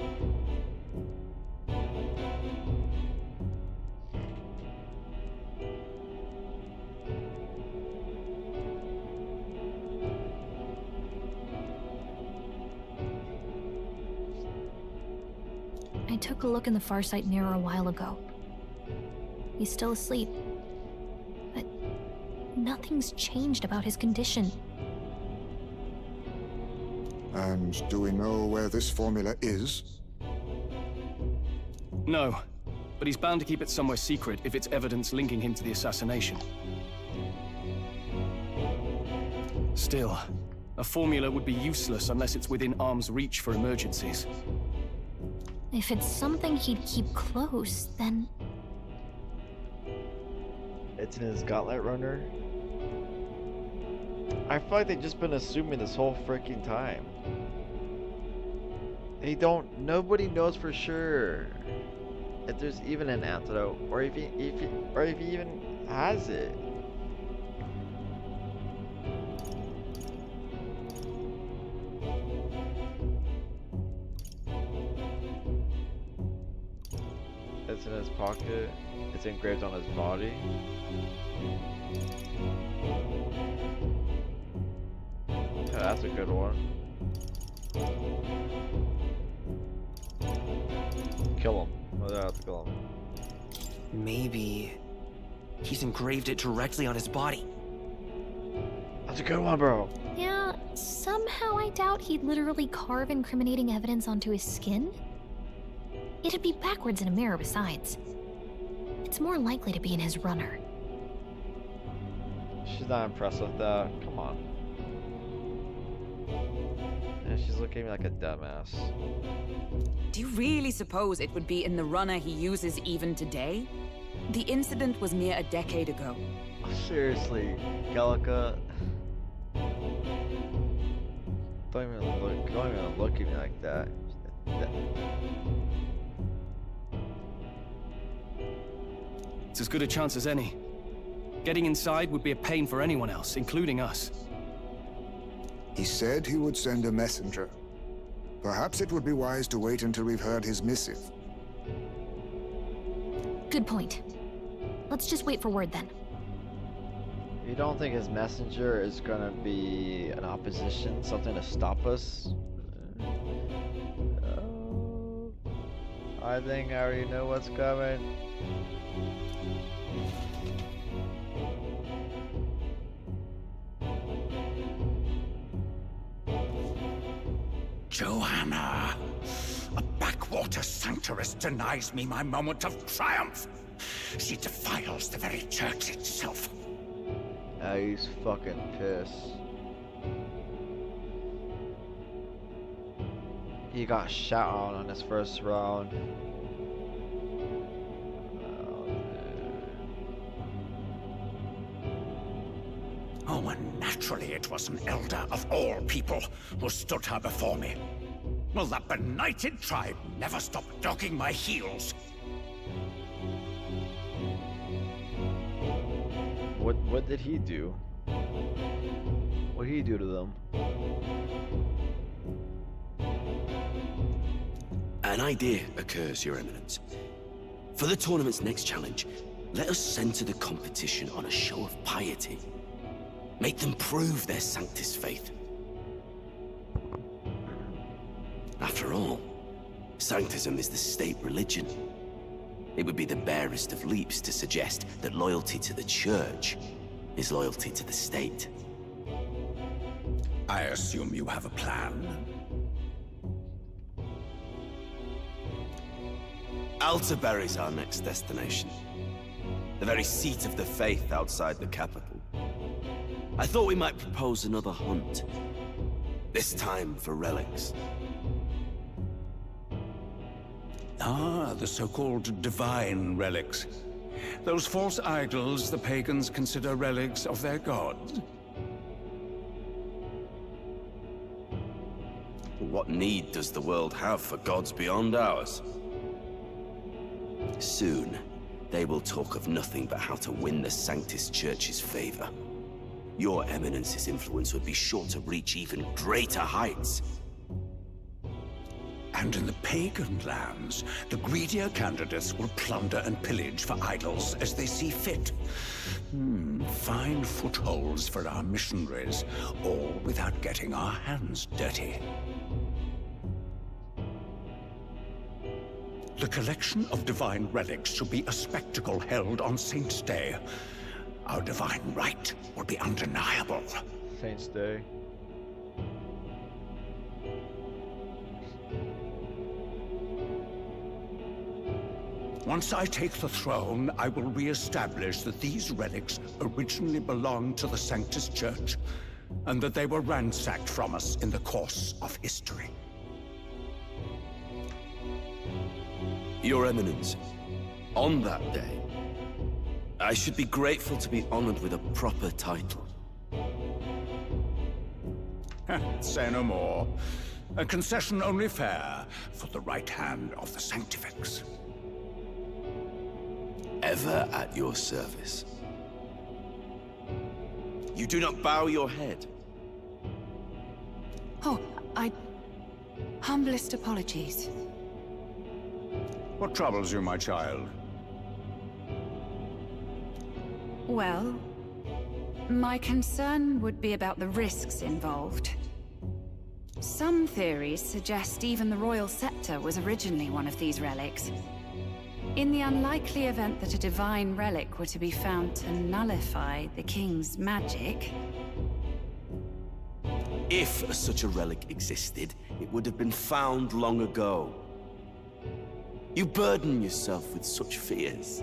I took a look in the Farsight mirror a while ago. He's still asleep. But nothing's changed about his condition. And do we know where this formula is? No, but he's bound to keep it somewhere secret if it's evidence linking him to the assassination. Still, a formula would be useless unless it's within arm's reach for emergencies. If it's something he'd keep close, then... It's in his gauntlet runner? I feel like they've just been assuming this whole freaking time. Nobody knows for sure if there's even an antidote, or if he even has it. It's in his pocket. It's engraved on his body. Yeah, that's a good one. Kill him. Well, I have to kill him. Maybe he's engraved it directly on his body. That's a good one, bro. Yeah, somehow I doubt he'd literally carve incriminating evidence onto his skin. It'd be backwards in a mirror besides. It's more likely to be in his runner. She's not impressed with that. Come on. Yeah, she's looking at me like a dumbass. Do you really suppose it would be in the runner he uses even today? The incident was near a decade ago. Seriously, Gallica. Don't even look at me like that. It's as good a chance as any. Getting inside would be a pain for anyone else, including us. He said he would send a messenger. Perhaps it would be wise to wait until we've heard his missive. Good point. Let's just wait for word then. You don't think his messenger is gonna be an opposition, something to stop us? I think I already know what's coming. Joanna! A backwater sanctuarist denies me my moment of triumph! She defiles the very church itself! Ah, he's fucking pissed. He got shot on his first round. Oh, and naturally it was an elder of all people who stood her before me. Will that benighted tribe never stop dogging my heels? What did he do? What did he do to them? An idea occurs, Your Eminence. For the tournament's next challenge, let us center the competition on a show of piety. Make them prove their Sanctus faith. After all, Sanctism is the state religion. It would be the barest of leaps to suggest that loyalty to the Church is loyalty to the state. I assume you have a plan? Altaberry's our next destination. The very seat of the faith outside the capital. I thought we might propose another hunt. This time for relics. Ah, the so-called divine relics. Those false idols the pagans consider relics of their gods. What need does the world have for gods beyond ours? Soon, they will talk of nothing but how to win the Sanctus Church's favor. Your Eminence's influence would be sure to reach even greater heights. And in the pagan lands, the greedier candidates will plunder and pillage for idols as they see fit. Fine footholds for our missionaries, all without getting our hands dirty. The collection of divine relics should be a spectacle held on Saint's Day. Our divine right will be undeniable. Saint's Day. Once I take the throne, I will re-establish that these relics originally belonged to the Sanctus Church, and that they were ransacked from us in the course of history. Your Eminence, on that day, I should be grateful to be honored with a proper title. Say no more. A concession only fair for the right hand of the Sanctifex. Ever at your service. You do not bow your head. Oh, humblest apologies. What troubles you, my child? Well, my concern would be about the risks involved. Some theories suggest even the royal scepter was originally one of these relics. In the unlikely event that a divine relic were to be found to nullify the king's magic... If such a relic existed, it would have been found long ago. You burden yourself with such fears.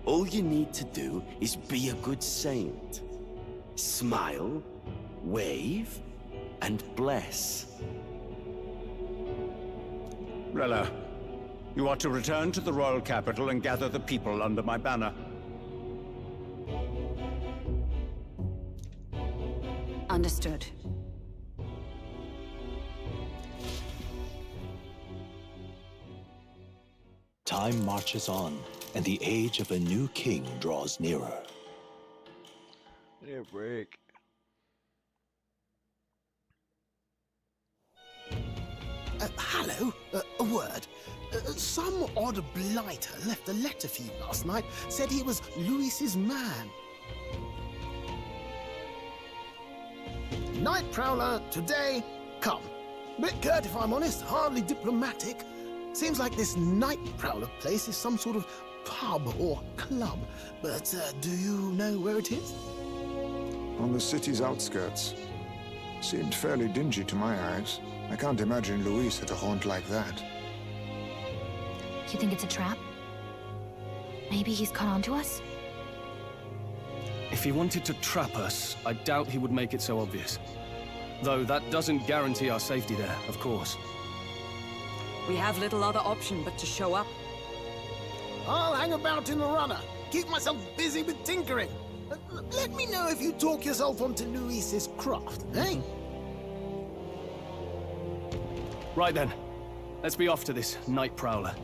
All you need to do is be a good saint. Smile, wave, and bless. Rella, you are to return to the royal capital and gather the people under my banner. Understood. Time marches on, and the age of a new king draws nearer. I need a break. Hello, a word. Some odd blighter left a letter for you last night. Said he was Louis's man. Night Prowler, today, come. Bit curt if I'm honest, hardly diplomatic. Seems like this Night Prowler place is some sort of pub or club. But do you know where it is? On the city's outskirts. Seemed fairly dingy to my eyes. I can't imagine Louis at a haunt like that. You think it's a trap? Maybe he's caught on to us? If he wanted to trap us, I doubt he would make it so obvious. Though that doesn't guarantee our safety there, of course. We have little other option but to show up. I'll hang about in the runner. Keep myself busy with tinkering. Let me know if you talk yourself onto Louis's craft, eh? Right then. Let's be off to this Night Prowler.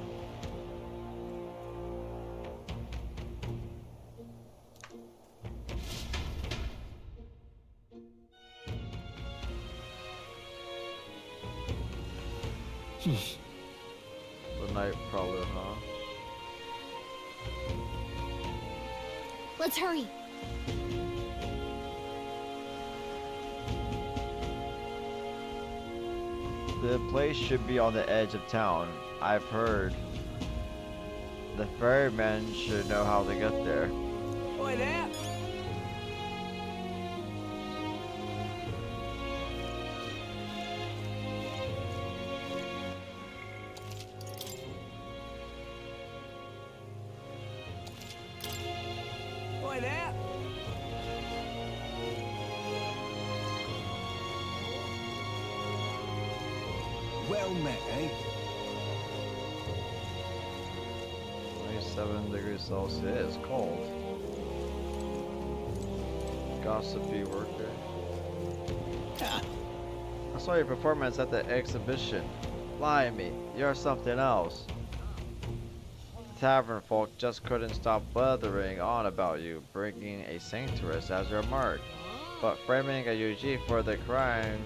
The Night Prowler, huh? Let's hurry. The place should be on the edge of town. I've heard. The ferryman should know how to get there. Oi there! Oi there! Well met, eh? 27 degrees Celsius. It is cold. Gossipy worker. I saw your performance at the exhibition. Lie me, you're something else. The tavern folk just couldn't stop bothering on about you, bringing a sanctuarist as your mark. But framing a UG for the crime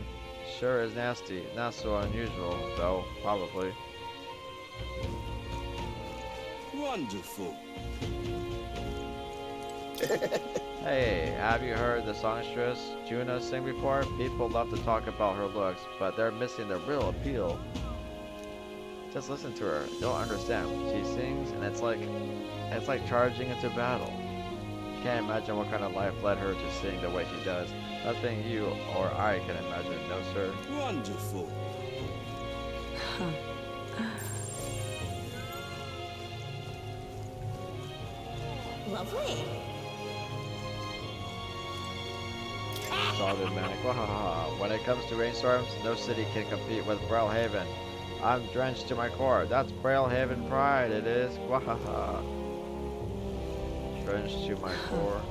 sure is nasty. Not so unusual, though, probably. Wonderful. Hey, have you heard the songstress Juna sing before? People love to talk about her looks, but they're missing the real appeal. Just listen to her. You'll understand. She sings, and it's like charging into battle. Can't imagine what kind of life led her to sing the way she does. Nothing you or I can imagine, no sir. Wonderful. Lovely. Solid manic. When it comes to rainstorms, no city can compete with Brilehaven. I'm drenched to my core. That's Brilehaven pride, it is. Wahaha. Drenched to my core.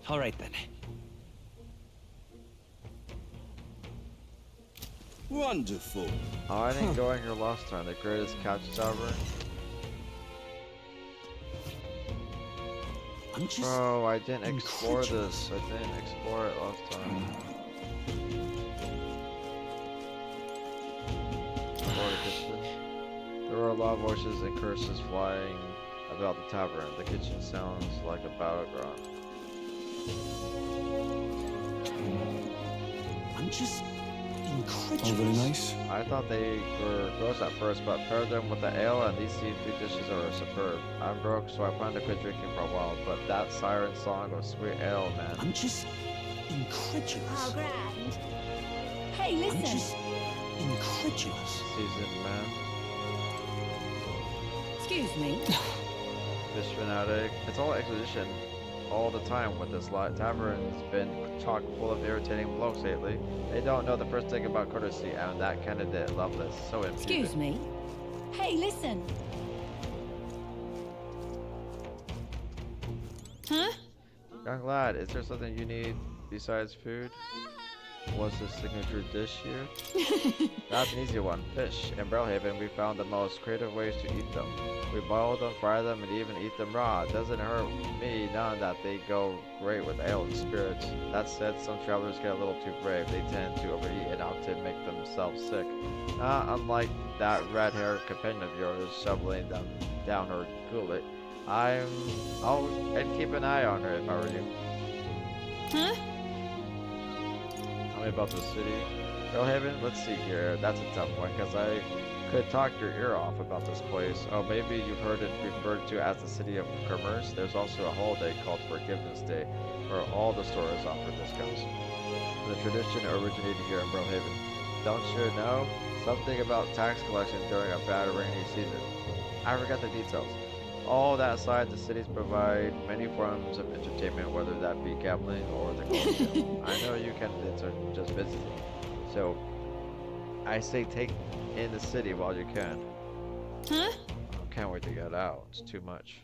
All right then. Wonderful. Oh, I didn't go in here last time. The greatest couch tower. Bro, I didn't explore this. I didn't explore it last time. There were a lot of voices and curses flying about the tavern. The kitchen sounds like a battleground. I'm just incredulous. Oh, really nice. I thought they were gross at first, but paired them with the ale and these seafood dishes are superb. I'm broke, so I plan to quit drinking for a while, but that siren song of sweet ale, man. I'm just incredulous. Oh, grand. Hey, listen. I'm just incredulous. Seasoned man. Excuse me. Fish fanatic. It's all exposition all the time with this lot. Tavern's been chock full of irritating blokes lately. They don't know the first thing about courtesy, and that candidate Loveless so impudent. Excuse me. Hey, listen. Huh? Young lad, is there something you need besides food? What's the signature dish here? That's an easy one. Fish. In Brilehaven, we found the most creative ways to eat them. We boil them, fry them, and even eat them raw. It doesn't hurt me none that they go great with ale and spirits. That said, some travelers get a little too brave. They tend to overeat and often make themselves sick. Unlike that red-haired companion of yours shoveling them down her gullet. I'd keep an eye on her if I were you. Huh? Tell me about the city. Brilehaven, let's see here. That's a tough one, because I could talk your ear off about this place. Oh, maybe you've heard it referred to as the City of Commerce. There's also a holiday called Forgiveness Day, where all the stores offer discounts. The tradition originated here in Brilehaven. Don't you know? Something about tax collection during a bad rainy season. I forgot the details. All that aside, the cities provide many forms of entertainment, whether that be gambling or the Colosseum. I know you candidates are just visiting, so I say take in the city while you can. Huh? Can't wait to get out. It's too much.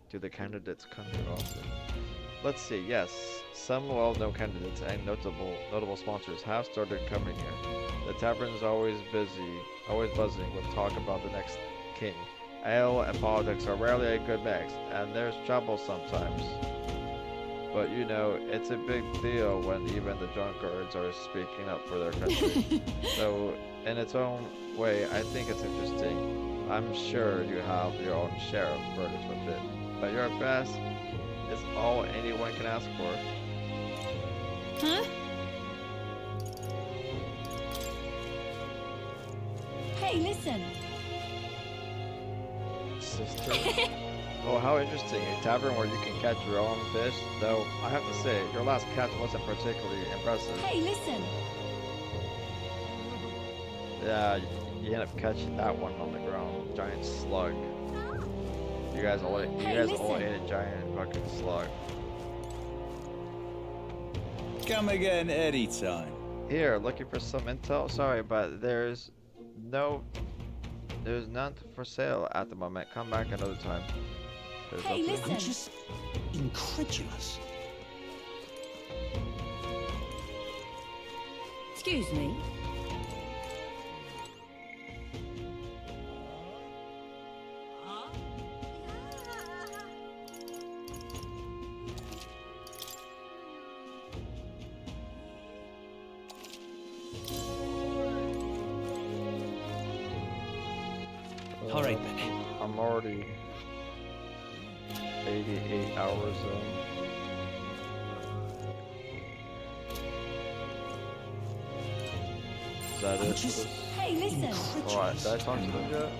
Do the candidates come here often? Let's see. Yes, some well-known candidates and notable sponsors have started coming here. The tavern's always busy, always buzzing with talk about the next king. Ale and politics are rarely a good mix, and there's trouble sometimes. But you know, it's a big deal when even the drunkards are speaking up for their country. So, in its own way, I think it's interesting. I'm sure you have your own share of burdens with it. But your best, is all anyone can ask for. Huh? Hey, listen. Sister. Oh, how interesting. A tavern where you can catch your own fish. Though, I have to say, your last catch wasn't particularly impressive. Hey, listen. Yeah, you end up catching that one on the ground. Giant slug. You guys all ate a giant fucking slug. Come again anytime. Here, looking for some intel. Sorry, but there's none for sale at the moment. Come back another time. Hey, listen. I'm just incredulous. Excuse me. All right, then. I'm already 88 hours in. Is that it? Hey, listen. Alright, did I talk to them yet?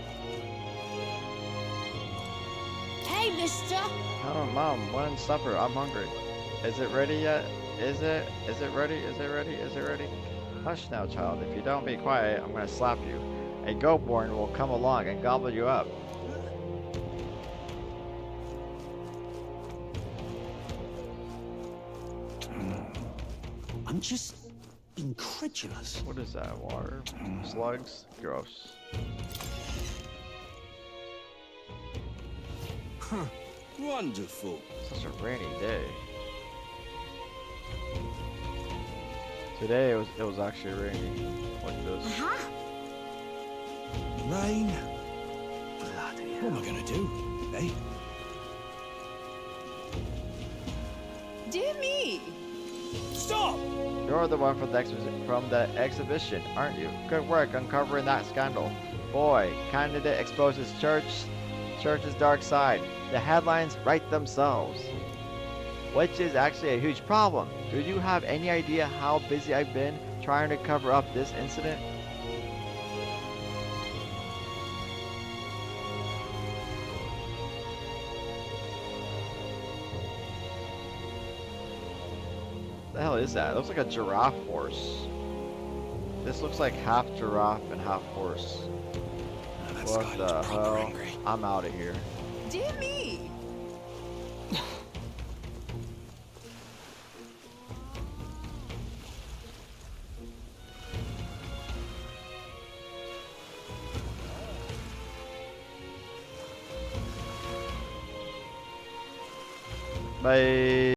Hey, mister. Oh, Mom, when's supper? I'm hungry. Is it ready yet? Is it? Is it ready? Is it ready? Is it ready? Hush now, child. If you don't be quiet, I'm gonna slap you. A goat-born will come along and gobble you up. I'm just incredulous. What is that? Water? Slugs? Gross. Huh. Wonderful. Such a rainy day. Today it was actually raining like this. Rain? Bloody hell. What am I gonna do, eh? Dear me! Stop! You're the one from the exhibition, aren't you? Good work uncovering that scandal. Boy, candidate exposes church's dark side. The headlines write themselves. Which is actually a huge problem. Do you have any idea how busy I've been trying to cover up this incident? What the hell is that? It looks like a giraffe horse. This looks like half giraffe and half horse. What the hell? I'm out of here. Dear me! Bye.